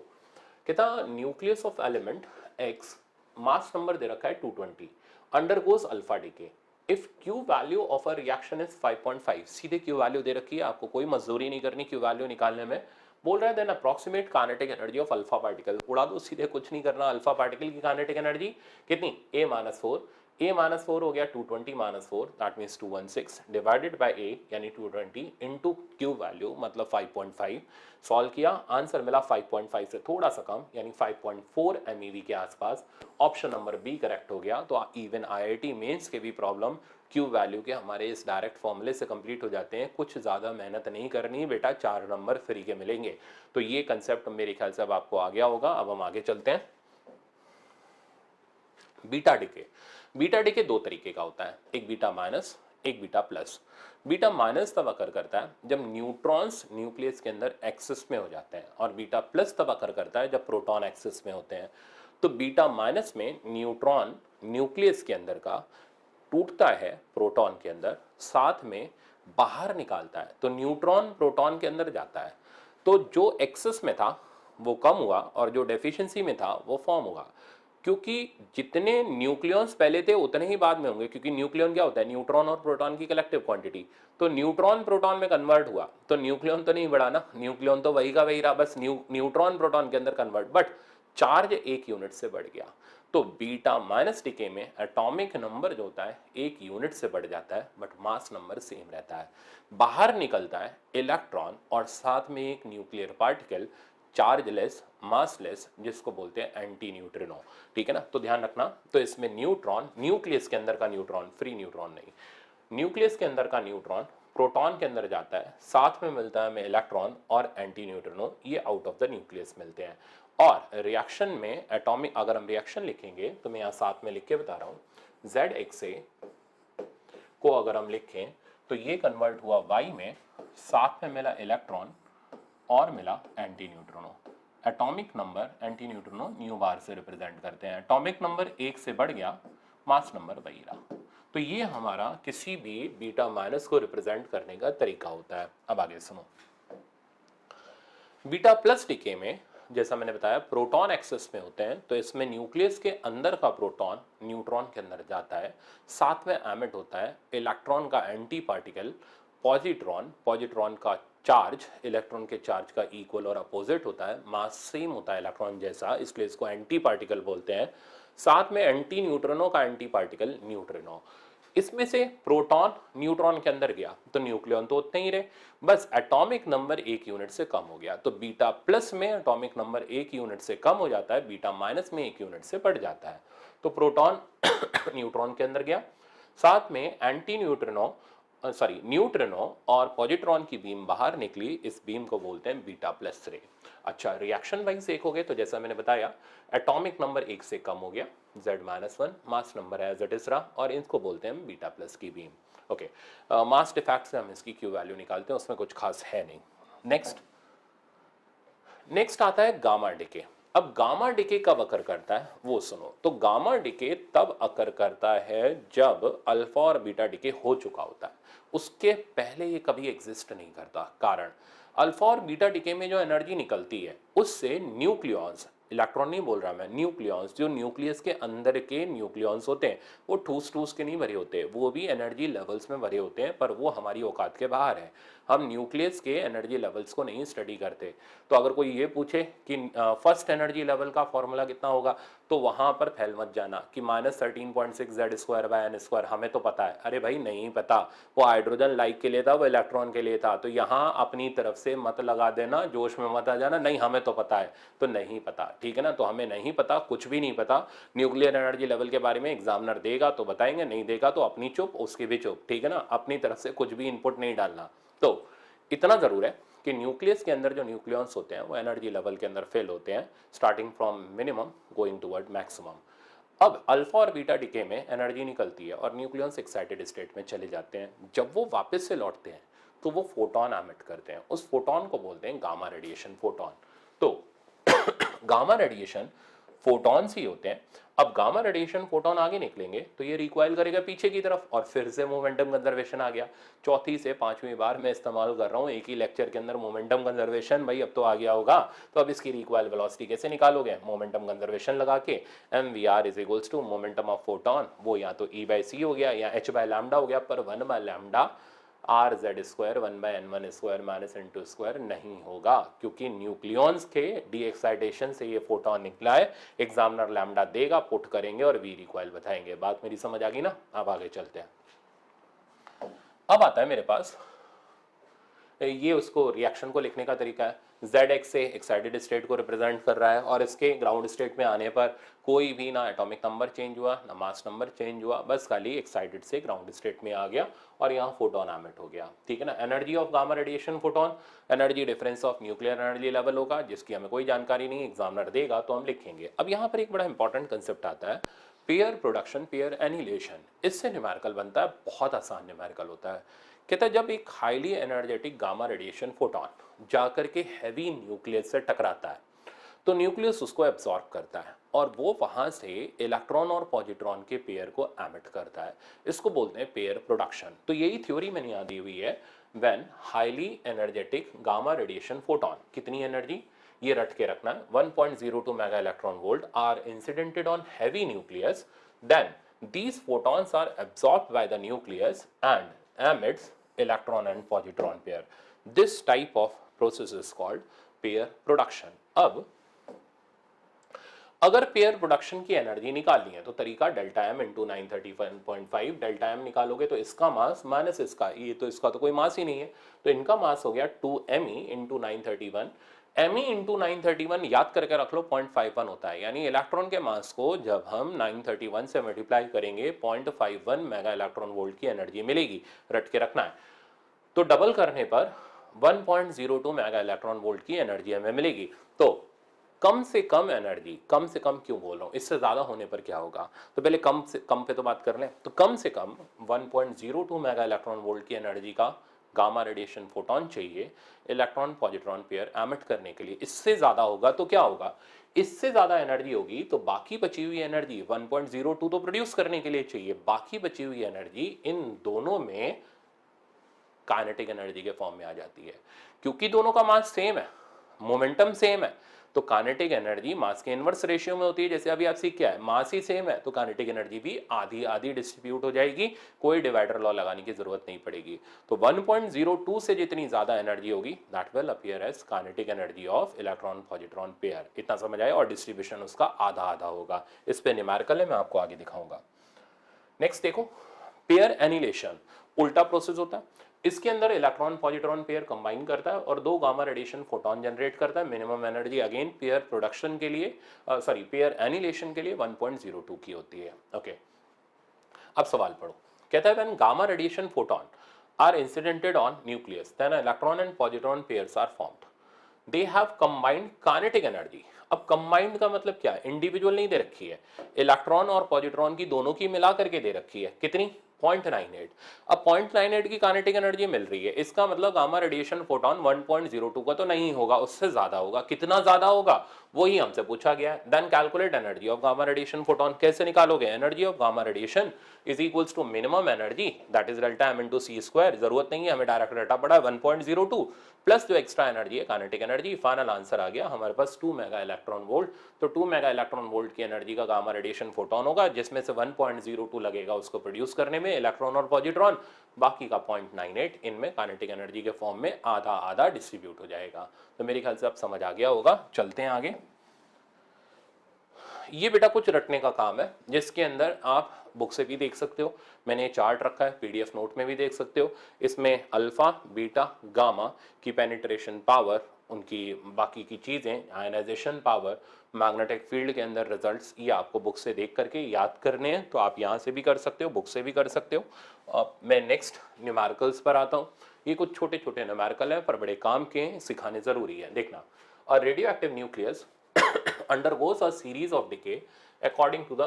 कहता nucleus of element X, mass number दे रखा है 220, undergoes alpha decay if Q value of a reaction is 5.5। सीधे क्यू वैल्यू दे रखी है, आपको कोई मजदूरी नहीं करनी क्यू वैल्यू निकालने में। बोल रहा है then approximate kinetic energy of alpha particle, उड़ा दो सीधे, कुछ नहीं करना। अल्फा पार्टिकल की काइनेटिक एनर्जी कितनी, a माइनस 4, a माइनस 4 हो गया 220 minus 4, that means 216 divided by a यानी 220 इनटू क्यू वैल्यू मतलब 5.5। सॉल्व किया, आंसर मिला 5.5 से थोड़ा सा कम यानी 5.4 MeV के आसपास। ऑप्शन नंबर बी करेक्ट हो गया। तो इवन आईआईटी मेंस के भी प्रॉब्लम क्यू वैल्यू के हमारे इस डायरेक्ट फॉर्मूले से कंप्लीट हो जाते हैं। कुछ ज़्यादा मेहनत नहीं करनी बेटा, 4 नंबर फ्री के मिलेंगे। तो ये कंसेप्ट मेरे ख्याल से अब आपको आ गया होगा। अब हम आगे चलते हैं। बीटा डिके, बीटा डिके दो तरीके का होता है, एक बीटा माइनस, एक बीटा प्लस। बीटा माइनस तब अकर करता है जब न्यूट्रॉन्स न्यूक्लियस के अंदर एक्सिस में हो जाते हैं, और बीटा प्लस तब अकर करता है जब प्रोटॉन एक्सिस में होते हैं। तो बीटा माइनस में न्यूट्रॉन न्यूक्लियस के अंदर का टूटता है प्रोटॉन के अंदर, साथ में बाहर निकालता है, तो न्यूट्रॉन प्रोटॉन के अंदर जाता है। तो जो एक्सेस में था वो कम हुआ और जो डेफिशिएंसी में था वो फॉर्म हुआ, क्योंकि जितने न्यूक्लियॉन्स पहले थे उतने ही बाद में होंगे, क्योंकि न्यूक्लियॉन क्या होता है, न्यूट्रॉन और प्रोटॉन की कलेक्टिव क्वांटिटी। तो न्यूट्रॉन प्रोटॉन में कन्वर्ट हुआ तो न्यूक्लियॉन तो नहीं बढ़ा ना, न्यूक्लियॉन तो वही का वही रहा, बस न्यूट्रॉन प्रोटॉन के अंदर कन्वर्ट, बट चार्ज एक यूनिट से बढ़ गया। तो बीटा माइनस डिके में एटॉमिक नंबर जो होता है एक यूनिट से बढ़ जाता है, बट मास नंबर सेम रहता है। बाहर निकलता है इलेक्ट्रॉन और साथ में एक न्यूक्लियर पार्टिकल, चार्जलेस मासलेस, जिसको बोलते हैं एंटी न्यूट्रिनो, ठीक है ना। तो ध्यान रखना, तो इसमें न्यूट्रॉन, न्यूक्लियस के अंदर का न्यूट्रॉन, फ्री न्यूट्रॉन नहीं, न्यूक्लियस के अंदर का न्यूट्रॉन प्रोटॉन के अंदर जाता है, साथ में मिलता है हमें इलेक्ट्रॉन और एंटी न्यूट्रिनो, ये आउट ऑफ द न्यूक्लियस मिलते हैं। और रिएक्शन में एटॉमिक, अगर हम रिएक्शन लिखेंगे तो मैं यहाँ साथ में लिख के बता रहा हूँ, ZXA को अगर हम लिखें तो ये कन्वर्ट हुआ Y में, साथ में मिला इलेक्ट्रॉन और मिला antineutrino. Atomic number antineutrino nu bar से रिप्रेजेंट करते हैं। एटॉमिक नंबर एक से बढ़ गया, मास नंबर वही रहा। तो ये हमारा किसी भी बीटा माइनस को रिप्रेजेंट करने का तरीका होता है। अब आगे सुनो, बीटा प्लस डिके में जैसा मैंने बताया प्रोटॉन एक्सेस में होते हैं, तो इसमें न्यूक्लियस के अंदर का प्रोटॉन न्यूट्रॉन के अंदर जाता है, साथ में एमिट होता है इलेक्ट्रॉन का एंटी पार्टिकल पॉजिट्रॉन, पॉजिट्रॉन का चार्ज इलेक्ट्रॉन के चार्ज का इक्वल और अपोजिट होता है, मास सेम होता है इलेक्ट्रॉन जैसा, इसलिए इसको एंटी पार्टिकल बोलते हैं। साथ में एंटी न्यूट्रिनो का एंटी पार्टिकल न्यूट्रिनो। इसमें से प्रोटॉन न्यूट्रॉन के अंदर गया तो न्यूक्लियॉन तो उतने ही रहे, बस एटॉमिक नंबर एक यूनिट से कम हो गया। तो बीटा प्लस में एटॉमिक नंबर एक यूनिट से कम हो जाता है, बीटा माइनस में एक यूनिट से बढ़ जाता है। तो प्रोटॉन न्यूट्रॉन के अंदर गया, साथ में एंटी न्यूट्रिनो न्यूट्रिनो और पॉजिट्रॉन की बीम बाहर निकली, इस बीम को बोलते हैं बीटा प्लस रे। अच्छा, रिएक्शन वाइज देखोगे तो जैसा मैंने बताया एटॉमिक नंबर एक से कम हो गया, Z-1 मास नंबर है एज इट इज रहा, और इसको बोलते हैं बीटा प्लस की बीम। ओके, मास डिफेक्ट से हम इसकी क्यू वैल्यू निकालते हैं, उसमें कुछ खास है नहीं। नेक्स्ट आता है गामा डिके। अब गामा डिके कब अकर करता है वो सुनो। तो गामा डिके तब अकर करता है जब अल्फा और बीटा डिके हो चुका होता है, उसके पहले ये कभी एग्जिस्ट नहीं करता। कारण, अल्फा और बीटा डिके में जो एनर्जी निकलती है उससे न्यूक्लियॉन्स, इलेक्ट्रॉन नहीं बोल रहा मैं, न्यूक्लियॉन्स, जो न्यूक्लियस के अंदर के न्यूक्लियॉन्स होते हैं वो ठूस ठूस के नहीं भरे होते, वो भी एनर्जी लेवल्स में भरे होते हैं, पर वो हमारी औकात के बाहर है। हम न्यूक्लियस के एनर्जी लेवल्स को नहीं स्टडी करते। तो अगर कोई ये पूछे कि फर्स्ट एनर्जी लेवल का फॉर्मूला कितना होगा, तो वहां पर फैल मत जाना कि -13.6 Z²/n², हमें तो पता है। अरे भाई नहीं पता, वो हाइड्रोजन लाइक के लिए था, वो इलेक्ट्रॉन के लिए था। तो यहाँ अपनी तरफ से मत लगा देना, जोश में मत आ जाना, नहीं हमें तो पता है, तो नहीं पता। ठीक है ना। तो हमें नहीं पता, कुछ भी नहीं पता न्यूक्लियर एनर्जी लेवल के बारे में। एग्जामिनर देगा तो बताएंगे, नहीं देगा तो अपनी चुप उसकी भी चुप, ठीक है ना। अपनी तरफ से कुछ भी इनपुट नहीं डालना। तो इतना जरूर है कि न्यूक्लियस के अंदर जो न्यूक्लियॉन्स होते हैं वो एनर्जी लेवल के अंदर फेल होते हैं, starting from minimum going toward maximum. अब अल्फा और बीटा डिके में एनर्जी निकलती है और न्यूक्लियॉन्स एक्साइटेड स्टेट में चले जाते हैं। जब वो वापस से लौटते हैं तो वो फोटोन एमिट करते हैं। उस फोटोन को बोलते हैं गामा रेडिएशन फोटोन। तो गामा रेडिएशन फोटॉन्स ही होते हैं। अब गामा रेडिएशन फोटोन आगे निकलेंगे तो ये रिकॉइल करेगा पीछे की तरफ और फिर से मोमेंटम कंजर्वेशन आ गया। चौथी से पांचवी बार मैं इस्तेमाल कर रहा हूँ एक ही लेक्चर के अंदर मोमेंटम कंजर्वेशन। भाई अब तो आ गया होगा, तो अब इसकी रिकॉइल वेलोसिटी कैसे निकालोगे? मोमेंटम कंजर्वेशन लगा के mvr is equals to momentum of photon, वो या तो e/c हो गया या h बाय लैम्डा हो गया, पर 1 by lambda R Z square 1 by n1 square minus n2 square नहीं होगा, क्योंकि न्यूक्लियॉन्स के डी एक्साइटेशन से ये फोटोन निकला है। एग्जामिनर लैम्डा देगा, पुट करेंगे और वी रिकॉइल बताएंगे। बात मेरी समझ आ गई ना? अब आगे चलते हैं। अब आता है मेरे पास ये उसको रिएक्शन को लिखने का तरीका है। ZX से एक्साइटेड स्टेट को रिप्रेजेंट कर रहा है और इसके ग्राउंड स्टेट में आने पर कोई भी ना एटॉमिक नंबर चेंज हुआ ना मास नंबर चेंज हुआ, बस खाली एक्साइटेड से ग्राउंड स्टेट में आ गया और यहाँ फोटोन एमिट हो गया, ठीक है ना। Energy of gamma radiation photon energy difference of nuclear energy level होगा, जिसकी हमें कोई जानकारी नहीं, एग्जामिनर देगा तो हम लिखेंगे। अब यहाँ पर एक बड़ा इंपॉर्टेंट कंसेप्ट आता है, पेयर प्रोडक्शन पेयर एनिलेशन। इससे न्यूमेरिकल बनता है, बहुत आसान न्यूमेरिकल होता है। कहता है जब एक highly energetic gamma radiation photon जाकर के हैवी न्यूक्लियस से टकराता है तो न्यूक्लियस उसको एब्जॉर्ब करता है और वो वहां से इलेक्ट्रॉन और पॉजिट्रॉन के पेयर को एमिट करता है। इसको बोलते हैं पेयर प्रोडक्शन। तो यही थ्योरी मैंने यहाँ दी हुई है। When highly energetic gamma radiation photon, कितनी एनर्जी ये रट के रखना है, 1.02 mega electron volt are incidented on heavy nucleus, then these photons are absorbed by the nucleus and emits electron and positron pair. This type of process is called pair production. अब अगर pair production की energy निकालनी है तो तरीका delta M into 931.5, delta M निकालोगे तो इसका मास माइनस इसका, ये तो इसका तो कोई मास ही नहीं है, तो इनका मास हो गया 2me इंटू 931। me इंटू 931 याद करके रख लो 0.51 होता है, यानी इलेक्ट्रॉन के मास को जब हम 931 से मल्टीप्लाई करेंगे 0.51 मेगा इलेक्ट्रॉन वोल्ट की एनर्जी मिलेगी, रट के रखना है। तो डबल करने पर 1.02 मेगा इलेक्ट्रॉन वोल्ट की एनर्जी हमें मिलेगी। तो कम से कम एनर्जी, कम से कम क्यों बोल रहा हूं, इससे ज्यादा होने पर क्या होगा, तो पहले कम से कम पे तो बात कर लें। तो कम से कम 1.02 मेगा इलेक्ट्रॉन वोल्ट की एनर्जी का गामा रेडिएशन फोटोन चाहिए इलेक्ट्रॉन पॉजिट्रॉन पेयर एमिट करने के लिए। इससे ज्यादा होगा तो क्या होगा, इससे ज्यादा एनर्जी होगी तो बाकी बची हुई एनर्जी 1.02 तो प्रोड्यूस करने के लिए चाहिए, बाकी बची हुई एनर्जी इन दोनों में काइनेटिक एनर्जी के फॉर्म में आ जाती है। क्योंकि दोनों का मास सेम है, मोमेंटम सेम है, तो काइनेटिक एनर्जी मास के इनवर्स रेशियो में होती है। जैसे अभी आप सीख के आए, मास ही सेम है तो काइनेटिक एनर्जी भी आधी आधी डिस्ट्रीब्यूट हो जाएगी, कोई डिवाइडर लॉ लगाने की जरूरत नहीं पड़ेगी। तो 1.02 से जितनी ज्यादा एनर्जी होगी that will appear as kinetic energy of electron positron pair. इतना समझ आया, और डिस्ट्रीब्यूशन उसका आधा आधा होगा। इस पे न्यूमेरिकल है, मैं आपको आगे दिखाऊंगा। नेक्स्ट देखो, पेयर एनिलेशन उल्टा प्रोसेस होता है। इसके अंदर इलेक्ट्रॉन पॉजिट्रॉन पेयर कंबाइन करता है और दो गामा रेडिएशन फोटोन जनरेट करता है। Minimum energy again pair production के लिए पेयर एनिलेशन के लिए 1.02 की होती है। ओके, अब सवाल पढ़ो। कहता है when gamma radiation photon are incidented on nucleus then electron and positron pairs are formed, they have combined kinetic energy. अब कंबाइंड का मतलब क्या है, इंडिविजुअल नहीं दे रखी है, इलेक्ट्रॉन और पॉजिट्रॉन की दोनों की मिला करके दे रखी है। कितनी? 0.98। अब 0.98 की काइनेटिक एनर्जी मिल रही है, इसका मतलब गामा रेडिएशन फोटोन 1.02 का तो नहीं होगा, उससे ज्यादा होगा। कितना ज्यादा होगा वही हमसे पूछा गया है। Then calculate energy of gamma radiation photon. कैसे निकालोगे? Energy of gamma radiation is equals to minimum energy that is delta M into C square. जरूरत नहीं है हमें, डायरेक्ट डाटा पड़ा है 1.02 प्लस जो एक्स्ट्रा एनर्जी है काइनेटिक एनर्जी। फाइनल आंसर आ गया हमारे पास 2 मेगा इलेक्ट्रॉन वोल्ट। तो 2 मेगा इलेक्ट्रॉन वोल्ट की एनर्जी का गामा रेडिएशन फोटोन होगा, जिसमें से 1.02 लगेगा उसको प्रोड्यूस करने में इलेक्ट्रॉन और पॉजिट्रॉन, बाकी का 0.98 इनमें काइनेटिक एनर्जी के फॉर्म में आधा आधा डिस्ट्रीब्यूट हो जाएगा। तो मेरे ख्याल से अब समझ आ गया होगा। चलते हैं आगे। ये बेटा कुछ रटने का काम है, जिसके अंदर आप बुक से भी देख सकते हो, मैंने चार्ट रखा है, पीडीएफ नोट में भी देख सकते हो। इसमें अल्फा बीटा गामा की पेनिट्रेशन पावर उनकी बाकी की चीज़ें, आयनाइजेशन पावर, मैग्नेटिक फील्ड के अंदर रिजल्ट्स, ये आपको बुक से देख करके याद करने हैं, तो आप यहाँ से भी कर सकते हो, बुक से भी कर सकते हो। अब मैं नेक्स्ट न्यूमेरिकल्स पर आता हूँ। ये कुछ छोटे छोटे न्यूमेरिकल हैं पर बड़े काम के हैं, सिखाने ज़रूरी है। देखना, a radio active nucleus undergoes a series of decay according to the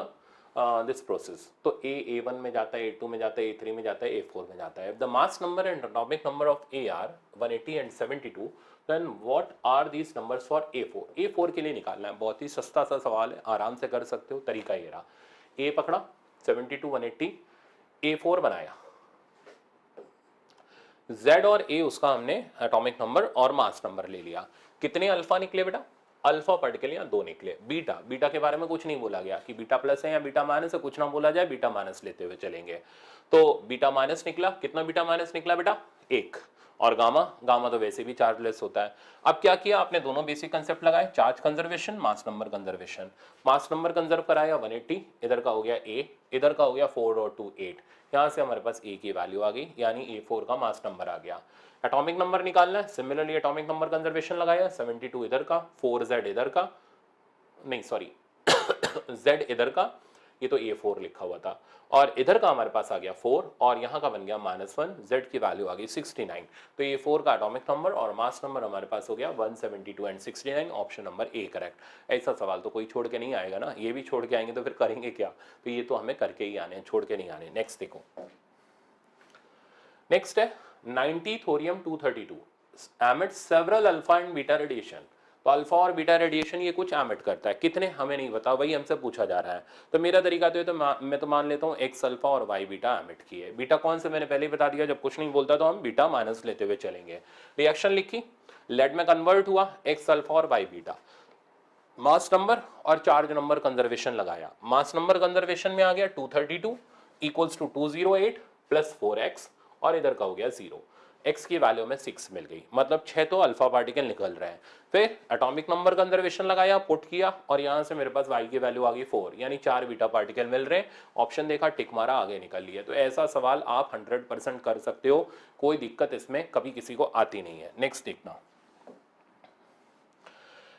this process। तो A1 में जाता है, A2 में जाता है, A3 में जाता है, A4 में जाता है। The mass number and atomic number of A are 180 and 72, then what are these numbers for A4? A4 के लिए निकालना है, बहुत ही सस्ता सा सवाल है, आराम से कर सकते हो। तरीका ये रहा, A पकड़ा 72 180, A4 बनाया, Z और A उसका हमने एटॉमिक नंबर और मास नंबर ले लिया। कितने अल्फा निकले बेटा? अल्फा पार्टिकल यहाँ 2 निकले। बीटा, बीटा के बारे में कुछ नहीं बोला गया कि बीटा प्लस है या बीटा माइनस है, कुछ ना बोला जाए, बीटा माइनस लेते हुए चलेंगे। तो बीटा माइनस निकला, कितना बीटा माइनस निकला बेटा? 1। और गामा, गामा तो वैसे भी चार्जलेस होता है। अब क्या किया आपने? दोनों बेसिक कंसेप्ट लगाए, charge conservation, mass number conservation. Mass number conserve कराया 180, इधर का हो गया A, इधर का हो गया 4 और 2 8। यहाँ से हमारे पास A की वैल्यू आ गई, यानी A4 का मास नंबर आ गया। एटॉमिक नंबर निकालना है, सिमिलरली एटॉमिक नंबर कंजर्वेशन लगाया, 72 इधर का, 4Z इधर का, नहीं सॉरी Z इधर का, ये तो A4 लिखा हुआ था, और इधर का हमारे पास आ गया 4 और यहाँ का बन गया -1, Z की वैल्यू आ गई 69। तो A4 का एटॉमिक नंबर और मास नंबर हमारे पास हो गया 172 and 69, option number A correct. ऐसा सवाल तो कोई छोड़ के नहीं आएगा ना, ये भी छोड़ के आएंगे तो फिर करेंगे क्या? तो ये तो हमें करके ही आने हैं, छोड़ के नहीं आने। नेक्स्ट देखो, नेक्स्ट है 90 thorium 232 emits several alpha and beta radiation। तो अल्फा और बीटा रेडिएशन ये कुछ एमिट करता है, कितने हमें नहीं पता, वही हमसे पूछा जा रहा है। तो मेरा तरीका तो ये, तो मैं तो मान लेता हूँ एक्स अल्फा और वाई बीटा एमिट किए। बीटा कौन से मैंने पहले ही बता दिया, जब कुछ नहीं बोलता तो हम बीटा माइनस लेते हुए चलेंगे। रिएक्शन लिखी, लेड में कन्वर्ट हुआ एक्स अल्फा और वाई बीटा, मास नंबर और चार्ज नंबर कंजर्वेशन लगाया। मास नंबर कंजर्वेशन में आ गया 232 इक्वल्स टू 208 प्लस 4x, और इधर का हो गया 0। x की वैल्यू में 6 मिल गई, मतलब 6 तो अल्फा पार्टिकल निकल रहे हैं। फिर एटॉमिक नंबर कंजर्वेशन लगाया, पुट किया, और यहाँ से मेरे पास y की वैल्यू आ गई 4, यानी 4 बीटा पार्टिकल मिल रहे हैं। ऑप्शन देखा, टिक मारा, आगे निकल लिया। तो ऐसा सवाल आप 100% कर सकते हो, कोई दिक्कत इसमें कभी किसी को आती नहीं है। नेक्स्ट देखना,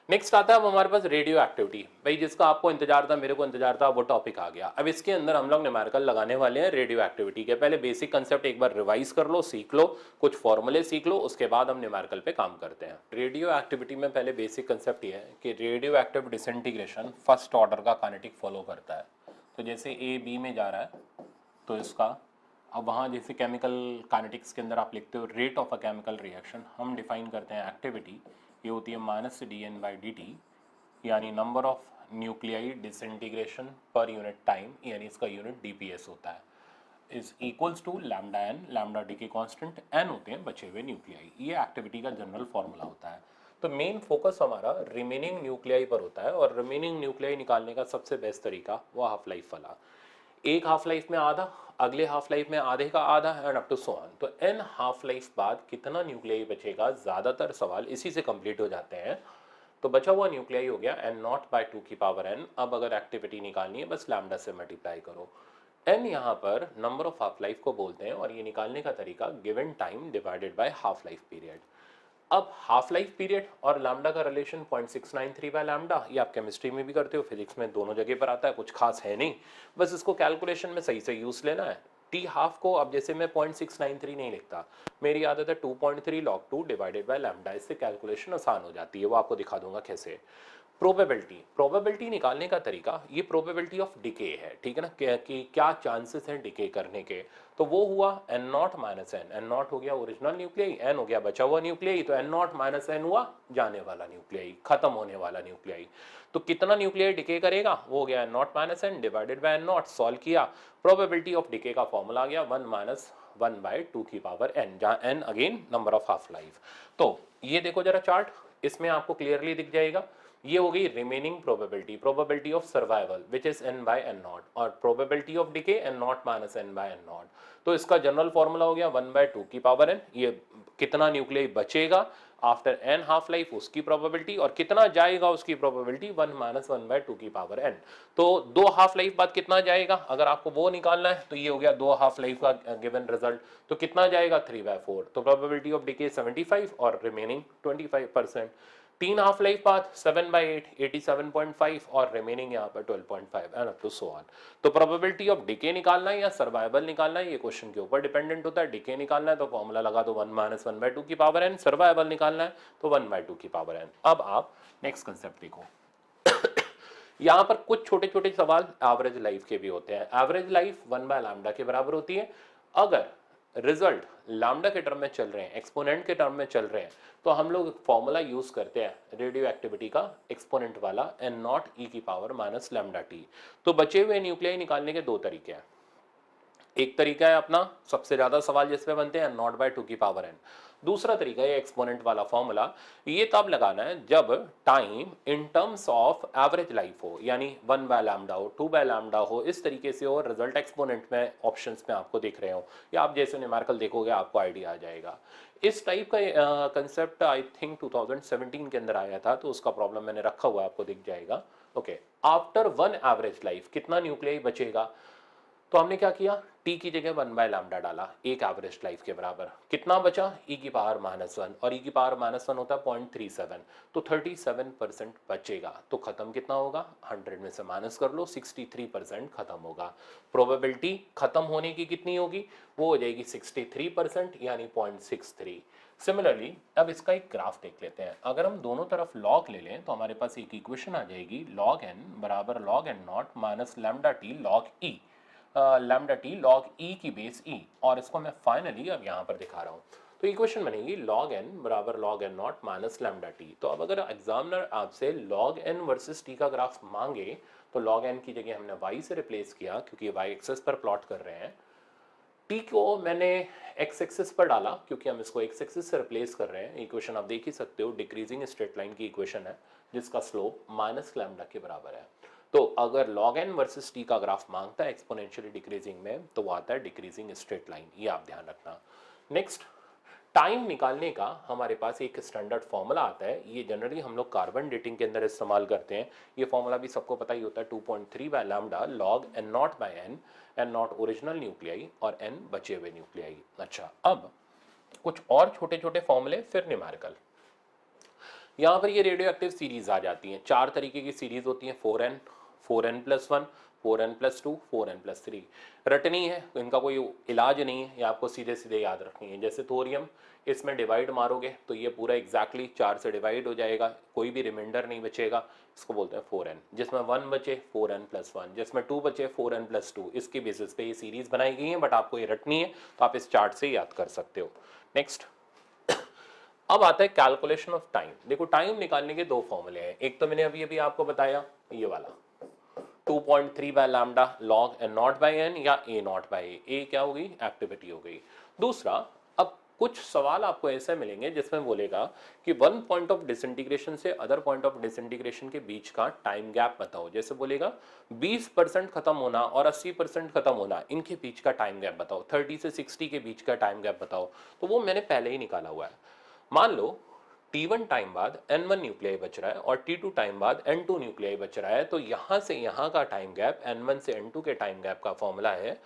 नेक्स्ट आता है अब हमारे पास रेडियो एक्टिविटी। भाई जिसका आपको इंतजार था, मेरे को इंतजार था, वो टॉपिक आ गया। अब इसके अंदर हम लोग न्यूमेरिकल लगाने वाले हैं रेडियो एक्टिविटी के। पहले बेसिक कंसेप्ट एक बार रिवाइज कर लो, सीख लो, कुछ फॉर्मूले सीख लो, उसके बाद हम न्यूमेरिकल पे काम करते हैं। रेडियो एक्टिविटी में पहले बेसिक कंसेप्ट ये है कि radio active disintegration first order का काइनेटिक फॉलो करता है। तो जैसे ए बी में जा रहा है तो इसका, अब वहाँ जैसे केमिकल काइनेटिक्स के अंदर आप लिखते हो rate of a chemical reaction, हम डिफाइन करते हैं एक्टिविटी, ये होती है -dN/dt, यानी number of nuclei disintegration per unit time, यानी इसका यूनिट dps होता है, is equals to lambda n, lambda decay constant, n होते हैं बचे हुए न्यूक्लियाई। ये एक्टिविटी का जनरल फॉर्मूला होता है। तो मेन फोकस हमारा रिमेनिंग न्यूक्लियाई पर होता है, और रिमेनिंग न्यूक्लियाई निकालने का सबसे बेस्ट तरीका वो हाफ लाइफ वाला, एक हाफ लाइफ में आधा, अगले हाफ लाइफ में आधे का आधा, and up to so on. तो एन हाफ लाइफ बाद कितना न्यूक्लियाई बचेगा, ज़्यादातर सवाल इसी से कंप्लीट हो जाते हैं। तो बचा हुआ न्यूक्लियाई हो गया n0/2n। अब अगर एक्टिविटी निकालनी है बस लैम्डा से मल्टीप्लाई करो। n यहाँ पर नंबर ऑफ हाफ लाइफ को बोलते हैं, और ये निकालने का तरीका given time divided by half life period. अब हाफ लाइफ पीरियड और लैम्डा का रिलेशन 0.693 बाय लैम्डा, ये आप केमिस्ट्री में भी करते हो, फिजिक्स में, दोनों जगह पर आता है, कुछ खास है नहीं, बस इसको कैलकुलेशन में सही से यूज लेना है। टी हाफ को अब जैसे मैं 0.693 नहीं लिखता, मेरी आदत है 2.3 log 2 डिवाइडेड बाय लैम्डा, इससे कैलकुलेशन आसान हो जाती है, वो आपको दिखा दूंगा कैसे। प्रोबेबिलिटी, प्रोबेबिलिटी निकालने का तरीका, ये प्रोबेबिलिटी ऑफ डिके है, ठीक है ना, कि क्या चांसेस हैं डिके करने के। तो वो हुआ n0 - n, n0 हो गया ओरिजिनल न्यूक्लियाई, n हो गया बचा हुआ न्यूक्लियाई, तो n0 - n हुआ जाने वाला न्यूक्लियाई, खत्म होने वाला न्यूक्लियाई। तो कितना न्यूक्लियाई डिके करेगा, वो हो गया n0 - n divided by n0, solve किया, प्रोबेबिलिटी ऑफ डिके का फॉर्मूला आ गया 1 - 1/2n, जहाँ n again number of half life. तो ये देखो जरा चार्ट, इसमें आपको क्लियरली दिख जाएगा, ये हो गई remaining probability, probability of survival which is n/n0, और probability of decay n0 - n/n0। तो इसका जनरल फॉर्मूला हो गया 1/2n, ये कितना न्यूक्लियाई बचेगा, आफ्टर n हाफ लाइफ उसकी प्रोबेबिलिटी, और कितना जाएगा उसकी प्रोबेबिलिटी 1 माइनस 1/2 की पावर n। तो 2 हाफ लाइफ बाद कितना जाएगा, अगर आपको वो निकालना है तो ये हो गया 2 हाफ लाइफ का गिवन रिजल्ट। तो कितना जाएगा 3/4, तो प्रोबेबिलिटी ऑफ डिके 75 और रिमेनिंग 25%। 3 हाफ लाइफ बाद 7/8 87.5 और रिमेनिंग यहाँ पर 12.5 and up to so on. तो प्रोबेबिलिटी ऑफ डिके निकालना है या सर्वाइवल निकालना है, ये क्वेश्चन के ऊपर डिपेंडेंट होता है। डिके निकालना है तो फॉर्मूला लगा दो 1 माइनस 1/2 की पावर n, सर्वाइवल निकालना है तो 1/2 की पावर n। अब आप नेक्स्ट कंसेप्ट देखो। यहाँ पर कुछ छोटे छोटे सवाल एवरेज लाइफ के भी होते हैं। एवरेज लाइफ 1/λ के बराबर होती है। अगर रिजल्ट लैम्डा के टर्म में चल रहे हैं, एक्सपोनेंट के टर्म में चल रहे हैं, तो हम लोग फॉर्मूला यूज करते हैं रेडियो एक्टिविटी का एक्सपोनेंट वाला n नॉट e की पावर माइनस लैम्डा टी। तो बचे हुए न्यूक्लियाई निकालने के दो तरीके हैं। एक तरीका है अपना सबसे ज्यादा सवाल जिसमें बनते हैं नॉट बाय 2 की पावर n। दूसरा तरीका है एक्सपोनेंट वाला फॉर्मूला। ये तब लगाना है जब time in terms of average life हो, यानी 1/λ हो, 2/λ हो, इस तरीके से हो, रिजल्ट एक्सपोनेंट में ऑप्शंस में आपको दिख रहे हो, या आप जैसे न्यूमेरिकल देखोगे आपको आइडिया आ जाएगा। इस टाइप का कंसेप्ट आई थिंक 2017 के अंदर आया था, तो उसका प्रॉब्लम मैंने रखा हुआ है, आपको दिख जाएगा। ओके, आफ्टर 1 एवरेज लाइफ कितना न्यूक्लियाई बचेगा, तो हमने क्या किया, t की जगह 1/λ डाला, एक एवरेज लाइफ के बराबर। कितना बचा, e की पावर -1, और e की पावर -1 होता है 0.37, तो 37% बचेगा। तो खत्म कितना होगा, 100 में से माइनस कर लो, 63% खत्म होगा। प्रोबेबिलिटी खत्म होने की कितनी होगी, वो हो जाएगी 63%, यानी 0.63। सिमिलरली अब इसका एक ग्राफ देख लेते हैं। अगर हम दोनों तरफ लॉग ले लें तो हमारे पास एक इक्वेशन आ जाएगी, log n बराबर log n naught minus lambda T log e, lambda T log e की बेस ई, और इसको मैं फाइनली अब यहाँ पर दिखा रहा हूँ। तो इक्वेशन बनेगी log n बराबर log n naught minus lambda T. तो अब अगर एग्जामिनर आपसे log n वर्सेस t का ग्राफ मांगे तो log n की जगह हमने y से रिप्लेस किया, क्योंकि y एक्सेस पर प्लॉट कर रहे हैं। t को मैंने x एक्सिस पर डाला, क्योंकि हम इसको x एक्सिस से रिप्लेस कर रहे हैं। इक्वेशन आप देख ही सकते हो, डिक्रीजिंग स्ट्रेट लाइन की इक्वेशन है जिसका स्लोप माइनस लैम्डा के बराबर है। तो अगर log n वर्सेस t का ग्राफ मांगता है एक्सपोनेंशियली डिक्रीजिंग में, तो वो आता है डिक्रीजिंग स्ट्रेट लाइन, ये आप ध्यान रखना। नेक्स्ट, टाइम निकालने का हमारे पास एक स्टैंडर्ड फॉर्मूला आता है, ये जनरली हम लोग कार्बन डेटिंग के अंदर इस्तेमाल करते हैं। ये फॉर्मूला भी सबको पता ही होता है, 2.3/λ log n not by n, n not original nuclei और n बचे हुए न्यूक्लियाई। अच्छा, अब कुछ और छोटे छोटे फॉर्मूले, फिर न्यूमेरिकल। यहाँ पर ये रेडियो एक्टिव सीरीज आ जाती हैं, 4 तरीके की सीरीज होती हैं, 4n, 4n+1, 4n+2, 4n+3। रटनी है, इनका कोई इलाज नहीं है, ये आपको सीधे सीधे याद रखनी है। जैसे थोरियम, इसमें डिवाइड मारोगे तो ये पूरा एग्जैक्टली 4 से डिवाइड हो जाएगा, कोई भी रिमाइंडर नहीं बचेगा, इसको बोलते हैं 4n। जिसमें 1 बचे 4n+1, जिसमें 2 बचे 4n+2। इसकी बेसिस पे ये सीरीज बनाई गई है, बट आपको ये रटनी है तो आप इस चार्ट से याद कर सकते हो। नेक्स्ट, अब आता है कैलकुलेशन ऑफ टाइम। देखो, टाइम निकालने के दो फॉर्मूले हैं। एक तो मैंने अभी अभी आपको बताया, ये वाला 2.3/λ log n naught by n या a नॉट बाई a क्या हो गई, एक्टिविटी हो गई। दूसरा, अब कुछ सवाल आपको ऐसे मिलेंगे जिसमें बोलेगा कि 1 पॉइंट ऑफ डिसइंटीग्रेशन से अदर पॉइंट ऑफ डिसइंटीग्रेशन के बीच का टाइम गैप बताओ। जैसे बोलेगा 20% खत्म होना और 80% खत्म होना, इनके बीच का टाइम गैप बताओ। 30 से 60 के बीच का टाइम गैप बताओ। तो वो मैंने पहले ही निकाला हुआ है। मान लो T1 टाइम बाद N1 न्यूक्लियाई बच रहा है और T2 टाइम बाद N2 न्यूक्लियाई बच रहा है, तो यहां से यहां का टाइम गैप N1 से N2 के टाइम गैप का फॉर्मूला है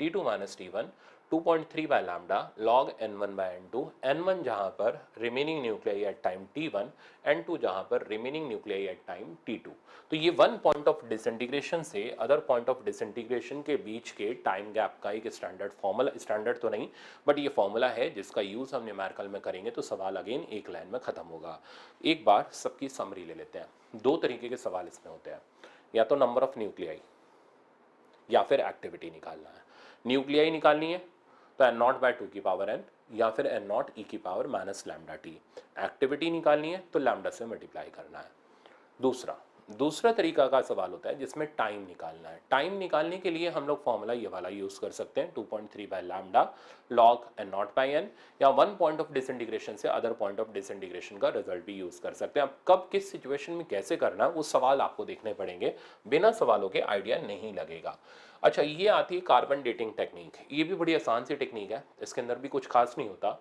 T2 minus T1 2.3/λ log N1 by N2। N1 जहां पर remaining nuclei at time T1, N2 जहां पर remaining nuclei at time T2। तो ये 1 पॉइंट ऑफ डिसइंटीग्रेशन से अदर पॉइंट ऑफ डिसइंटीग्रेशन के बीच के टाइम गैप का एक स्टैंडर्ड फॉर्मूला, स्टैंडर्ड तो नहीं बट ये फॉर्मूला है जिसका यूज हम न्यूमेरिकल में करेंगे तो सवाल अगेन एक लाइन में खत्म होगा। एक बार सबकी समरी ले लेते हैं। दो तरीके के सवाल इसमें होते हैं, या तो नंबर ऑफ न्यूक्लियाई या फिर एक्टिविटी निकालना है। न्यूक्लियाई निकालनी है तो n नॉट बाय 2 की पावर n, या फिर n नॉट e की power minus lambda T. Activity निकालनी है तो लैम्डा से मल्टीप्लाई करना है। दूसरा तरीका का सवाल होता है जिसमें टाइम निकालना है। टाइम निकालने के लिए हम लोग फॉर्मूला ये वाला यूज कर सकते हैं 2.3/λ log n naught by n, या 1 पॉइंट ऑफ डिसइंटीग्रेशन से अदर पॉइंट ऑफ डिसइंटीग्रेशन का रिजल्ट भी यूज कर सकते हैं। अब कब किस सिचुएशन में कैसे करना है वो सवाल आपको देखने पड़ेंगे, बिना सवालों के आइडिया नहीं लगेगा। अच्छा, ये आती है कार्बन डेटिंग टेक्निक। ये भी बड़ी आसान सी टेक्निक है, इसके अंदर भी कुछ खास नहीं होता।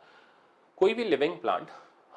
कोई भी लिविंग प्लांट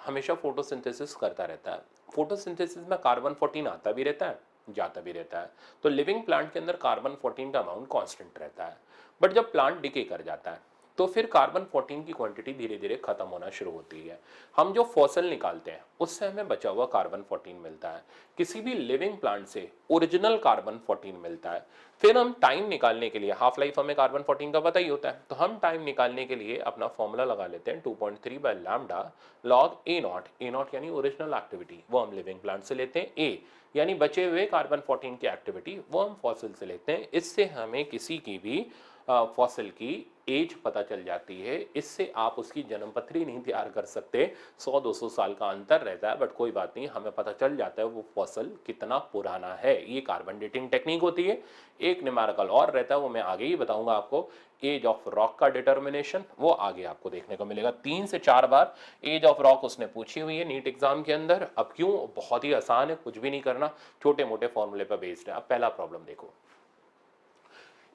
हमेशा फोटोसिंथेसिस करता रहता है। फोटोसिंथेसिस में कार्बन 14 आता भी रहता है, जाता भी रहता है। तो लिविंग प्लांट के अंदर कार्बन 14 का अमाउंट कांस्टेंट रहता है। बट जब प्लांट डिके कर जाता है तो फिर कार्बन 14 की क्वांटिटी धीरे धीरे खत्म होना शुरू होती है। हम जो फॉसिल निकालते हैं उससे हमें बचा हुआ कार्बन 14 मिलता है। किसी भी लिविंग प्लांट से ओरिजिनल कार्बन 14 मिलता है। फिर हम टाइम निकालने के लिए, हाफ लाइफ हमें कार्बन 14 का पता ही होता है, तो हम टाइम निकालने के लिए अपना फॉर्मूला लगा लेते हैं 2.3 by lambda log A not. A not यानी ओरिजिनल एक्टिविटी, वो हम लिविंग प्लांट से लेते हैं। ए यानी बचे हुए कार्बन 14 की एक्टिविटी, वो हम फॉसिल से लेते हैं। इससे हमें किसी की भी फॉसिल की एज पता चल जाती है। इससे आप उसकी जन्मपत्री नहीं तैयार कर सकते, 100-200 साल का अंतर रहता है, बट कोई बात नहीं, हमें पता चल जाता है वो फॉसिल कितना पुराना है। ये कार्बन डेटिंग टेक्निक होती है। एक न्यूमेरिकल और रहता है, वो मैं आगे ही बताऊंगा आपको, एज ऑफ रॉक का डिटर्मिनेशन, वो आगे आपको देखने को मिलेगा। 3 से 4 बार एज ऑफ रॉक उसने पूछी हुई है नीट एग्जाम के अंदर। अब क्यों? बहुत ही आसान है, कुछ भी नहीं करना, छोटे मोटे फॉर्मूले पर बेस्ड है। अब पहला प्रॉब्लम देखो,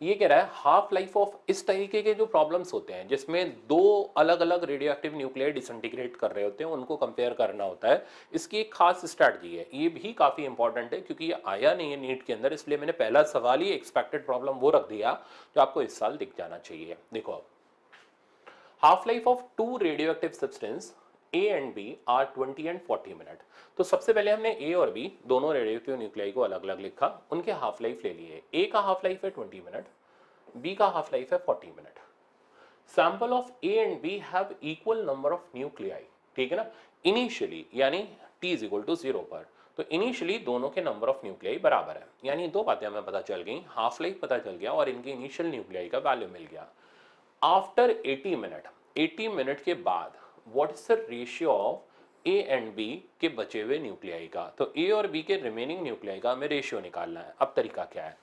ये कह रहा है हाफ लाइफ ऑफ, इस तरीके के जो प्रॉब्लम्स होते हैं जिसमें दो अलग अलग रेडियो एक्टिव न्यूक्लियर डिसइंटीग्रेट कर रहे होते हैं, उनको कंपेयर करना होता है, इसकी एक खास स्ट्रैटेजी है। ये भी काफी इंपॉर्टेंट है क्योंकि ये आया नहीं है नीट के अंदर, इसलिए मैंने पहला सवाल ही एक्सपेक्टेड प्रॉब्लम वो रख दिया जो आपको इस साल दिख जाना चाहिए। देखो अब, half life of two radio active substance A and B are 20 and 40 minute. तो सबसे पहले हमने A और B दोनों रेडियोएक्टिव न्यूक्लियाई को अलग अलग लिखा, उनके हाफ लाइफ ले लिए। A का हाफ लाइफ है 20 मिनट, B का हाफ लाइफ है 40 minute. Sample of A and B have equal number of nuclei, ठीक है ना, इनिशियली, यानी T इज इक्वल टू 0 पर। तो इनिशियली दोनों के नंबर ऑफ न्यूक्लियाई बराबर है, यानी दो बातें हमें पता चल गई, हाफ लाइफ पता चल गया और इनके इनिशियल न्यूक्लियाई का वैल्यू मिल गया। आफ्टर 80 मिनट, 80 मिनट के बाद what is the ratio of A and B के बचे हुए न्यूक्लियाई का? तो ए और बी के रिमेनिंग न्यूक्लियाई का हमें रेशियो निकालना है। अब तरीका क्या है?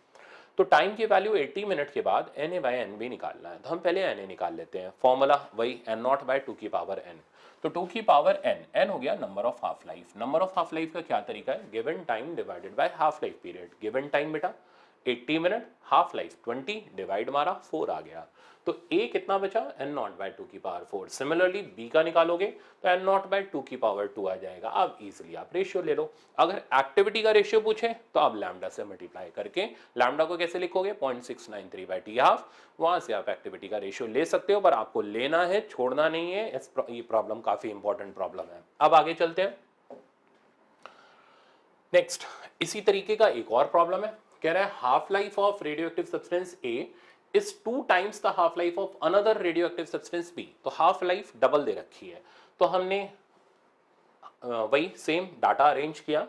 तो टाइम की वैल्यू 80 मिनट के बाद N A by N B निकालना है। तो हम पहले एन ए निकाल लेते हैं, फॉर्मूला वही एन नॉट बाई 2 की पावर एन। तो 2 की पावर एन, एन हो गया number of half life. Number of half life का क्या तरीका है? Given time divided by half life period. Given time बेटा 80 मिनट, हाफ लाइफ 20, डिवाइड मारा 4 आ गया। तो ए कितना बचा? एन नॉट बाई 2 की पावर 4। सिमिलरली बी का निकालोगे तो एन नॉट बाई 2 की पावर 2 आ जाएगा। अब इजिली आप रेशियो ले लो। अगर एक्टिविटी का रेशियो पूछे तो आप लैम्डा से मल्टीप्लाई करके, लैम्डा को कैसे लिखोगे? 0.693 बाई टी हाफ, वहां से आप एक्टिविटी का रेशियो ले सकते हो, पर आपको लेना है, छोड़ना नहीं है। ये प्रॉब्लम काफी इंपॉर्टेंट प्रॉब्लम है। अब आगे चलते हैं नेक्स्ट। इसी तरीके का एक और प्रॉब्लम है, कह रहा है half life of radioactive substance A is 2 times the half life of another radioactive substance B. तो हाफ लाइफ डबल दे रखी है, तो हमने वही सेम डाटा अरेंज किया।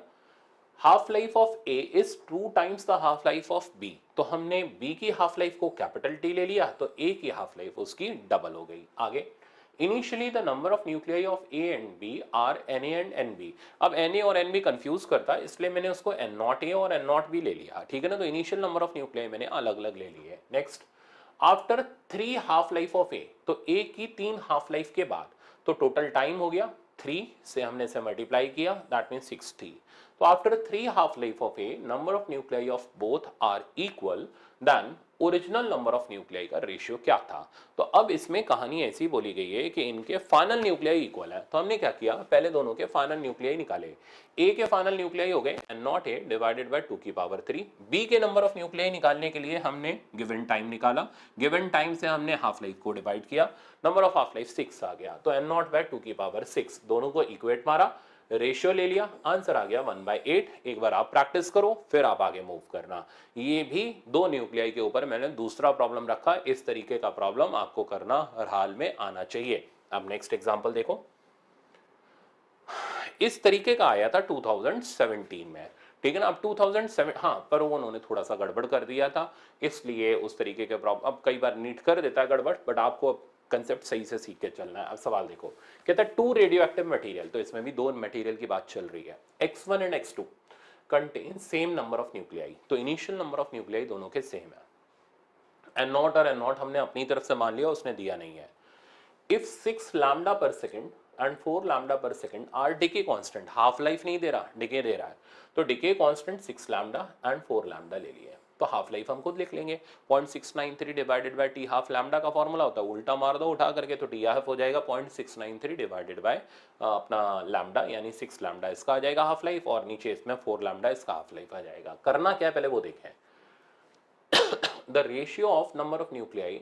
Half life of A is 2 times the half life of B, तो हमने बी की हाफ लाइफ को कैपिटल टी ले लिया, तो ए की हाफ लाइफ उसकी डबल हो गई। आगे, initially the number of nuclei of A and B are N A and N B. अब एन ए और एन बी कंफ्यूज करता है, इसलिए मैंने उसको एन नॉट ए और एन नॉट बी ले लिया, ठीक है ना। तो इनिशियल नंबर ऑफ न्यूक्लियाई मैंने अलग अलग ले लिए। Next, after 3 half life of A, तो ए की 3 हाफ लाइफ के बाद, तो टोटल टाइम हो गया 3 से हमने इसे मल्टीप्लाई किया, दैट मीन 60। तो after 3 half life of A, number of nuclei of both are equal, then original number of nuclei का रेशियो क्या था? तो अब इसमें कहानी ऐसी बोली गई है कि इनके फाइनल न्यूक्लियाई इक्वल है। तो हमने क्या किया, पहले दोनों के फाइनल न्यूक्लियाई निकाले। ए के फाइनल न्यूक्लियाई हो गए N not A divided by 2 की पावर 3। बी के नंबर ऑफ न्यूक्लियाई निकालने के लिए हमने गिवन टाइम निकाला, गिवन टाइम से हमने हाफ लाइफ को डिवाइड किया, नंबर ऑफ हाफ लाइफ 6 आ गया। तो एन नॉट बाय 2 की पावर 6, दोनों को इक्वेट मारा, रेशियो ले लिया, आंसर आ गया 1/8। एक बार आप प्रैक्टिस करो, फिर आप आगे मूव करना। ये भी 2 न्यूक्लियाई के ऊपर मैंने दूसरा प्रॉब्लम रखा। इस तरीके का प्रॉब्लम आपको करना हर हाल में आना चाहिए। अब नेक्स्ट एग्जांपल देखो, इस तरीके का आया था 2017 में, ठीक है ना। अब 2007, हाँ, पर वो उन्होंने थोड़ा सा गड़बड़ कर दिया था, इसलिए उस तरीके के प्रॉब्लम, अब कई बार नीट कर देता है गड़बड़, बट आपको कंसेप्ट सही से सीख के चलना है। अब सवाल देखो, कहता है 2 रेडियो एक्टिव मटेरियल, तो इसमें भी 2 मटेरियल की बात चल रही है, x1 and x2 contain same number of nuclei. तो इनिशियल नंबर ऑफ न्यूक्लियाई दोनों के सेम है। एन नॉट और एन नॉट हमने अपनी तरफ से मान लिया, उसने दिया नहीं है। If 6 lambda per second and 4 lambda per second are decay constant, half life नहीं दे रहा, डिके दे रहा है, तो decay constant 6 lambda and 4 lambda ले लिए। तो हाफ लाइफ हम खुद लिख लेंगे 0.693 divided by T, half lambda का फॉर्मूला होता है, उल्टा मार दो उठा करके तो टी हाफ हो जाएगा 0.693 डिवाइडेड बाय अपना लैम्डा यानी 6 लैम्डा इसका आ जाएगा हाफ लाइफ, और नीचे इसमें 4 लैम्डा इसका हाफ लाइफ आ जाएगा। करना क्या है पहले वो देखें। The ratio of number of nuclei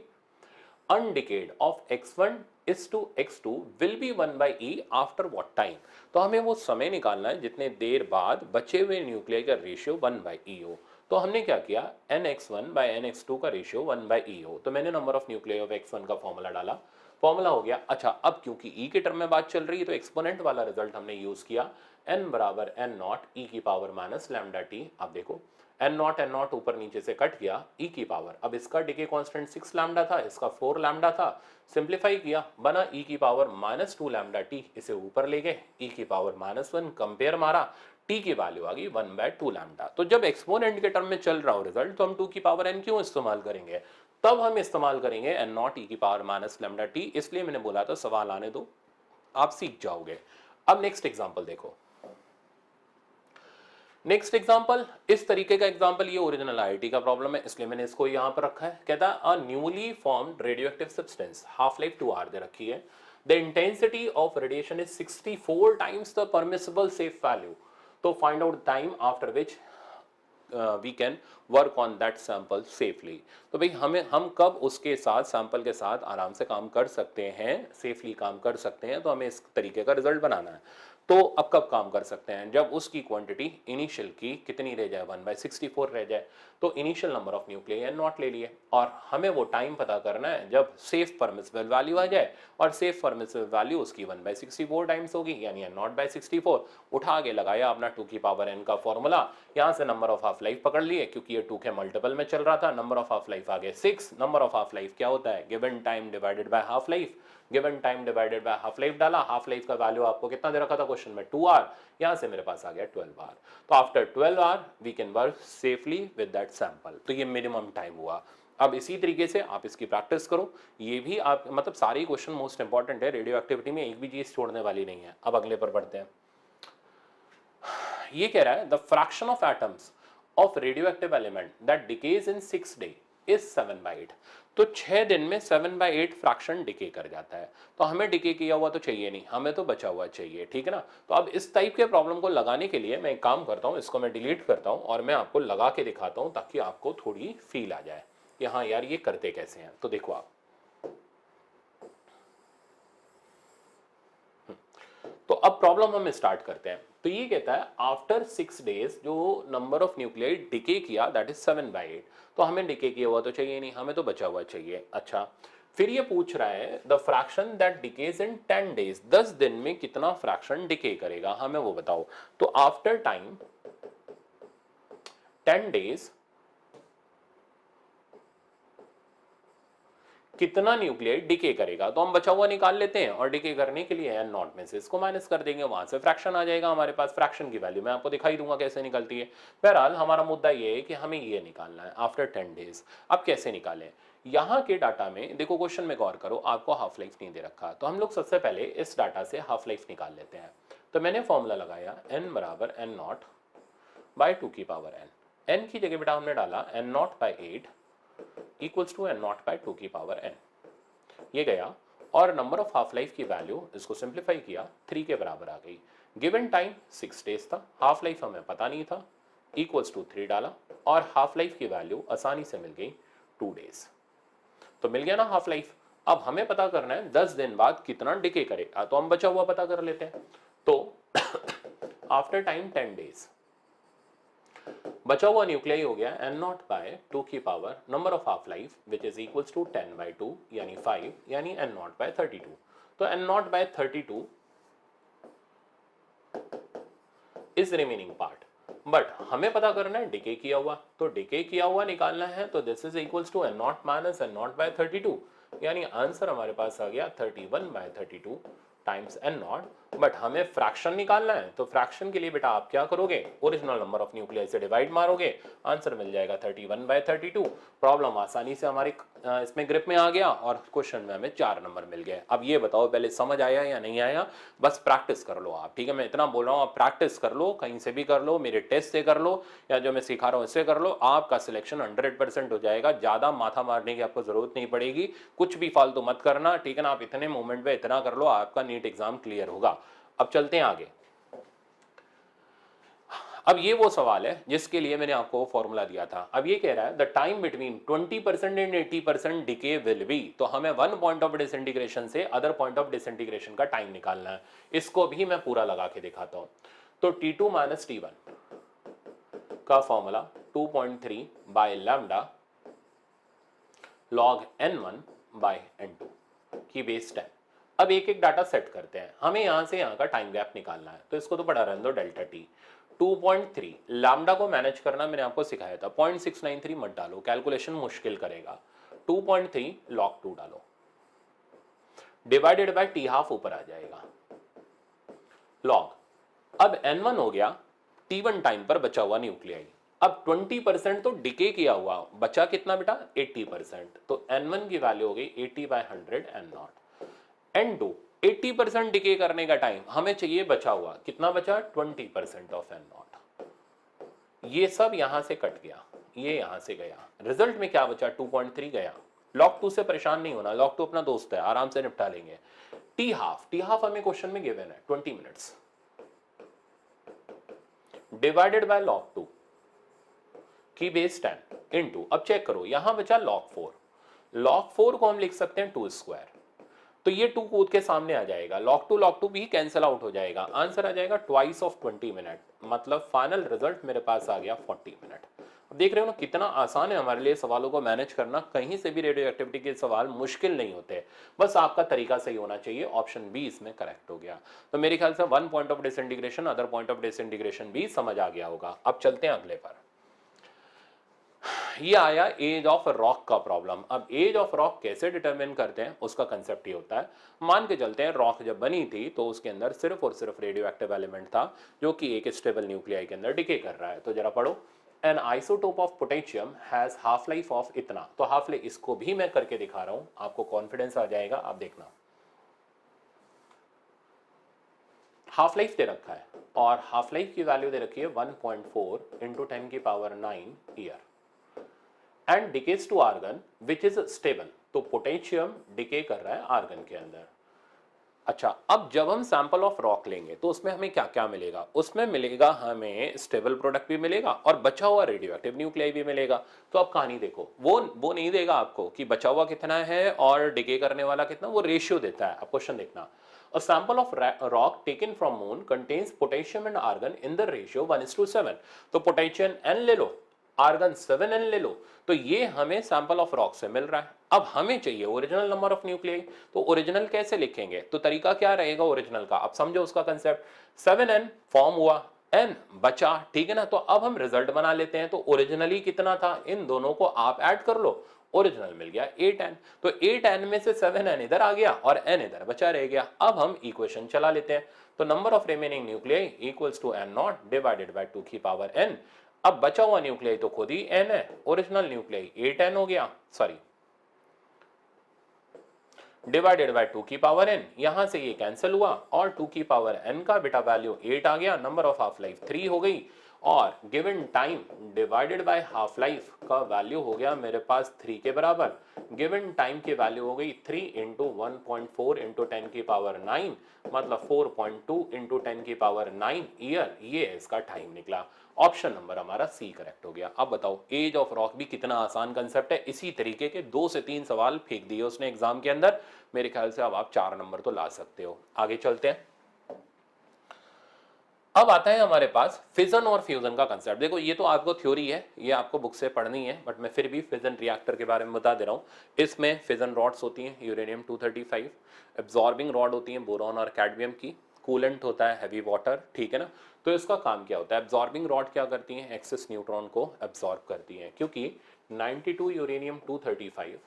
undecayed of x1 is to x2 will be 1 by e after what time। तो हमें वो समय निकालना है जितने देर बाद बचे हुए न्यूक्लियाई का रेशियो 1 by e हो। तो हमने क्या किया, nx1 by nx2 का रेशियो 1 by e हो, तो मैंने number of nuclei of x1 का फॉर्मूला डाला, फॉर्मूला हो गया। अच्छा, अब क्योंकि e के टर्म में बात चल रही है तो एक्सपोनेंट वाला रिजल्ट हमने यूज किया, n बराबर n नॉट e की पावर माइनस लैम्डा टी। अब देखो n नॉट ऊपर नीचे से कट गया, e की पावर, अब इसका डिके कांस्टेंट 6 लैम्डा था, इसका 4 लैम्डा था, सिंप्लीफाई किया बना e की पावर माइनस 2 लैम्डा टी, इसे ऊपर ले गए e की पावर माइनस 1, कंपेयर मारा, t की वैल्यू आ गई 1/2 लैम्डा। तो जब एक्सपोनेंट के टर्म में चल रहा हो रिजल्ट तो हम 2 की पावर n क्यों इस्तेमाल करेंगे, तब हम इस्तेमाल करेंगे n नॉट e की पावर माइनस लैम्डा टी। इसलिए मैंने बोला था सवाल आने दो, आप सीख जाओगे। अब नेक्स्ट एग्जांपल देखो, नेक्स्ट एग्जांपल इस तरीके का एग्जांपल, ये ओरिजिनल आईआईटी का प्रॉब्लम है इसलिए मैंने इसको यहां पर रखा है। कहता है a newly formed radioactive substance, half life 2 hour दे रखी है, the intensity of radiation is 64 times the permissible safe value, तो find out time after which we can work on that sample safely. तो भाई हम कब उसके साथ सैंपल के साथ आराम से काम कर सकते हैं, सेफली काम कर सकते हैं, तो हमें इस तरीके का रिजल्ट बनाना है। तो अब कब काम कर सकते हैं, जब उसकी क्वांटिटी इनिशियल की कितनी रह जाए 1/64 रह जाए, तो initial number of nuclei n not ले लिए, और हमें वो टाइम पता करना है जब सेफ परमिसिबल वैल्यू आ जाए, और सेफ परमिसिबल वैल्यू उसकी 1/64 टाइम्स होगी यानी n नॉट बाई 64। उठा के लगाया अपना 2 की पावर n का फॉर्मूला, यहां से नंबर ऑफ हाफ लाइफ पकड़ लिए क्योंकि ये 2 के मल्टीपल में चल रहा था, नंबर ऑफ हाफ लाइफ आ गए 6। नंबर ऑफ हाफ लाइफ क्या होता है, given time divided by half life, given time divided by half life डाला, हाफ लाइफ का वैल्यू आपको कितना दे रखा था क्वेश्चन में 2 आवर, यहां से मेरे पास आ गया 12 आवर। तो after 12 hour we can work safely with that sample, तो ये मिनिमम टाइम हुआ। अब इसी तरीके से आप इसकी प्रैक्टिस करो, ये भी आप मतलब सारे क्वेश्चन मोस्ट इंपॉर्टेंट है, रेडियो एक्टिविटी में एक भी चीज छोड़ने वाली नहीं है। अब अगले पर बढ़ते हैं। ये कह रहा है the fraction of atoms of radioactive element that decays in 6 day is 7/8। तो 6 दिन में 7/8 फ्रैक्शन डिके कर जाता है। तो हमें डिके किया हुआ तो चाहिए नहीं, हमें तो बचा हुआ चाहिए, ठीक है ना। तो अब इस टाइप के प्रॉब्लम को लगाने के लिए मैं एक काम करता हूं, इसको मैं डिलीट करता हूं और मैं आपको लगा के दिखाता हूं ताकि आपको थोड़ी फील आ जाए कि हाँ यार ये करते कैसे हैं। तो देखो आप, तो अब प्रॉब्लम हम स्टार्ट करते हैं। तो ये कहता है आफ्टर 6 डेज जो नंबर ऑफ न्यूक्लियाई डिके किया दैट इज 7/8। तो हमें डिके किया हुआ तो चाहिए नहीं, हमें तो बचा हुआ चाहिए। अच्छा, फिर ये पूछ रहा है the fraction that decays in 10 days, 10 दिन में कितना फ्रैक्शन डिके करेगा, हमें वो बताओ। तो आफ्टर टाइम 10 डेज कितना न्यूक्लियाई डिके करेगा, तो हम बचा हुआ निकाल लेते हैं और डिके करने के लिए n नॉट में से इसको माइनस कर देंगे, वहां से फ्रैक्शन आ जाएगा हमारे पास। फ्रैक्शन की वैल्यू मैं आपको दिखाई दूंगा कैसे निकलती है। बहरहाल हमारा मुद्दा ये है कि हमें ये निकालना है आफ्टर 10 डेज। अब कैसे निकालें, यहाँ के डाटा में देखो, क्वेश्चन में गौर करो, आपको हाफ लाइफ नहीं दे रखा, तो हम लोग सबसे पहले इस डाटा से हाफ लाइफ निकाल लेते हैं। तो मैंने फॉर्मूला लगाया n बराबर n नॉट बाई 2 की पावर n, n की जगह बेटा हमने डाला n naught by 8 equals to n naught by 2 की पावर n। ये गया और नंबर ऑफ हाफ लाइफ की वैल्यू इसको सिंप्लीफाई किया 3 के बराबर आ गई। गिवन टाइम 6 डेज था, हाफ लाइफ हमें पता नहीं था, इक्वल्स टू 3 डाला और हाफ लाइफ की वैल्यू आसानी से मिल गई 2 डेज। तो मिल गया ना हाफ लाइफ। अब हमें पता करना है 10 दिन बाद कितना डिके करेगा, तो हम बचा हुआ पता कर लेते हैं। तो आफ्टर टाइम 10 डेज बचा हुआ न्यूक्लियाई हो गया n नॉट बाय 2 की power number of half life which is equals to 10/2 यानी 5 यानी n नॉट बाय 32। तो n not by 32 is remaining part, but हमें पता करना है डिके किया हुआ, तो डिके किया हुआ निकालना है। तो this is equals to n naught minus n not by 32 यानी आंसर हमारे पास आ गया 31/32 टाइम्स एन नॉट, बट हमें फ्रैक्शन निकालना है तो फ्रैक्शन के लिए बेटा आप क्या करोगे, ओरिजिनल नंबर ऑफ न्यूक्लियाई से डिवाइड मारोगे, आंसर मिल जाएगा 31/32। प्रॉब्लम आसानी से हमारे इसमें ग्रिप में आ गया और क्वेश्चन में हमें 4 नंबर मिल गए। अब ये बताओ पहले समझ आया या नहीं आया, बस प्रैक्टिस कर लो आप, ठीक है, मैं इतना बोल रहा हूँ आप प्रैक्टिस कर लो, कहीं से भी कर लो, मेरे टेस्ट से कर लो या जो मैं सिखा रहा हूँ इससे कर लो, आपका सिलेक्शन 100% हो जाएगा। ज्यादा माथा मारने की आपको जरूरत नहीं पड़ेगी, कुछ भी फालतू मत करना, ठीक है ना, आप इतने मोमेंट में इतना कर लो, आपका नीट एग्जाम क्लियर होगा। अब चलते हैं आगे। अब ये वो सवाल है जिसके लिए मैंने आपको फॉर्मूला दिया था। अब ये कह रहा है the time between 20% and 80% decay will be, तो हमें वन पॉइंट ऑफ डिसइंटीग्रेशन से अदर पॉइंट ऑफ डिसइंटीग्रेशन का टाइम निकालना है। इसको भी मैं पूरा लगा के दिखाता हूं। तो T2 माइनस T1 का formula 2.3 by lambda log n1 by n2 की बेस 10। अब एक एक डाटा सेट करते हैं, हमें यहां से यहां का टाइम गैप निकालना है, तो इसको तो पढ़ा रहने दो, डेल्टा टी 2.3 लैम्डा को मैनेज करना मैंने आपको सिखाया था, 0.693 मत डालो, कैलकुलेशन मुश्किल करेगा, 2.3 log 2 डालो, डिवाइडेड बाय टी हाफ ऊपर आ जाएगा, लॉग, अब n1 हो गया t1 टाइम पर बचा हुआ न्यूक्लियाई। अब 20% तो डिके किया हुआ, बचा कितना बेटा 80%, तो n1 की वैल्यू हो गई 80/100 n0। n2 80% डिके करने का टाइम हमें चाहिए बचा हुआ, कितना बचा 20% ऑफ n0। ये सब यहां से कट गया, ये यहां से गया, रिजल्ट में क्या बचा 2.3 गया। log 2 से परेशान नहीं होना, log 2 अपना दोस्त है, आराम से निपटा लेंगे। टी हाफ हमें क्वेश्चन में गिवन है 20 मिनट्स, डिवाइडेड बाय log 2 की बेस 10 इनटू, अब चेक करो यहां बचा log 4, log 4 को हम लिख सकते हैं 2 स्क्वायर, तो ये 2 कूद के सामने आ जाएगा, log 2 भी कैंसिल आउट हो जाएगा, आंसर आ जाएगा ट्वाइस ऑफ 20 मिनट, मतलब फाइनल रिजल्ट मेरे पास आ गया 40 मिनट। अब देख रहे हो ना कितना आसान है हमारे लिए सवालों को मैनेज करना, कहीं से भी रेडियो एक्टिविटी के सवाल मुश्किल नहीं होते, बस आपका तरीका सही होना चाहिए। ऑप्शन बी इसमें करेक्ट हो गया। तो मेरे ख्याल से one point of disintegration other point of disintegration भी समझ आ गया होगा। अब चलते हैं अगले पर। ये आया एज ऑफ रॉक का प्रॉब्लम। अब एज ऑफ रॉक कैसे डिटरमिन करते हैं उसका कंसेप्ट ये होता है, मान के चलते हैं रॉक जब बनी थी तो उसके अंदर सिर्फ और सिर्फ रेडियो एक्टिव एलिमेंट था जो कि एक स्टेबल न्यूक्लियाई के अंदर डिके कर रहा है। तो जरा पढ़ो, N isotope of potassium has half life of इतना, तो हाफ लाइफ इसको भी मैं करके दिखा रहा हूं, आपको कॉन्फिडेंस आ जाएगा। आप देखना, हाफ लाइफ दे रखा है और हाफ लाइफ की वैल्यू दे रखी है 1.4 into 10⁹ year and decays to argon which is stable, तो पोटेशियम डिके कर रहा है आर्गन के अंदर। अच्छा, अब जब हम सैंपल ऑफ रॉक लेंगे तो उसमें हमें क्या क्या मिलेगा, उसमें मिलेगा हमें स्टेबल प्रोडक्ट भी मिलेगा और बचा हुआ रेडियो एक्टिव न्यूक्लियाई भी मिलेगा। तो अब कहानी देखो, वो नहीं देगा आपको कि बचा हुआ कितना है और डिके करने वाला कितना, वो रेशियो देता है। अब क्वेश्चन देखना, a sample of rock taken from moon contains potassium and argon in the ratio 1:7, तो पोटेशियम n ले लो, आर्गन 7n ले लो, तो ये हमें सैंपल ऑफ रॉक से मिल रहा है। अब हमें चाहिए ओरिजिनल नंबर ऑफ न्यूक्लियाई, तो ओरिजिनल कैसे लिखेंगे, तो तरीका क्या रहेगा ओरिजिनल का, अब समझो उसका कंसेप्ट, 7n फॉर्म हुआ, n बचा, ठीक है ना, तो अब हम रिजल्ट बना लेते हैं। तो ओरिजिनली कितना था, इन दोनों को आप ऐड कर लो, ओरिजिनल मिल गया 8n, तो 8n में से 7n इधर आ गया और n इधर बचा रह गया। अब हम इक्वेशन चला लेते हैं, तो number of remaining nuclei equals to n0 divided by 2 की पावर n। अब बचा हुआ न्यूक्लियाई तो खुद ही n है, ओरिजिनल न्यूक्लियाई 8n हो गया, सॉरी डिवाइडेड बाय 2 की पावर n, यहां से ये कैंसिल हुआ और 2 की पावर n का बेटा वैल्यू 8 आ गया, नंबर ऑफ हाफ लाइफ 3 हो गई और given time divided by half life का वैल्यू हो गया मेरे पास 3 के बराबर। गिवन टाइम की वैल्यू हो गई 3 इंटू 1.4 इंटू 10 की पावर 9, मतलब 4.2 इंटू 10 की पावर 9 ईयर, ये इसका टाइम निकला। ऑप्शन नंबर हमारा सी करेक्ट हो गया। अब बताओ, एज ऑफ रॉक भी कितना आसान कंसेप्ट है, इसी तरीके के 2 से 3 सवाल फेंक दिए उसने एग्जाम के अंदर, मेरे ख्याल से अब आप 4 नंबर तो ला सकते हो। आगे चलते हैं, अब आता है हमारे पास फिजन और फ्यूजन का कंसेप्ट। देखो ये तो आपको थ्योरी है, ये आपको बुक से पढ़नी है, बट मैं फिर भी फिजन रिएक्टर के बारे में बता दे रहा हूं। इसमें फिजन रॉड्स होती हैं यूरेनियम 235, एब्जॉर्बिंग रॉड होती हैं बोरॉन और कैडमियम की, कूलेंट होता है हैवी वाटर, ठीक है ना। तो इसका काम क्या होता है, एब्जॉर्बिंग रॉड क्या करती हैं, एक्सेस न्यूट्रॉन को एब्जॉर्ब करती हैं, क्योंकि 92 यूरेनियम 235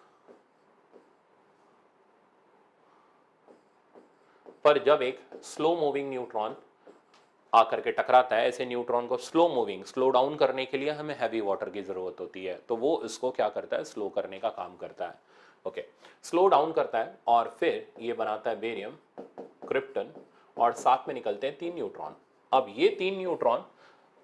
पर जब एक स्लो मूविंग न्यूट्रॉन आकर के टकराता है, ऐसे न्यूट्रॉन को स्लो मूविंग, स्लो डाउन करने के लिए हमें हैवी वाटर की जरूरत होती है, तो वो इसको क्या करता है, स्लो करने का काम करता है। ओके, स्लो डाउन करता है और फिर ये बनाता है बेरियम, क्रिप्टन, और साथ में निकलते हैं 3 न्यूट्रॉन। अब ये 3 न्यूट्रॉन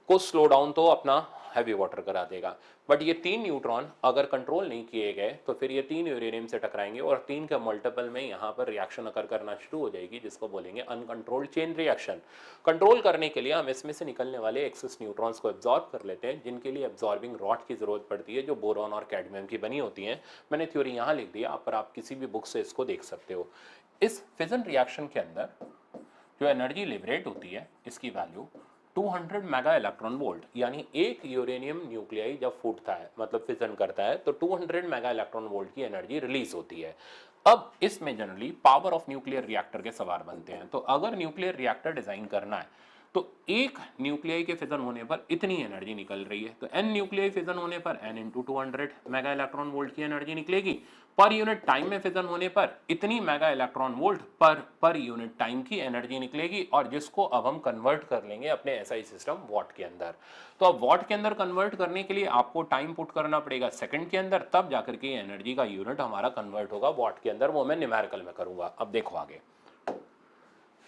को स्लो डाउन तो अपना हैवी वाटर करा देगा, बट ये 3 न्यूट्रॉन अगर कंट्रोल नहीं किए गए तो फिर ये 3 यूरेनियम से टकराएंगे और 3 के मल्टीपल में यहाँ पर रिएक्शन अकर करना शुरू हो जाएगी, जिसको बोलेंगे अनकंट्रोल्ड चेन रिएक्शन। कंट्रोल करने के लिए हम इसमें से निकलने वाले एक्सेस न्यूट्रॉन्स को एब्जॉर्ब कर लेते हैं, जिनके लिए एब्जॉर्बिंग रॉड की जरूरत पड़ती है, जो बोरॉन और कैडमियम की बनी होती हैं। मैंने थ्योरी यहाँ लिख दिया, पर आप किसी भी बुक से इसको देख सकते हो। इस फिजन रिएक्शन के अंदर जो एनर्जी लिबरेट होती है, इसकी वैल्यू 200 मेगा इलेक्ट्रॉन वोल्ट, यानी एक यूरेनियम न्यूक्लियाई जब फूटता है, मतलब फिजन करता है, तो 200 मेगा इलेक्ट्रॉन वोल्ट की एनर्जी रिलीज होती है। अब इसमें generally power of nuclear reactor के सवाल बनते हैं। तो अगर न्यूक्लियर रिएक्टर डिजाइन करना है तो एक न्यूक्लियाई के फिजन होने पर इतनी एनर्जी निकल रही है, तो एन न्यूक्लियाई फिजन होने पर n into 200 mega electron volt की एनर्जी निकलेगी। पर यूनिट टाइम में फिजन होने पर इतनी मेगा इलेक्ट्रॉन वोल्ट पर यूनिट टाइम की एनर्जी निकलेगी, और जिसको अब हम कन्वर्ट कर लेंगे अपने एसआई सिस्टम वॉट के अंदर। तो अब वॉट के अंदर कन्वर्ट करने के लिए आपको टाइम पुट करना पड़ेगा सेकंड के अंदर, तब जाकर के एनर्जी का यूनिट हमारा कन्वर्ट होगा वॉट के अंदर। वो मैं न्यूमेरिकल में करूंगा। अब देखो आगे,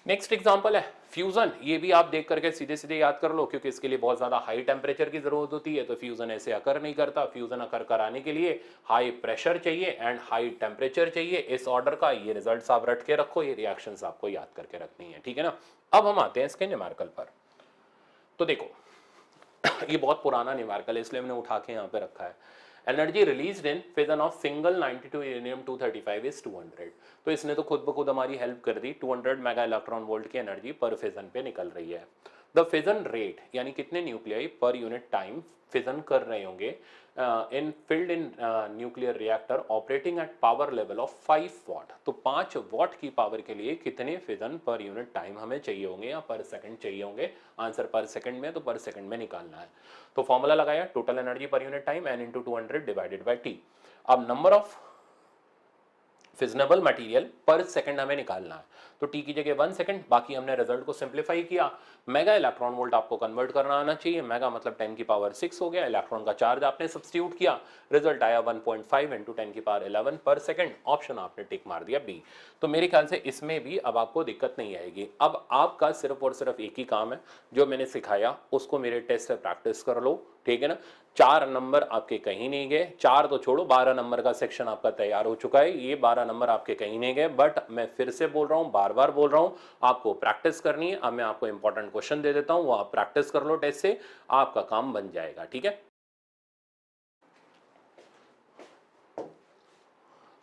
नेक्स्ट एग्जांपल है फ्यूजन। ये भी आप देख करके सीधे सीधे याद कर लो, क्योंकि इसके लिए बहुत ज्यादा हाई टेम्परेचर की जरूरत होती है, तो फ्यूजन ऐसे अकर नहीं करता। फ्यूजन अकर कराने के लिए हाई प्रेशर चाहिए एंड हाई टेम्परेचर चाहिए। इस ऑर्डर का ये रिजल्ट्स आप रट के रखो, ये रिएक्शंस आपको याद करके रखनी है, ठीक है ना। अब हम आते हैं इसके न्यूमेरिकल पर। तो देखो ये बहुत पुराना न्यूमेरिकल है, इसलिए मैंने उठा के यहाँ पे रखा है। Energy released in fission of single 92 uranium 235 is 200। तो इसने तो खुद ब खुद हमारी हेल्प कर दी। 200 मेगा इलेक्ट्रॉन वोल्ट की एनर्जी पर फिजन पे निकल रही है। द फिजन रेट, यानी कितने न्यूक्लियाई पर यूनिट टाइम फिजन कर रहे होंगे in field in nuclear reactor operating at power level of 5 watt. तो 5 वॉट की पावर के लिए कितने फिजन पर यूनिट टाइम हमें चाहिए होंगे या पर सेकंड चाहिए होंगे। आंसर पर सेकंड में, तो पर सेकंड में निकालना है। तो फॉर्मूला लगाया, टोटल एनर्जी पर unit time n into 200 divided by T. अब नंबर ऑफ फिजनेबल मटेरियल पर सेकंड हमें निकालना है, तो टी की जगह 1 सेकंड, बाकी हमने रिजल्ट को सिंप्लीफाई किया। मेगा इलेक्ट्रॉन वोल्ट आपको कन्वर्ट करना आना चाहिए, मेगा मतलब 10 की पावर 6 हो गया। इलेक्ट्रॉन का चार्ज आपने सब्स्टिट्यूट किया, रिजल्ट आया 1.5 इंटू 10 की पावर 11 पर सेकंड। ऑप्शन आपने टिक मार दिया बी। तो मेरे ख्याल से इसमें भी अब आपको दिक्कत नहीं आएगी। अब आपका सिर्फ और सिर्फ एक ही काम है, जो मैंने सिखाया उसको मेरे टेस्ट से प्रैक्टिस कर लो, ठीक है ना। 4 नंबर आपके कहीं नहीं गए, 4 तो छोड़ो, 12 नंबर का सेक्शन आपका तैयार हो चुका है। ये 12 नंबर आपके कहीं नहीं गए, बट मैं फिर से बोल रहा हूं, बार बार बोल रहा हूं, आपको प्रैक्टिस करनी है। अब मैं आपको इंपॉर्टेंट क्वेश्चन दे देता हूं, वो आप प्रैक्टिस कर लो टेस्ट से, आपका काम बन जाएगा, ठीक है।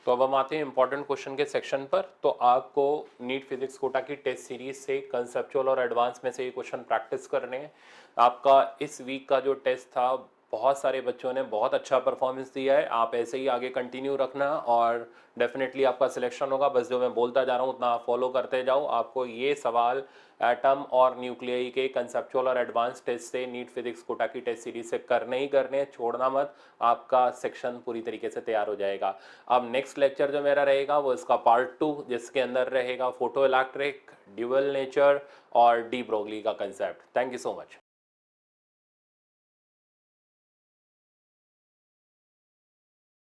तो अब हम आते हैं इंपॉर्टेंट क्वेश्चन के सेक्शन पर। तो आपको नीट फिजिक्स कोटा की टेस्ट सीरीज से कंसेप्चुअल और एडवांस में से ये क्वेश्चन प्रैक्टिस करने हैं। आपका इस वीक का जो टेस्ट था, बहुत सारे बच्चों ने बहुत अच्छा परफॉर्मेंस दिया है। आप ऐसे ही आगे कंटिन्यू रखना और डेफिनेटली आपका सिलेक्शन होगा। बस जो मैं बोलता जा रहा हूँ उतना आप फॉलो करते जाओ। आपको ये सवाल एटम और न्यूक्लियाई के कंसेप्चुअल और एडवांस टेस्ट से नीट फिजिक्स कोटा की टेस्ट सीरीज से करने ही करने, छोड़ना मत। आपका सेक्शन पूरी तरीके से तैयार हो जाएगा। अब नेक्स्ट लेक्चर जो मेरा रहेगा वो इसका पार्ट 2, जिसके अंदर रहेगा फोटो इलेक्ट्रिक, ड्यूअल नेचर और डी ब्रोगली का concept. Thank you so much.